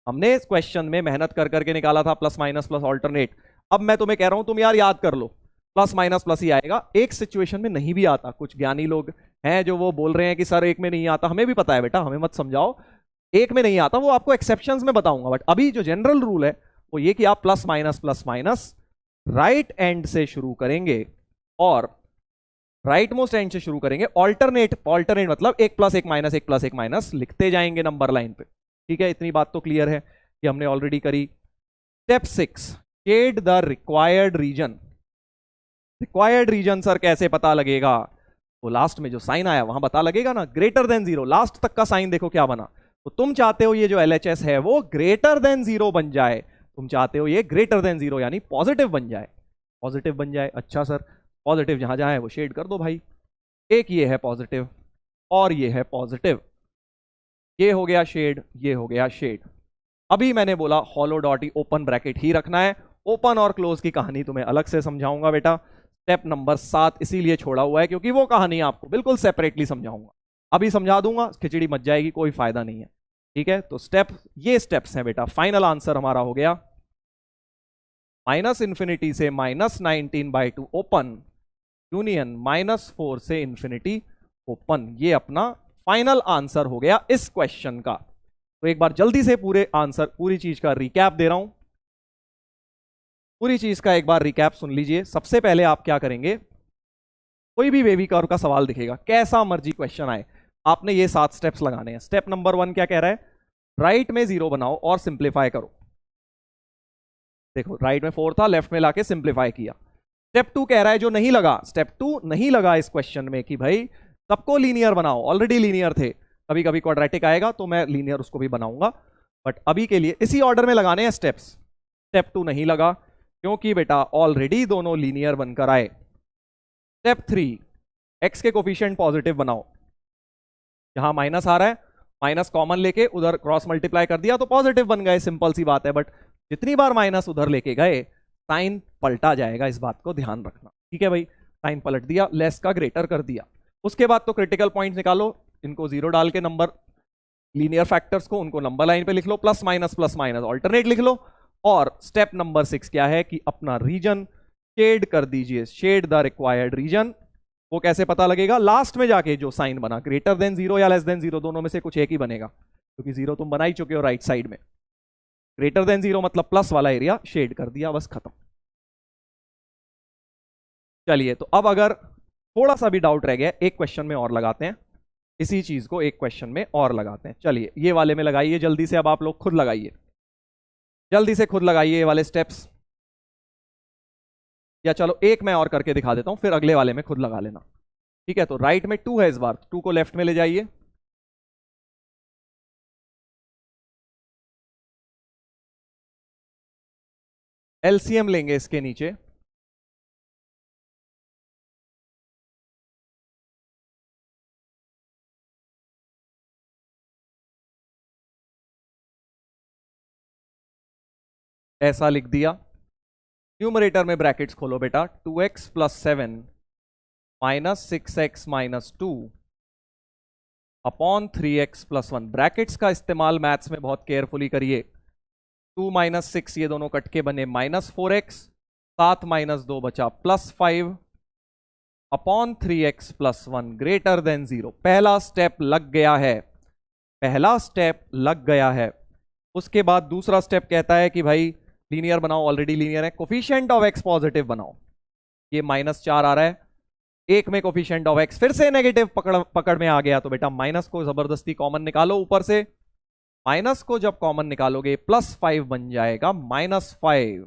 हमने इस क्वेश्चन में मेहनत कर करके निकाला था +- ऑल्टरनेट। अब मैं तुम्हें कह रहा हूं तुम यार याद कर लो, +- ही आएगा। एक सिचुएशन में नहीं भी आता, कुछ ज्ञानी लोग हैं जो वो बोल रहे हैं कि सर एक में नहीं आता, हमें भी पता है बेटा, हमें मत समझाओ, एक में नहीं आता, वो आपको एक्सेप्शंस में बताऊंगा। बट अभी जो जनरल रूल है वो ये कि आप +- राइट एंड से शुरू करेंगे और राइट मोस्ट एंड से शुरू करेंगे। ऑल्टरनेट, ऑल्टरनेट मतलब 1 + 1 - 1 + 1 माइनस लिखते जाएंगे नंबर लाइन पे। ठीक है, इतनी बात तो क्लियर है कि हमने ऑलरेडी करी। Step 6, shade the required region. Required region sir कैसे पता लगेगा? वो लास्ट में जो साइन आया वहां पता लगेगा ना, ग्रेटर देन जीरो। लास्ट तक का साइन देखो क्या बना। तो तुम चाहते हो ये जो LHS है वो ग्रेटर देन जीरो बन जाए, तुम चाहते हो ये ग्रेटर देन जीरो यानी पॉजिटिव बन जाए, पॉजिटिव बन जाए। अच्छा सर, पॉजिटिव जहां जहां है वो शेड कर दो भाई। एक ये है पॉजिटिव और ये है पॉजिटिव, ये हो गया शेड, ये हो गया शेड। अभी मैंने बोला हॉलो डॉट ही ओपन ब्रैकेट ही रखना है। ओपन और क्लोज की कहानी तुम्हें अलग से समझाऊंगा बेटा। स्टेप नंबर 7 इसीलिए छोड़ा हुआ है क्योंकि वो कहानी आपको बिल्कुल सेपरेटली समझाऊंगा। अभी समझा दूंगा, खिचड़ी मच जाएगी, कोई फायदा नहीं है। ठीक है, तो ये स्टेप्स हैं बेटा। फाइनल आंसर हमारा हो गया -∞ से -19/2 ओपन यूनियन -4 से इंफिनिटी ओपन। ये अपना फाइनल आंसर हो गया इस क्वेश्चन का। तो एक बार जल्दी से पूरे आंसर, पूरी चीज का रिकैप दे रहा हूं। पूरी चीज का एक बार रिकैप सुन लीजिए। सबसे पहले आप क्या करेंगे, कोई भी वेवी कर्व का सवाल दिखेगा, कैसा मर्जी क्वेश्चन आए, आपने ये 7 स्टेप्स लगाने हैं। स्टेप नंबर 1 क्या कह रहा है? राइट में 0 बनाओ और सिंप्लीफाई करो। देखो राइट में 4 था, लेफ्ट में लाके सिंप्लीफाई किया। स्टेप 2 कह रहा है जो नहीं लगा, स्टेप 2 नहीं लगा इस क्वेश्चन में कि भाई सबको लीनियर बनाओ, ऑलरेडी लीनियर थे। कभी कभी क्वाड्रेटिक आएगा तो मैं लीनियर उसको भी बनाऊंगा, बट अभी के लिए इसी ऑर्डर में लगाने हैं स्टेप्स। स्टेप 2 नहीं लगा क्योंकि बेटा ऑलरेडी दोनों लीनियर बनकर आए। स्टेप 3 एक्स के कोफिशिएंट पॉजिटिव बनाओ। जहां माइनस आ रहा है माइनस कॉमन लेके उधर क्रॉस मल्टीप्लाई कर दिया तो पॉजिटिव बन गए, सिंपल सी बात है। बट जितनी बार माइनस उधर लेके गए साइन पलटा जाएगा, इस बात को ध्यान रखना। ठीक है भाई, साइन पलट दिया, लेस का ग्रेटर कर दिया। उसके बाद तो क्रिटिकल पॉइंट निकालो, इनको 0 डाल के नंबर लीनियर फैक्टर्स को उनको नंबर लाइन पे लिख लो, प्लस माइनस ऑल्टरनेट लिख लो। और स्टेप नंबर 6 क्या है कि अपना रीजन शेड कर दीजिए, शेड द रिक्वायर्ड रीजन। वो कैसे पता लगेगा? लास्ट में जाके जो साइन बना, ग्रेटर देन 0 या लेस देन 0, दोनों में से कुछ एक ही बनेगा, क्योंकि 0 तुम बना ही चुके हो राइट साइड में। ग्रेटर देन 0 मतलब प्लस वाला एरिया शेड कर दिया, बस खत्म। चलिए, तो अब अगर थोड़ा सा भी डाउट रह गया, एक क्वेश्चन में और लगाते हैं इसी चीज को, एक क्वेश्चन में और लगाते हैं। चलिए ये वाले में लगाइए जल्दी से, अब आप लोग खुद लगाइए, जल्दी से खुद लगाइए ये वाले स्टेप्स। या चलो एक मैं और करके दिखा देता हूं, फिर अगले वाले में खुद लगा लेना। ठीक है, तो राइट में 2 है इस बार, 2 को लेफ्ट में ले जाइए। एलसीएम लेंगे इसके नीचे, ऐसा लिख दिया। न्यूमरेटर में ब्रैकेट्स खोलो बेटा, 2x + 7 - 6x - 2 upon 3x + 1। Brackets का इस्तेमाल मैथ्स में बहुत केयरफुली करिए। 2 - 6 ये दोनों कट के बने -4x, 7 - 2 बचा +5 अपॉन 3x + 1 ग्रेटर देन 0। पहला स्टेप लग गया है, पहला स्टेप लग गया है। उसके बाद दूसरा स्टेप कहता है कि भाई लीनियर बनाओ, ऑलरेडी लीनियर है। कोफिशिएंट ऑफ x पॉजिटिव बनाओ। ये -4 आ रहा है, एक में कोफिशिएंट ऑफ x फिर से नेगेटिव पकड़ में आ गया, तो बेटा माइनस को जबरदस्ती कॉमन निकालो ऊपर से। माइनस को जब कॉमन निकालोगे +5 बन जाएगा, -5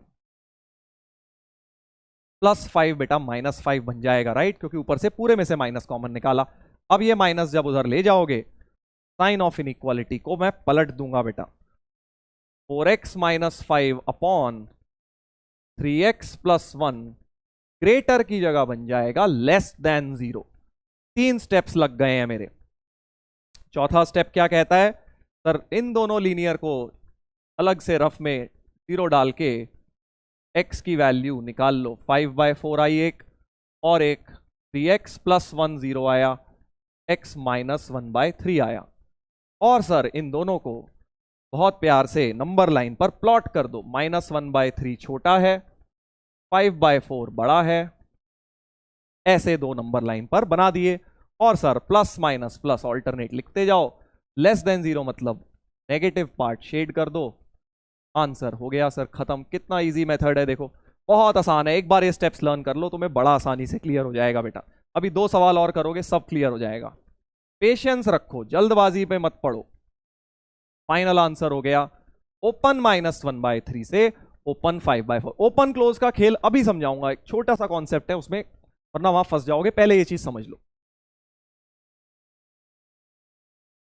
+5 बेटा -5 बन जाएगा, राइट, क्योंकि ऊपर से पूरे में से माइनस कॉमन निकाला। अब ये माइनस जब उधर ले जाओगे, साइन ऑफ इनइक्वालिटी को मैं पलट दूंगा बेटा। 4x - 5 अपॉन 3x + 1 ग्रेटर की जगह बन जाएगा लेस देन 0। 3 स्टेप्स लग गए हैं मेरे। चौथा स्टेप क्या कहता है? सर इन दोनों लीनियर को अलग से रफ में 0 डाल के x की वैल्यू निकाल लो। 5/4 आई एक, और एक 3x + 1 0 आया, x - 1/3 आया। और सर इन दोनों को बहुत प्यार से नंबर लाइन पर प्लॉट कर दो। -1/3 छोटा है, 5/4 बड़ा है, ऐसे दो नंबर लाइन पर बना दिए। और sir plus minus plus alternate लिखते जाओ। लेस देन 0 मतलब नेगेटिव पार्ट शेड कर दो। आंसर हो गया सर, खत्म। कितना इजी मेथड है, देखो बहुत आसान है। एक बार ये स्टेप्स लर्न कर लो, तुम्हें बड़ा आसानी से क्लियर हो जाएगा बेटा। अभी 2 सवाल और करोगे, सब क्लियर हो जाएगा। पेशेंस रखो, जल्दबाजी पे मत पड़ो। फाइनल आंसर हो गया ओपन -1/3 से ओपन 5/4। ओपन क्लोज का खेल अभी समझाऊंगा, एक छोटा सा कॉन्सेप्ट है उसमें, वरना वहां फंस जाओगे, पहले ये चीज समझ लो।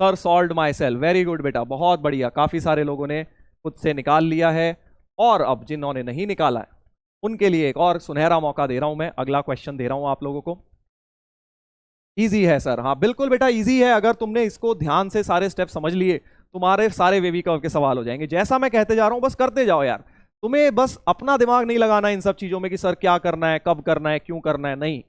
Sir solved myself, very good बेटा, बहुत बढ़िया, काफी सारे लोगों ने खुद से निकाल लिया है। और अब जिन्होंने नहीं निकाला है उनके लिए एक और सुनहरा मौका दे रहा हूं मैं, अगला क्वेश्चन दे रहा हूं आप लोगों को। इजी है सर, हाँ बिल्कुल बेटा इजी है, अगर तुमने इसको ध्यान से सारे स्टेप समझ लिए तुम्हारे सारे वेवी कर्व के सवाल हो जाएंगे। जैसा मैं कहते जा रहा हूं बस करते जाओ यार, तुम्हें बस अपना दिमाग नहीं लगाना इन सब चीजों में कि सर क्या करना है, कब करना है, क्यों करना है, नहीं,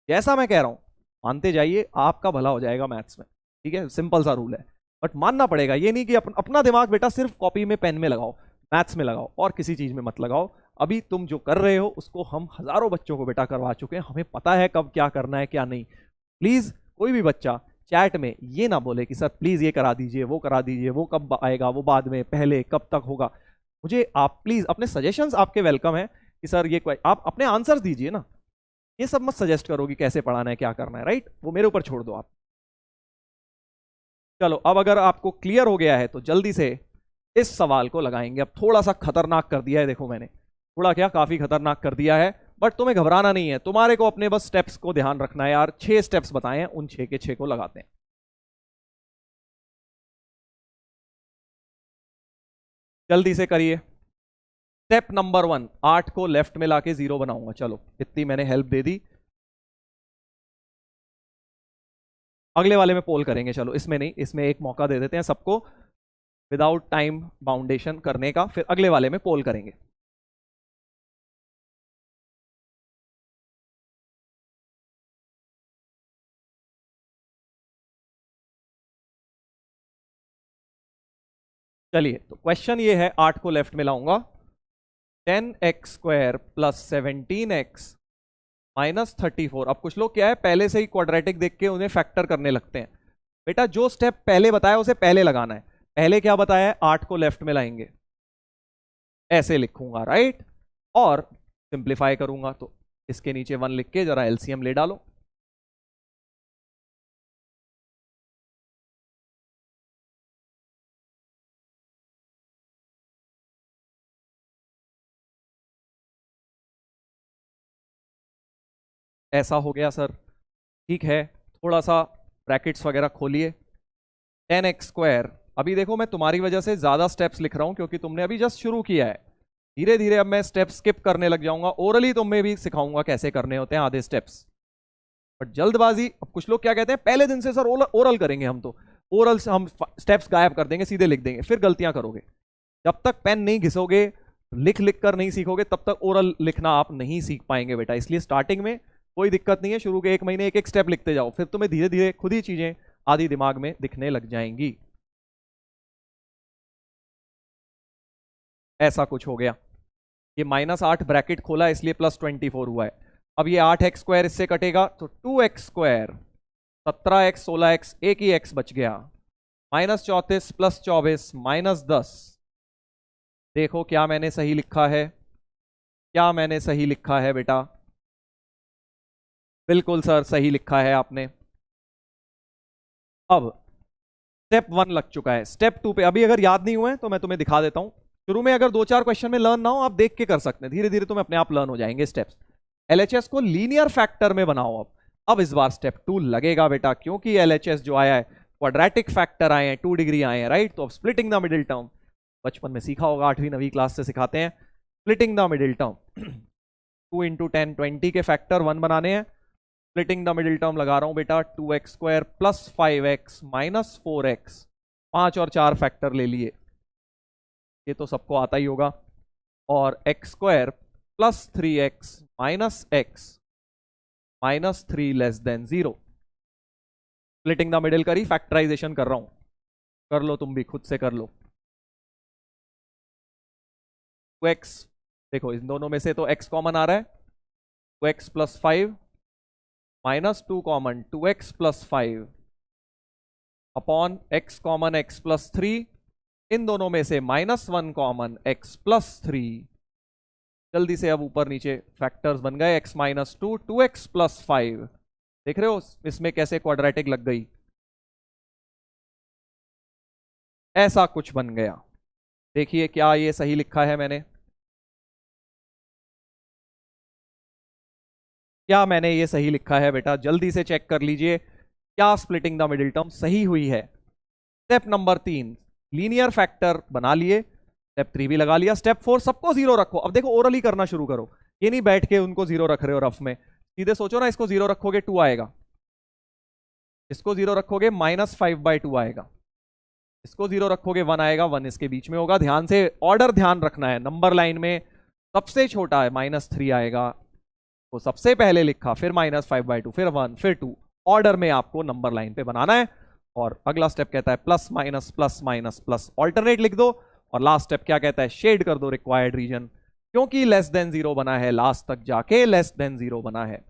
जैसा मैं कह रहा हूं मानते जाइए, आपका भला हो जाएगा मैथ्स में। ठीक है, सिंपल सा रूल है, बट मानना पड़ेगा, ये नहीं कि अपना दिमाग बेटा सिर्फ कॉपी में पेन में लगाओ, मैथ्स में लगाओ और किसी चीज में मत लगाओ। अभी तुम जो कर रहे हो उसको हम हजारों बच्चों को बेटा करवा चुके हैं, हमें पता है कब क्या करना है क्या नहीं। प्लीज कोई भी बच्चा चैट में ये ना बोले कि सर प्लीज ये करा दीजिए, वो करा दीजिए, वो कब आएगा, वो बाद में, पहले, कब तक होगा। मुझे आप प्लीज अपने सजेशंस आपके वेलकम है कि सर ये आप अपने आंसर्स दीजिए ना, ये सब मत सजेस्ट करो कि कैसे पढ़ाना है, क्या करना है, राइट, वो मेरे ऊपर छोड़ दो आप। चलो अब अगर आपको क्लियर हो गया है तो जल्दी से इस सवाल को लगाएंगे। अब थोड़ा सा खतरनाक कर दिया है, देखो मैंने थोड़ा क्या काफी खतरनाक कर दिया है, बट तुम्हें घबराना नहीं है, तुम्हारे को अपने बस स्टेप्स को ध्यान रखना है यार। 6 स्टेप्स बताए हैं, उन 6 के 6 को लगाते हैं। जल्दी से करिए। स्टेप नंबर 1, 8 को लेफ्ट में लाके 0 बनाऊंगा। चलो इतनी मैंने हेल्प दे दी, अगले वाले में पोल करेंगे। चलो इसमें नहीं, इसमें एक मौका दे देते हैं सबको विदाउट टाइम बाउंडेशन करने का, फिर अगले वाले में पोल करेंगे। चलिए तो क्वेश्चन ये है, 8 को लेफ्ट में लाऊंगा, 10x² प्लस 17x माइनस 34। अब कुछ लोग क्या है पहले से ही क्वाड्रेटिक देख के उन्हें फैक्टर करने लगते हैं। बेटा जो स्टेप पहले बताया उसे पहले लगाना है। पहले क्या बताया है, 8 को लेफ्ट में लाएंगे, ऐसे लिखूंगा, राइट, और सिंप्लीफाई करूंगा तो इसके नीचे 1 लिख के जरा एलसीएम ले डालो। ऐसा हो गया सर, ठीक है, थोड़ा सा ब्रैकेट्स वगैरह खोलिए। 10x², अभी देखो मैं तुम्हारी वजह से ज्यादा स्टेप्स लिख रहा हूं क्योंकि तुमने अभी जस्ट शुरू किया है, धीरे धीरे अब मैं स्टेप्स स्किप करने लग जाऊंगा, ओरली तुम्हें भी सिखाऊंगा कैसे करने होते हैं आधे स्टेप्स, बट जल्दबाजी। अब कुछ लोग क्या कहते हैं पहले दिन से सर ओरल करेंगे हम, तो ओरल से हम स्टेप्स गायब कर देंगे, सीधे लिख देंगे, फिर गलतियां करोगे। जब तक पेन नहीं घिसोगे, लिख लिख कर नहीं सीखोगे, तब तक ओरल लिखना आप नहीं सीख पाएंगे बेटा। इसलिए स्टार्टिंग में कोई दिक्कत नहीं है, शुरू के 1 महीने एक एक स्टेप लिखते जाओ, फिर तुम्हें धीरे धीरे खुद ही चीजें आदि दिमाग में दिखने लग जाएंगी। ऐसा कुछ हो गया, ये -8 ब्रैकेट खोला इसलिए +24 हुआ है। अब ये 8x² इससे कटेगा तो 2x², 17x 16x, एक ही x बच गया, -34 + 24 -10। देखो क्या मैंने सही लिखा है, क्या मैंने सही लिखा है बेटा, बिल्कुल सर सही लिखा है आपने। अब स्टेप 1 लग चुका है, स्टेप 2 पे अभी अगर याद नहीं हुए हैं तो मैं तुम्हें दिखा देता हूं। शुरू में अगर 2-4 क्वेश्चन में लर्न ना हो, आप देख के कर सकते हैं, धीरे धीरे तुम्हें अपने आप लर्न हो जाएंगे स्टेप्स। एलएचएस को लीनियर फैक्टर में बनाओ। अब इस बार स्टेप 2 लगेगा बेटा, क्योंकि एलएचएस जो आया है क्वाड्रेटिक फैक्टर आए हैं, 2 डिग्री आए हैं, राइट। तो अब स्प्लिटिंग द मिडिल टर्म, बचपन में सीखा होगा, 8वीं 9वीं क्लास से सिखाते हैं, स्प्लिटिंग द मिडिल टर्म। 2 × 10 20 के फैक्टर 1 बनाने हैं, स्प्लिटिंग द मिडिल टर्म लगा रहा हूं बेटा, 2x² + 5x - 4x, 5 और 4 फैक्टर ले लिए, ये तो सबको आता ही होगा, और x² + 3x - x -3 < 0। Splitting the middle करी, फैक्टराइजेशन कर रहा हूं, कर लो तुम भी, खुद से कर लो। 2x, देखो इन दोनों में से तो x कॉमन आ रहा है, 2x + 5 -2 common, 2x + 5 upon x common, x + 3, इन दोनों में से -1 कॉमन, x + 3। जल्दी से अब ऊपर नीचे फैक्टर्स बन गए, x - 2, 2x + 5, देख रहे हो इसमें कैसे क्वाड्रेटिक लग गई, ऐसा कुछ बन गया। देखिए क्या ये सही लिखा है मैंने, क्या मैंने ये सही लिखा है बेटा? जल्दी से चेक कर लीजिए क्या स्प्लिटिंग द मिडिल टर्म सही हुई है। स्टेप नंबर 3 लीनियर फैक्टर बना लिए, स्टेप 3 भी लगा लिया। स्टेप 4 सबको जीरो रखो। अब देखो ओरली करना शुरू करो, ये नहीं बैठ के उनको जीरो रख रहे हो रफ में, सीधे सोचो ना, इसको जीरो रखोगे 2 आएगा, इसको जीरो रखोगे -5/2 आएगा, इसको जीरो रखोगे 1 आएगा, 1 इसके बीच में होगा। ध्यान से ऑर्डर ध्यान रखना है, नंबर लाइन में सबसे छोटा है -3 आएगा, वो सबसे पहले लिखा, फिर -5/2, फिर 1, फिर 2, ऑर्डर में आपको नंबर लाइन पे बनाना है। और अगला स्टेप कहता है plus minus plus minus plus, alternate लिख दो। और लास्ट स्टेप क्या कहता है? शेड कर दो रिक्वायर्ड रीजन, क्योंकि लेस देन 0 बना है, लास्ट तक जाके लेस देन 0 बना है,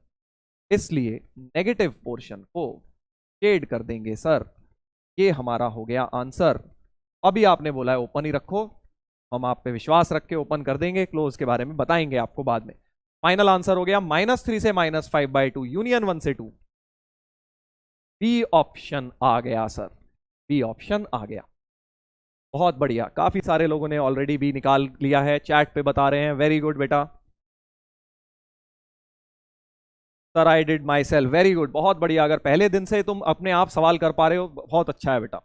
इसलिए नेगेटिव पोर्शन को शेड कर देंगे सर। ये हमारा हो गया आंसर। अभी आपने बोला है ओपन ही रखो, हम आप पे विश्वास रख के ओपन कर देंगे, क्लोज के बारे में बताएंगे आपको बाद में। फाइनल आंसर हो गया -3 से -5/2 यूनियन 1 से 2। बी ऑप्शन आ गया सर, बी ऑप्शन आ गया। बहुत बढ़िया, काफी सारे लोगों ने ऑलरेडी भी निकाल लिया है, चैट पे बता रहे हैं, वेरी गुड बेटा। Sir I did my self, very good, बहुत बढ़िया। अगर पहले दिन से तुम अपने आप सवाल कर पा रहे हो, बहुत अच्छा है बेटा,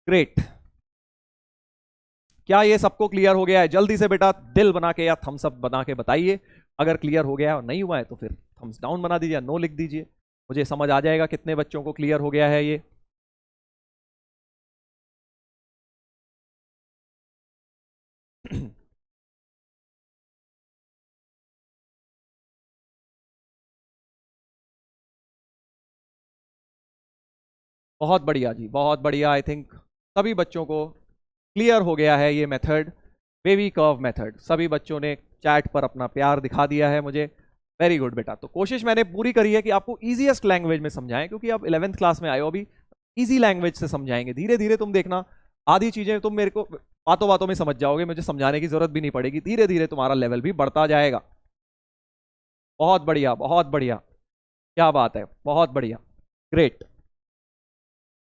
ग्रेट। क्या ये सबको क्लियर हो गया है? जल्दी से बेटा दिल बना के या थम्स अप बना के बताइए। अगर क्लियर हो गया है और नहीं हुआ है तो फिर थम्स डाउन बना दीजिए, नो लिख दीजिए, मुझे समझ आ जाएगा कितने बच्चों को क्लियर हो गया है ये। बहुत बढ़िया जी, बहुत बढ़िया। आई थिंक सभी बच्चों को क्लियर हो गया है ये मेथड, वेवी कर्व मेथड। सभी बच्चों ने चैट पर अपना प्यार दिखा दिया है मुझे, वेरी गुड बेटा। तो कोशिश मैंने पूरी करी है कि आपको इजीएस्ट लैंग्वेज में समझाएं, क्योंकि आप 11th क्लास में आए हो, अभी इजी लैंग्वेज से समझाएंगे। धीरे धीरे तुम देखना, आधी चीजें तुम मेरे को बातों बातों में समझ जाओगे, मुझे समझाने की जरूरत भी नहीं पड़ेगी, धीरे धीरे तुम्हारा लेवल भी बढ़ता जाएगा। बहुत बढ़िया, बहुत बढ़िया, क्या बात है, बहुत बढ़िया, ग्रेट।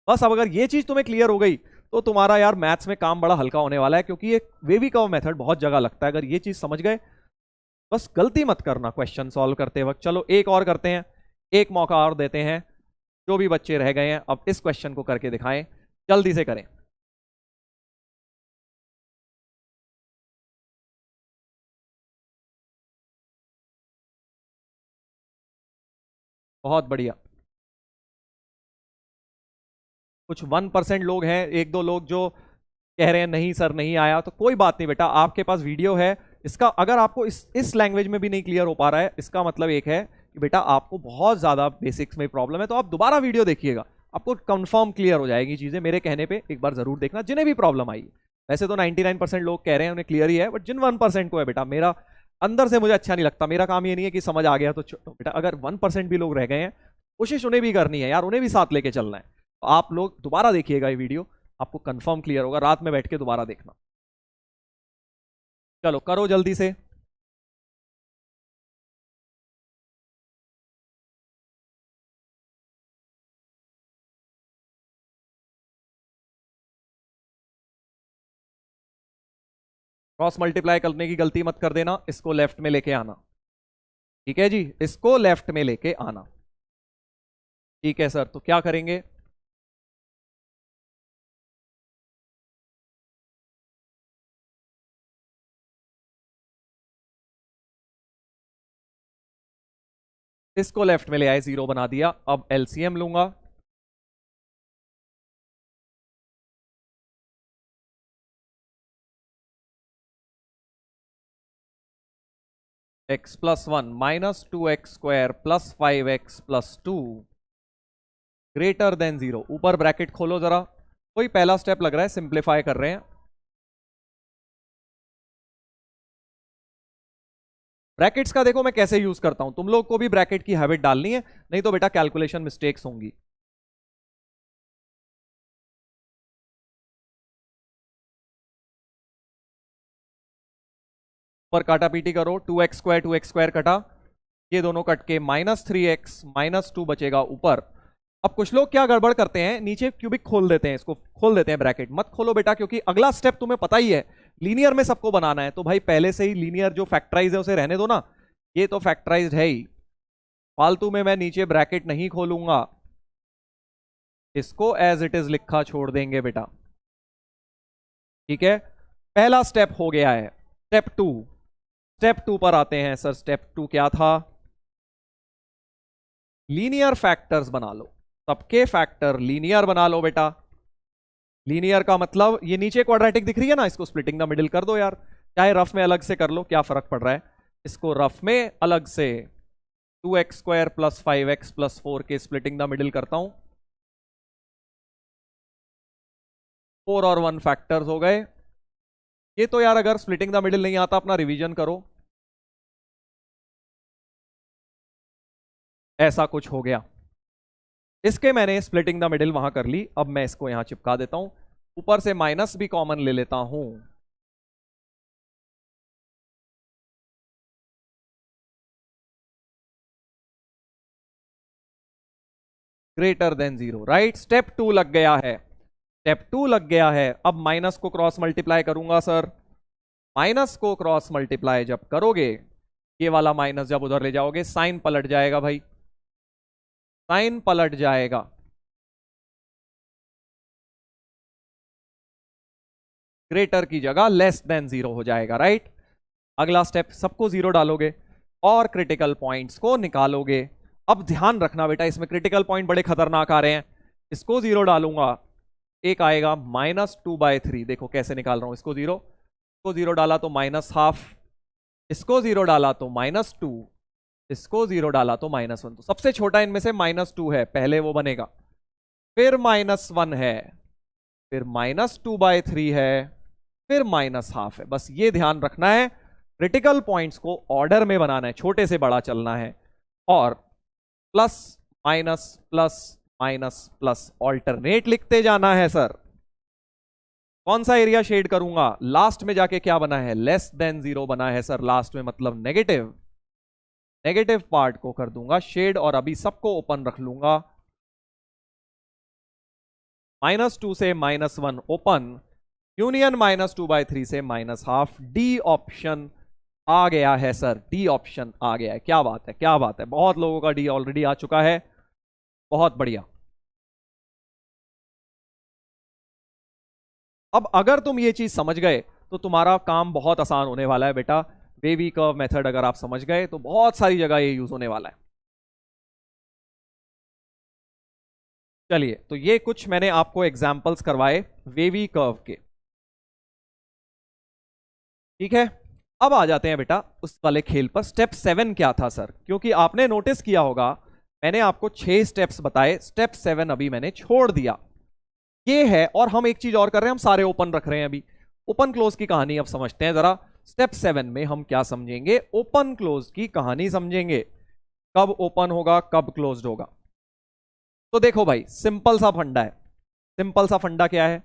बस अब अगर ये चीज तुम्हें क्लियर हो गई तो तुम्हारा यार मैथ्स में काम बड़ा हल्का होने वाला है, क्योंकि ये वेवी कर्व मेथड बहुत जगह लगता है। अगर ये चीज समझ गए, बस गलती मत करना क्वेश्चन सॉल्व करते वक्त। चलो एक और करते हैं, एक मौका और देते हैं, जो भी बच्चे रह गए हैं अब इस क्वेश्चन को करके दिखाएं, जल्दी से करें। बहुत बढ़िया। कुछ 1% लोग हैं, एक दो लोग जो कह रहे हैं नहीं सर नहीं आया, तो कोई बात नहीं बेटा, आपके पास वीडियो है इसका। अगर आपको इस लैंग्वेज में भी नहीं क्लियर हो पा रहा है, इसका मतलब एक है कि बेटा आपको बहुत ज्यादा बेसिक्स में प्रॉब्लम है, तो आप दोबारा वीडियो देखिएगा, आपको कंफर्म क्लियर हो जाएगी चीजें। मेरे कहने पे एक बार जरूर देखना, जिन्हें भी प्रॉब्लम आई। वैसे तो 99% लोग कह रहे हैं उन्हें क्लियर ही है, बट जिन 1% को है बेटा, मेरा अंदर से मुझे अच्छा नहीं लगता, मेरा काम ये नहीं है कि समझ आ गया तो बेटा, अगर 1% भी लोग रह गए हैं, कोशिश उन्हें भी करनी है यार, उन्हें भी साथ लेके चलना है। तो आप लोग दोबारा देखिएगा ये वीडियो, आपको कंफर्म क्लियर होगा, रात में बैठ के दोबारा देखना। चलो करो जल्दी से। क्रॉस मल्टीप्लाई करने की गलती मत कर देना, इसको लेफ्ट में लेके आना, ठीक है जी, इसको लेफ्ट में लेके आना। ठीक है सर, तो क्या करेंगे? इसको लेफ्ट में ले आए, 0 बना दिया। अब एलसीएम लूंगा, x + 1 -2x² + 5x + 2 > 0। ऊपर ब्रैकेट खोलो जरा, कोई पहला स्टेप लग रहा है, सिंप्लीफाई कर रहे हैं। ब्रैकेट्स का देखो मैं कैसे यूज करता हूं, तुम लोग को भी ब्रैकेट की हैबिट डालनी है, नहीं तो बेटा कैलकुलेशन मिस्टेक्स होंगी। पर काटा पीटी करो, 2x² कटा, ये दोनों कट के -3x -2 बचेगा ऊपर। अब कुछ लोग क्या गड़बड़ करते हैं, नीचे क्यूबिक खोल देते हैं, इसको खोल देते हैं, ब्रैकेट मत खोलो बेटा, क्योंकि अगला स्टेप तुम्हें पता ही है, लीनियर में सबको बनाना है। तो भाई पहले से ही लीनियर जो फैक्टराइज है उसे रहने दो ना, ये तो फैक्टराइज्ड है ही, फालतू में मैं नीचे ब्रैकेट नहीं खोलूंगा, इसको एज इट इज लिखा छोड़ देंगे बेटा। ठीक है, पहला स्टेप हो गया है। स्टेप टू पर आते हैं सर। स्टेप टू क्या था? लीनियर फैक्टर्स बना लो, सबके फैक्टर लीनियर बना लो बेटा। लीनियर का मतलब ये नीचे क्वाड्रेटिक दिख रही है ना, इसको स्प्लिटिंग द मिडिल कर दो यार, चाहे रफ में अलग से कर लो, क्या फर्क पड़ रहा है। इसको रफ में अलग से 2x² + 5x + 4 के स्प्लिटिंग द मिडिल करता हूं। 4 और 1 फैक्टर्स हो गए। ये तो यार अगर स्प्लिटिंग द मिडिल नहीं आता अपना रिवीजन करो। ऐसा कुछ हो गया, इसके मैंने स्प्लिटिंग द मिडिल वहां कर ली। अब मैं इसको यहां चिपका देता हूं, ऊपर से माइनस भी कॉमन ले लेता हूं। Greater than 0, right. स्टेप 2 लग गया है, स्टेप 2 लग गया है। अब माइनस को क्रॉस मल्टीप्लाई करूंगा सर। माइनस को क्रॉस मल्टीप्लाई जब करोगे, ये वाला माइनस जब उधर ले जाओगे, साइन पलट जाएगा भाई, साइन पलट जाएगा। ग्रेटर की जगह लेस देन 0 हो जाएगा, राइट। अगला स्टेप, सबको 0 डालोगे और क्रिटिकल पॉइंट्स को निकालोगे। अब ध्यान रखना बेटा, इसमें क्रिटिकल पॉइंट बड़े खतरनाक आ रहे हैं। इसको 0 डालूंगा, एक आएगा -2/3। देखो कैसे निकाल रहा हूं इसको 0। इसको 0 डाला तो -½ इसको 0 डाला तो -2, इसको 0 डाला तो -1। तो सबसे छोटा इनमें से -2 है, पहले वो बनेगा, फिर -1 है, फिर -2/3 है, फिर -½ है। बस ये ध्यान रखना है, क्रिटिकल पॉइंट्स को ऑर्डर में बनाना है, छोटे से बड़ा चलना है, और plus minus plus minus plus alternate लिखते जाना है सर। कौन सा एरिया शेड करूंगा? लास्ट में जाके क्या बना है? लेस देन 0 बना है सर लास्ट में, मतलब नेगेटिव। नेगेटिव पार्ट को कर दूंगा शेड, और अभी सबको ओपन रख लूंगा। -2 से -1 ओपन, यूनियन -2/3 से -½ डी ऑप्शन आ गया है सर, डी ऑप्शन आ गया है। क्या बात है, क्या बात है, बहुत लोगों का डी ऑलरेडी आ चुका है, बहुत बढ़िया। अब अगर तुम ये चीज समझ गए तो तुम्हारा काम बहुत आसान होने वाला है बेटा। वेवी कर्व मेथड अगर आप समझ गए तो बहुत सारी जगह ये यूज होने वाला है। चलिए, तो ये कुछ मैंने आपको एग्जांपल्स करवाए वेवी कर्व के, ठीक है। अब आ जाते हैं बेटा उस वाले खेल पर। स्टेप 7 क्या था सर? क्योंकि आपने नोटिस किया होगा मैंने आपको 6 स्टेप्स बताए, स्टेप 7 अभी मैंने छोड़ दिया। ये है, और हम एक चीज और कर रहे हैं, हम सारे ओपन रख रहे हैं अभी। ओपन क्लोज की कहानी अब समझते हैं जरा। स्टेप 7 में हम क्या समझेंगे? ओपन क्लोज की कहानी समझेंगे, कब ओपन होगा कब क्लोज्ड होगा। तो देखो भाई, सिंपल सा फंडा है। सिंपल सा फंडा क्या है?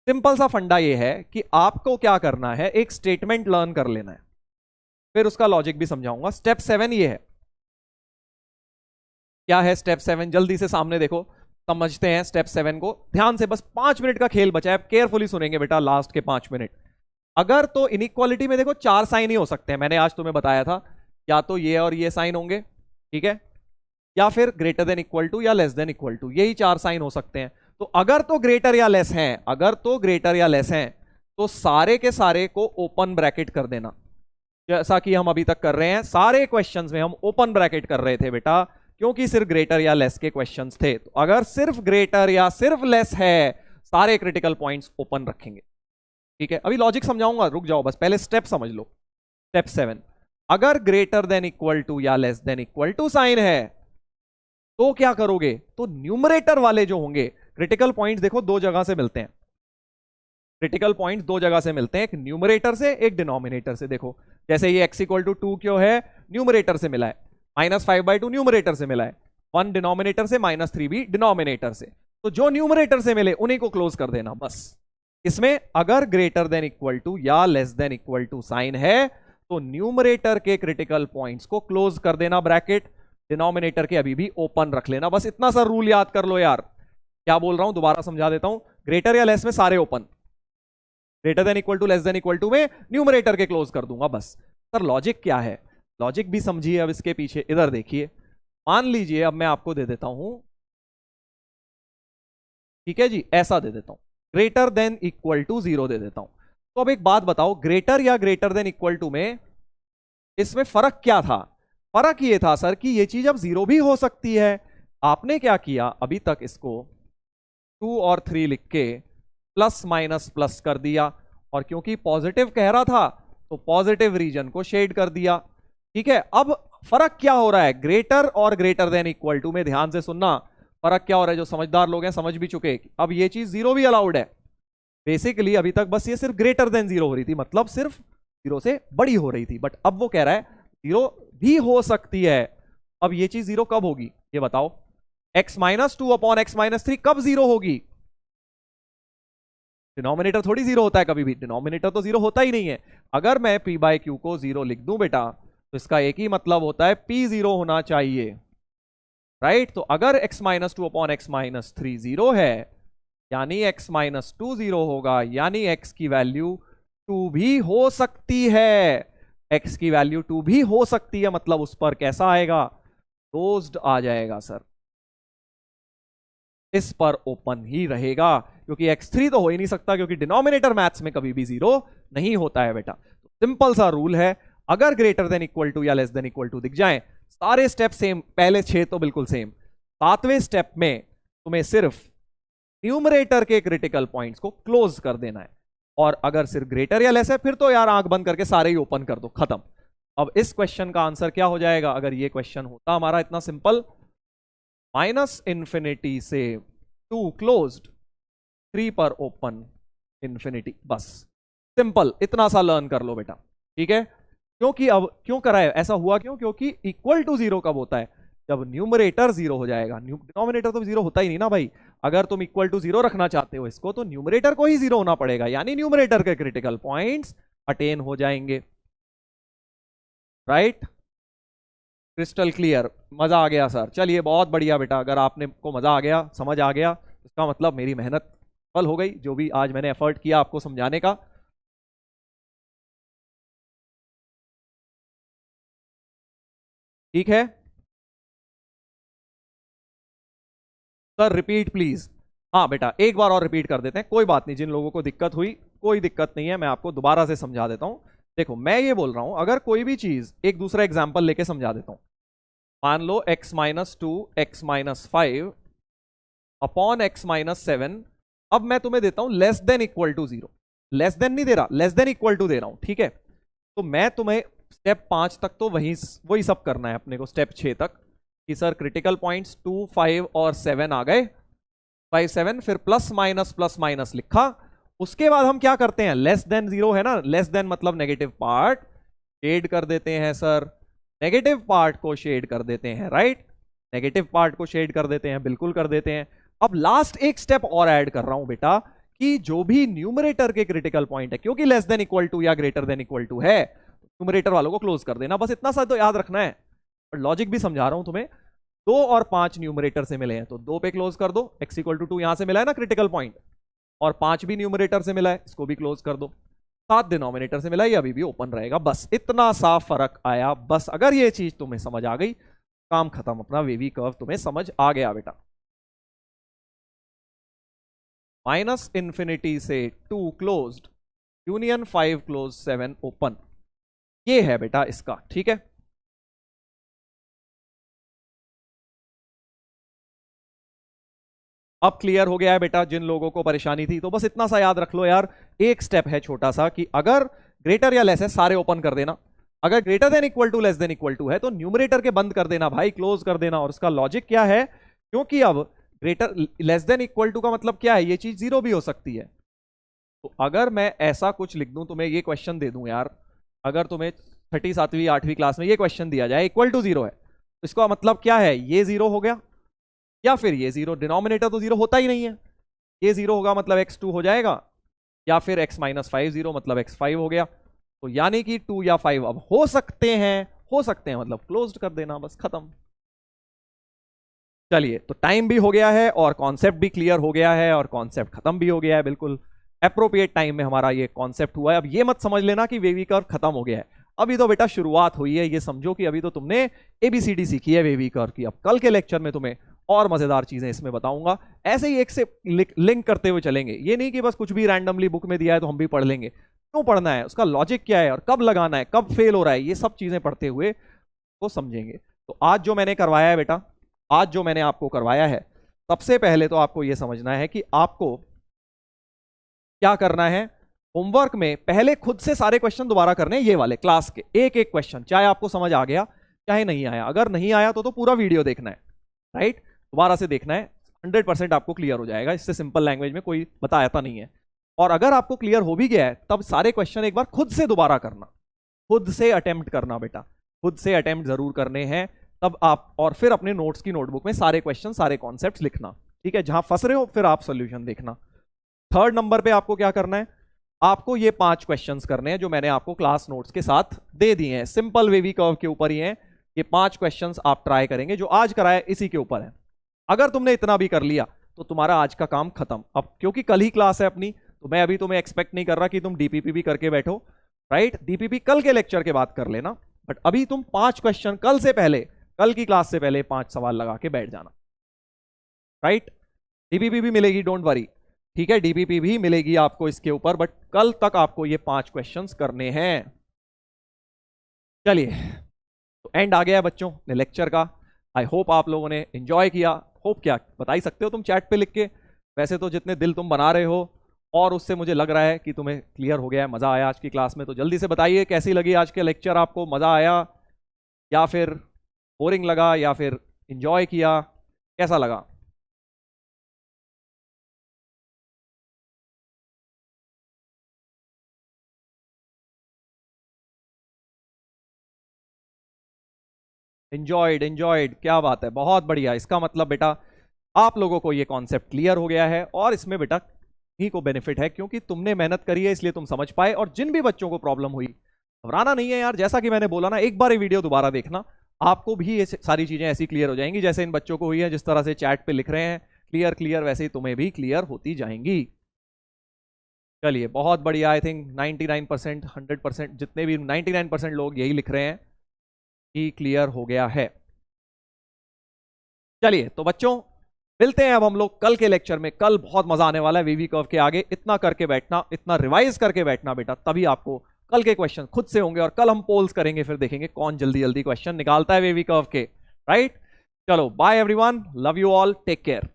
सिंपल सा फंडा ये है कि आपको क्या करना है, एक स्टेटमेंट लर्न कर लेना है, फिर उसका लॉजिक भी समझाऊंगा। स्टेप 7 ये है। क्या है स्टेप 7? जल्दी से सामने देखो, समझते हैं स्टेप 7 को ध्यान से। बस 5 मिनट का खेल बचा है, केयरफुली सुनेंगे बेटा लास्ट के 5 मिनट। अगर तो इनइक्वालिटी में देखो 4 साइन ही हो सकते हैं, मैंने आज तुम्हें बताया था, या तो ये और ये साइन होंगे, ठीक है, या फिर ग्रेटर देन इक्वल टू या लेस देन इक्वल टू, यही 4 साइन हो सकते हैं। तो अगर तो ग्रेटर या लेस हैं, अगर तो ग्रेटर या लेस हैं, तो सारे के सारे को ओपन ब्रैकेट कर देना, जैसा कि हम अभी तक कर रहे हैं। सारे क्वेश्चंस में हम ओपन ब्रैकेट कर रहे थे बेटा, क्योंकि सिर्फ ग्रेटर या लेस के क्वेश्चंस थे। तो अगर सिर्फ ग्रेटर या सिर्फ लेस है, सारे क्रिटिकल पॉइंट्स ओपन रखेंगे, ठीक है। अभी लॉजिक समझाऊंगा, रुक जाओ, बस पहले स्टेप समझ लो। स्टेप 7, अगर ग्रेटर देन इक्वल टू या less than equal to sign है तो क्या करोगे? तो न्यूमरेटर वाले जो होंगे क्रिटिकल पॉइंट्स, देखो दो जगह से मिलते हैं। क्रिटिकल पॉइंट्स दो जगह से मिलते हैं, एक न्यूमरेटर से एक डिनोमिनेटर से। देखो जैसे ये x = 2 क्यों है? न्यूमरेटर से मिला है। -5/2 न्यूमरेटर से मिला है, 1 डिनोमिनेटर से, -3 भी डिनोमिनेटर से। तो जो न्यूमरेटर से मिले उन्हीं को क्लोज कर देना बस। इसमें अगर ग्रेटर देन इक्वल टू या less than equal to sign है तो न्यूमरेटर के क्रिटिकल पॉइंट्स को क्लोज कर देना ब्रैकेट, डिनोमिनेटर के अभी भी ओपन रख लेना। बस इतना सा रूल याद कर लो यार। क्या बोल रहा हूं दोबारा समझा देता हूं। ग्रेटर या लेस में सारे open, greater than equal to less than equal to में न्यूमरेटर के क्लोज कर दूंगा बस। सर लॉजिक क्या है? लॉजिक भी समझिए अब इसके पीछे। इधर देखिए, मान लीजिए अब मैं आपको दे देता हूं, ठीक है जी, ऐसा दे देता हूं, ग्रेटर देन इक्वल टू 0 दे देता हूं। तो अब एक बात बताओ, ग्रेटर या ग्रेटर देन इक्वल टू में इसमें फर्क क्या था? फर्क ये था सर कि ये चीज अब 0 भी हो सकती है। आपने क्या किया, अभी तक इसको 2 और 3 लिख के प्लस माइनस प्लस कर दिया, और क्योंकि पॉजिटिव कह रहा था तो पॉजिटिव रीजन को शेड कर दिया। ठीक है, अब फर्क क्या हो रहा है ग्रेटर और ग्रेटर देन इक्वल टू में? ध्यान से सुनना, फर्क क्या हो रहा है, जो समझदार लोग हैं समझ भी चुके। अब ये चीज 0 भी अलाउड है। बेसिकली अभी तक बस ये सिर्फ ग्रेटर देन 0 हो रही थी, मतलब सिर्फ 0 से बड़ी हो रही थी, बट अब वो कह रहा है 0 भी हो सकती है। अब ये चीज 0 कब होगी ये बताओ? x-2 अपॉन x-3 कब 0 होगी? डिनोमिनेटर थोड़ी 0 होता है कभी भी, डिनोमिनेटर तो 0 होता ही नहीं है। अगर मैं p बाय क्यू को 0 लिख दूं बेटा, तो इसका एक ही मतलब होता है p 0 होना चाहिए, राइट? तो अगर x-2 अपॉन x-3 0 है, यानी x-2 0 होगा, यानी x की वैल्यू 2 भी हो सकती है। x की वैल्यू 2 भी हो सकती है, मतलब उस पर कैसा आएगा? क्लोज्ड आ जाएगा सर, इस पर ओपन ही रहेगा, क्योंकि x3 तो हो ही नहीं सकता, क्योंकि डिनोमिनेटर मैथ्स में कभी भी 0 नहीं होता है बेटा। तो सिंपल सा रूल है, अगर ग्रेटर देन इक्वल टू या लेस देन इक्वल टू दिख जाए, सारे स्टेप सेम, पहले 6 तो बिल्कुल सेम, 7वें स्टेप में तुम्हें सिर्फ न्यूमरेटर के क्रिटिकल पॉइंट्स को क्लोज कर देना है, और अगर सिर्फ ग्रेटर या लेस है फिर तो यार आंख बंद करके सारे ही ओपन कर दो, खत्म। अब इस क्वेश्चन का आंसर क्या हो जाएगा अगर ये क्वेश्चन होता हमारा इतना सिंपल? -इंफिनिटी से 2 क्लोज्ड, 3 पर ओपन, इंफिनिटी, बस सिंपल, इतना सा लर्न कर लो बेटा, ठीक है? क्योंकि अब क्यों करा है ऐसा, हुआ क्यों? क्योंकि इक्वल टू 0 कब होता है? जब न्यूमरेटर 0 हो जाएगा। डिनोमिनेटर तो 0 होता ही नहीं ना भाई। अगर तुम इक्वल टू 0 रखना चाहते हो इसको, तो न्यूमरेटर को ही 0 होना पड़ेगा, यानी न्यूमरेटर के क्रिटिकल पॉइंट्स अटेन हो जाएंगे, राइट? क्रिस्टल क्लियर, मजा आ गया सर, चलिए बहुत बढ़िया बेटा। अगर आपने को मजा आ गया, समझ आ गया, इसका मतलब मेरी मेहनत सफल हो गई, जो भी आज मैंने एफर्ट किया आपको समझाने का। ठीक है सर, रिपीट प्लीज। हाँ बेटा, एक बार और रिपीट कर देते हैं, कोई बात नहीं, जिन लोगों को दिक्कत हुई कोई दिक्कत नहीं है, मैं आपको दोबारा से समझा देता हूं। देखो मैं ये बोल रहा हूं, अगर कोई भी चीज, एक दूसरा एग्जांपल लेके समझा देता हूं। मान लो x-2 x-5 अपॉन x-7, अब मैं तुम्हें देता हूं less than equal to 0, less than नहीं दे रहा, लेस देन इक्वल टू दे रहा हूं, ठीक है? तो मैं तुम्हें स्टेप 5 तक तो वही सब करना है अपने को, स्टेप 6 तक, कि सर क्रिटिकल पॉइंट्स 2, 5 और 7 आ गए, 5, 7, फिर प्लस माइनस लिखा। उसके बाद हम क्या करते हैं, लेस देन 0 है ना, लेस देन मतलब नेगेटिव पार्ट शेड कर देते हैं सर, नेगेटिव पार्ट को शेड कर देते हैं, राइट? नेगेटिव पार्ट को शेड कर देते हैं, बिल्कुल कर देते हैं। अब लास्ट एक स्टेप और ऐड कर रहा हूं बेटा, कि जो भी न्यूमरेटर के क्रिटिकल पॉइंट है, क्योंकि लेस देन इक्वल टू या ग्रेटर देन इक्वल टू है, न्यूमरेटर वालों को क्लोज कर देना, बस इतना सा तो याद रखना है। और लॉजिक भी समझा रहा हूं तुम्हें, 2 और 5 न्यूमरेटर से मिले हैं तो 2 पे क्लोज कर दो, x इक्वल टू 2 यहां से मिला है ना क्रिटिकल पॉइंट, और 5 भी न्यूमरेटर से मिला है, इसको भी क्लोज कर दो, 7 डिनोमिनेटर से मिला है, ये अभी भी ओपन रहेगा, बस इतना सा फर्क आया। बस अगर ये चीज तुम्हें समझ आ गई, काम खत्म, अपना वेवी कर्व तुम्हें समझ आ गया बेटा। -इंफिनिटी से 2 क्लोज्ड, यूनियन 5 क्लोज, 7 ओपन, ये है बेटा इसका, ठीक है? अब क्लियर हो गया है बेटा जिन लोगों को परेशानी थी? तो बस इतना सा याद रख लो यार, एक स्टेप है छोटा सा, कि अगर ग्रेटर या लेस है सारे ओपन कर देना, अगर greater than equal to less than equal to है तो न्यूमरेटर के बंद कर देना भाई, क्लोज कर देना। और उसका लॉजिक क्या है, क्योंकि अब greater less than equal to का मतलब क्या है, ये चीज 0 भी हो सकती है। तो अगर मैं ऐसा कुछ लिख दूं, तुम्हें ये क्वेश्चन दे दूं यार, अगर तुम्हें 6ठी 7वीं 8वीं क्लास में ये क्वेश्चन दिया जाए इक्वल टू 0 है, तो इसका मतलब क्या है, ये 0 हो गया, या फिर ये 0, डिनोमिनेटर तो 0 होता ही नहीं है, ये 0 होगा मतलब x2 हो जाएगा, या फिर x-5 0 मतलब x5 हो गया। तो यानी कि 2 या 5 अब हो सकते हैं मतलब क्लोज्ड कर देना, बस खत्म। चलिए, तो टाइम भी हो गया है और कॉन्सेप्ट भी क्लियर हो गया है और कॉन्सेप्ट खत्म भी हो गया है, बिल्कुल एप्रोप्रिएट टाइम में हमारा ये कॉन्सेप्ट हुआ है। अब ये मत समझ लेना कि वेवी कर्व खत्म हो गया है, अभी तो बेटा शुरुआत हुई है, ये समझो कि अभी तो तुमने एबीसीडी सीखी है वेवी कर्व की। अब कल के लेक्चर में तुम्हें और मजेदार चीजें इसमें बताऊंगा। ऐसे ही एक से लिंक करते हुए चलेंगे, ये नहीं कि बस कुछ भी रैंडमली बुक में दिया है तो हम भी पढ़ लेंगे। क्यों पढ़ना है, उसका लॉजिक क्या है और कब लगाना है, कब फेल हो रहा है, ये सब चीजें पढ़ते हुए वो समझेंगे। तो आज जो मैंने करवाया है बेटा, आज जो मैंने आपको करवाया है, सबसे पहले तो आपको यह समझना है कि आपको क्या करना है। होमवर्क में पहले खुद से सारे क्वेश्चन दोबारा करने हैं, ये वाले क्लास के एक एक क्वेश्चन, चाहे आपको समझ आ गया चाहे नहीं आया। अगर नहीं आया तो पूरा वीडियो देखना है, राइट, दोबारा से देखना है, 100% आपको क्लियर हो जाएगा। इससे सिंपल लैंग्वेज में कोई बताया नहीं है। और अगर आपको क्लियर हो भी गया है तब सारे क्वेश्चन एक बार खुद से दोबारा करना, खुद से अटेम्प्ट करना बेटा, खुद से अटेम्प्ट जरूर करने हैं तब आप, और फिर अपने नोट्स की नोटबुक में सारे क्वेश्चन सारे कॉन्सेप्ट्स लिखना, ठीक है। जहां फंस रहे हो फिर आप सोल्यूशन देखना। थर्ड नंबर पे आपको क्या करना है, आपको ये 5 क्वेश्चंस करने हैं जो मैंने आपको क्लास नोट्स के साथ दे दिए हैं, सिंपल वेवी कर्व के ऊपर ही हैं। ये 5 क्वेश्चंस आप ट्राई करेंगे, जो आज कराया इसी के ऊपर है। अगर तुमने इतना भी कर लिया तो तुम्हारा आज का काम खत्म। अब क्योंकि कल ही क्लास है अपनी, तो मैं अभी तुम्हें एक्सपेक्ट नहीं कर रहा कि तुम डीपीपी भी करके बैठो, राइट। डीपीपी कल के लेक्चर के बाद कर लेना, बट अभी तुम 5 क्वेश्चन कल से पहले, कल की क्लास से पहले 5 सवाल लगा के बैठ जाना, राइट। डीपीपी भी मिलेगी, डोंट वरी, ठीक है, डीपीपी भी मिलेगी आपको इसके ऊपर, बट कल तक आपको ये 5 क्वेश्चंस करने हैं। चलिए, तो एंड आ गया है बच्चों लेक्चर का। आई होप आप लोगों ने एंजॉय किया। होप क्या बता ही सकते हो तुम चैट पे लिख के, वैसे तो जितने दिल तुम बना रहे हो, और उससे मुझे लग रहा है कि तुम्हें क्लियर हो गया है, मजा आया आज की क्लास में। तो जल्दी से बताइए कैसी लगी आज के लेक्चर, आपको मजा आया या फिर बोरिंग लगा या फिर एंजॉय किया, कैसा लगा। एंजॉयड, एंजॉयड, क्या बात है, बहुत बढ़िया। इसका मतलब बेटा आप लोगों को ये कॉन्सेप्ट क्लियर हो गया है, और इसमें बेटा ही को बेनिफिट है क्योंकि तुमने मेहनत करी है इसलिए तुम समझ पाए। और जिन भी बच्चों को प्रॉब्लम हुई, घबराना नहीं है यार, जैसा कि मैंने बोला ना, एक बार ये वीडियो दोबारा देखना, आपको भी ये सारी चीजें ऐसी क्लियर हो जाएंगी जैसे इन बच्चों को हुई है, जिस तरह से चैट पे लिख रहे हैं क्लियर क्लियर, वैसे ही तुम्हें भी क्लियर होती जाएंगी। चलिए, बहुत बढ़िया। आई थिंक 99%, 100%, जितने भी 99% लोग यही लिख रहे हैं कि क्लियर हो गया है। चलिए तो बच्चों, मिलते हैं अब हम लोग कल के लेक्चर में। कल बहुत मजा आने वाला है वीवी कर्व के आगे। इतना करके बैठना, इतना रिवाइज करके बैठना बेटा, तभी आपको कल के क्वेश्चन खुद से होंगे। और कल हम पोल्स करेंगे, फिर देखेंगे कौन जल्दी जल्दी क्वेश्चन निकालता है वीवी कर्व के, राइट। चलो bye everyone, love you all, take care.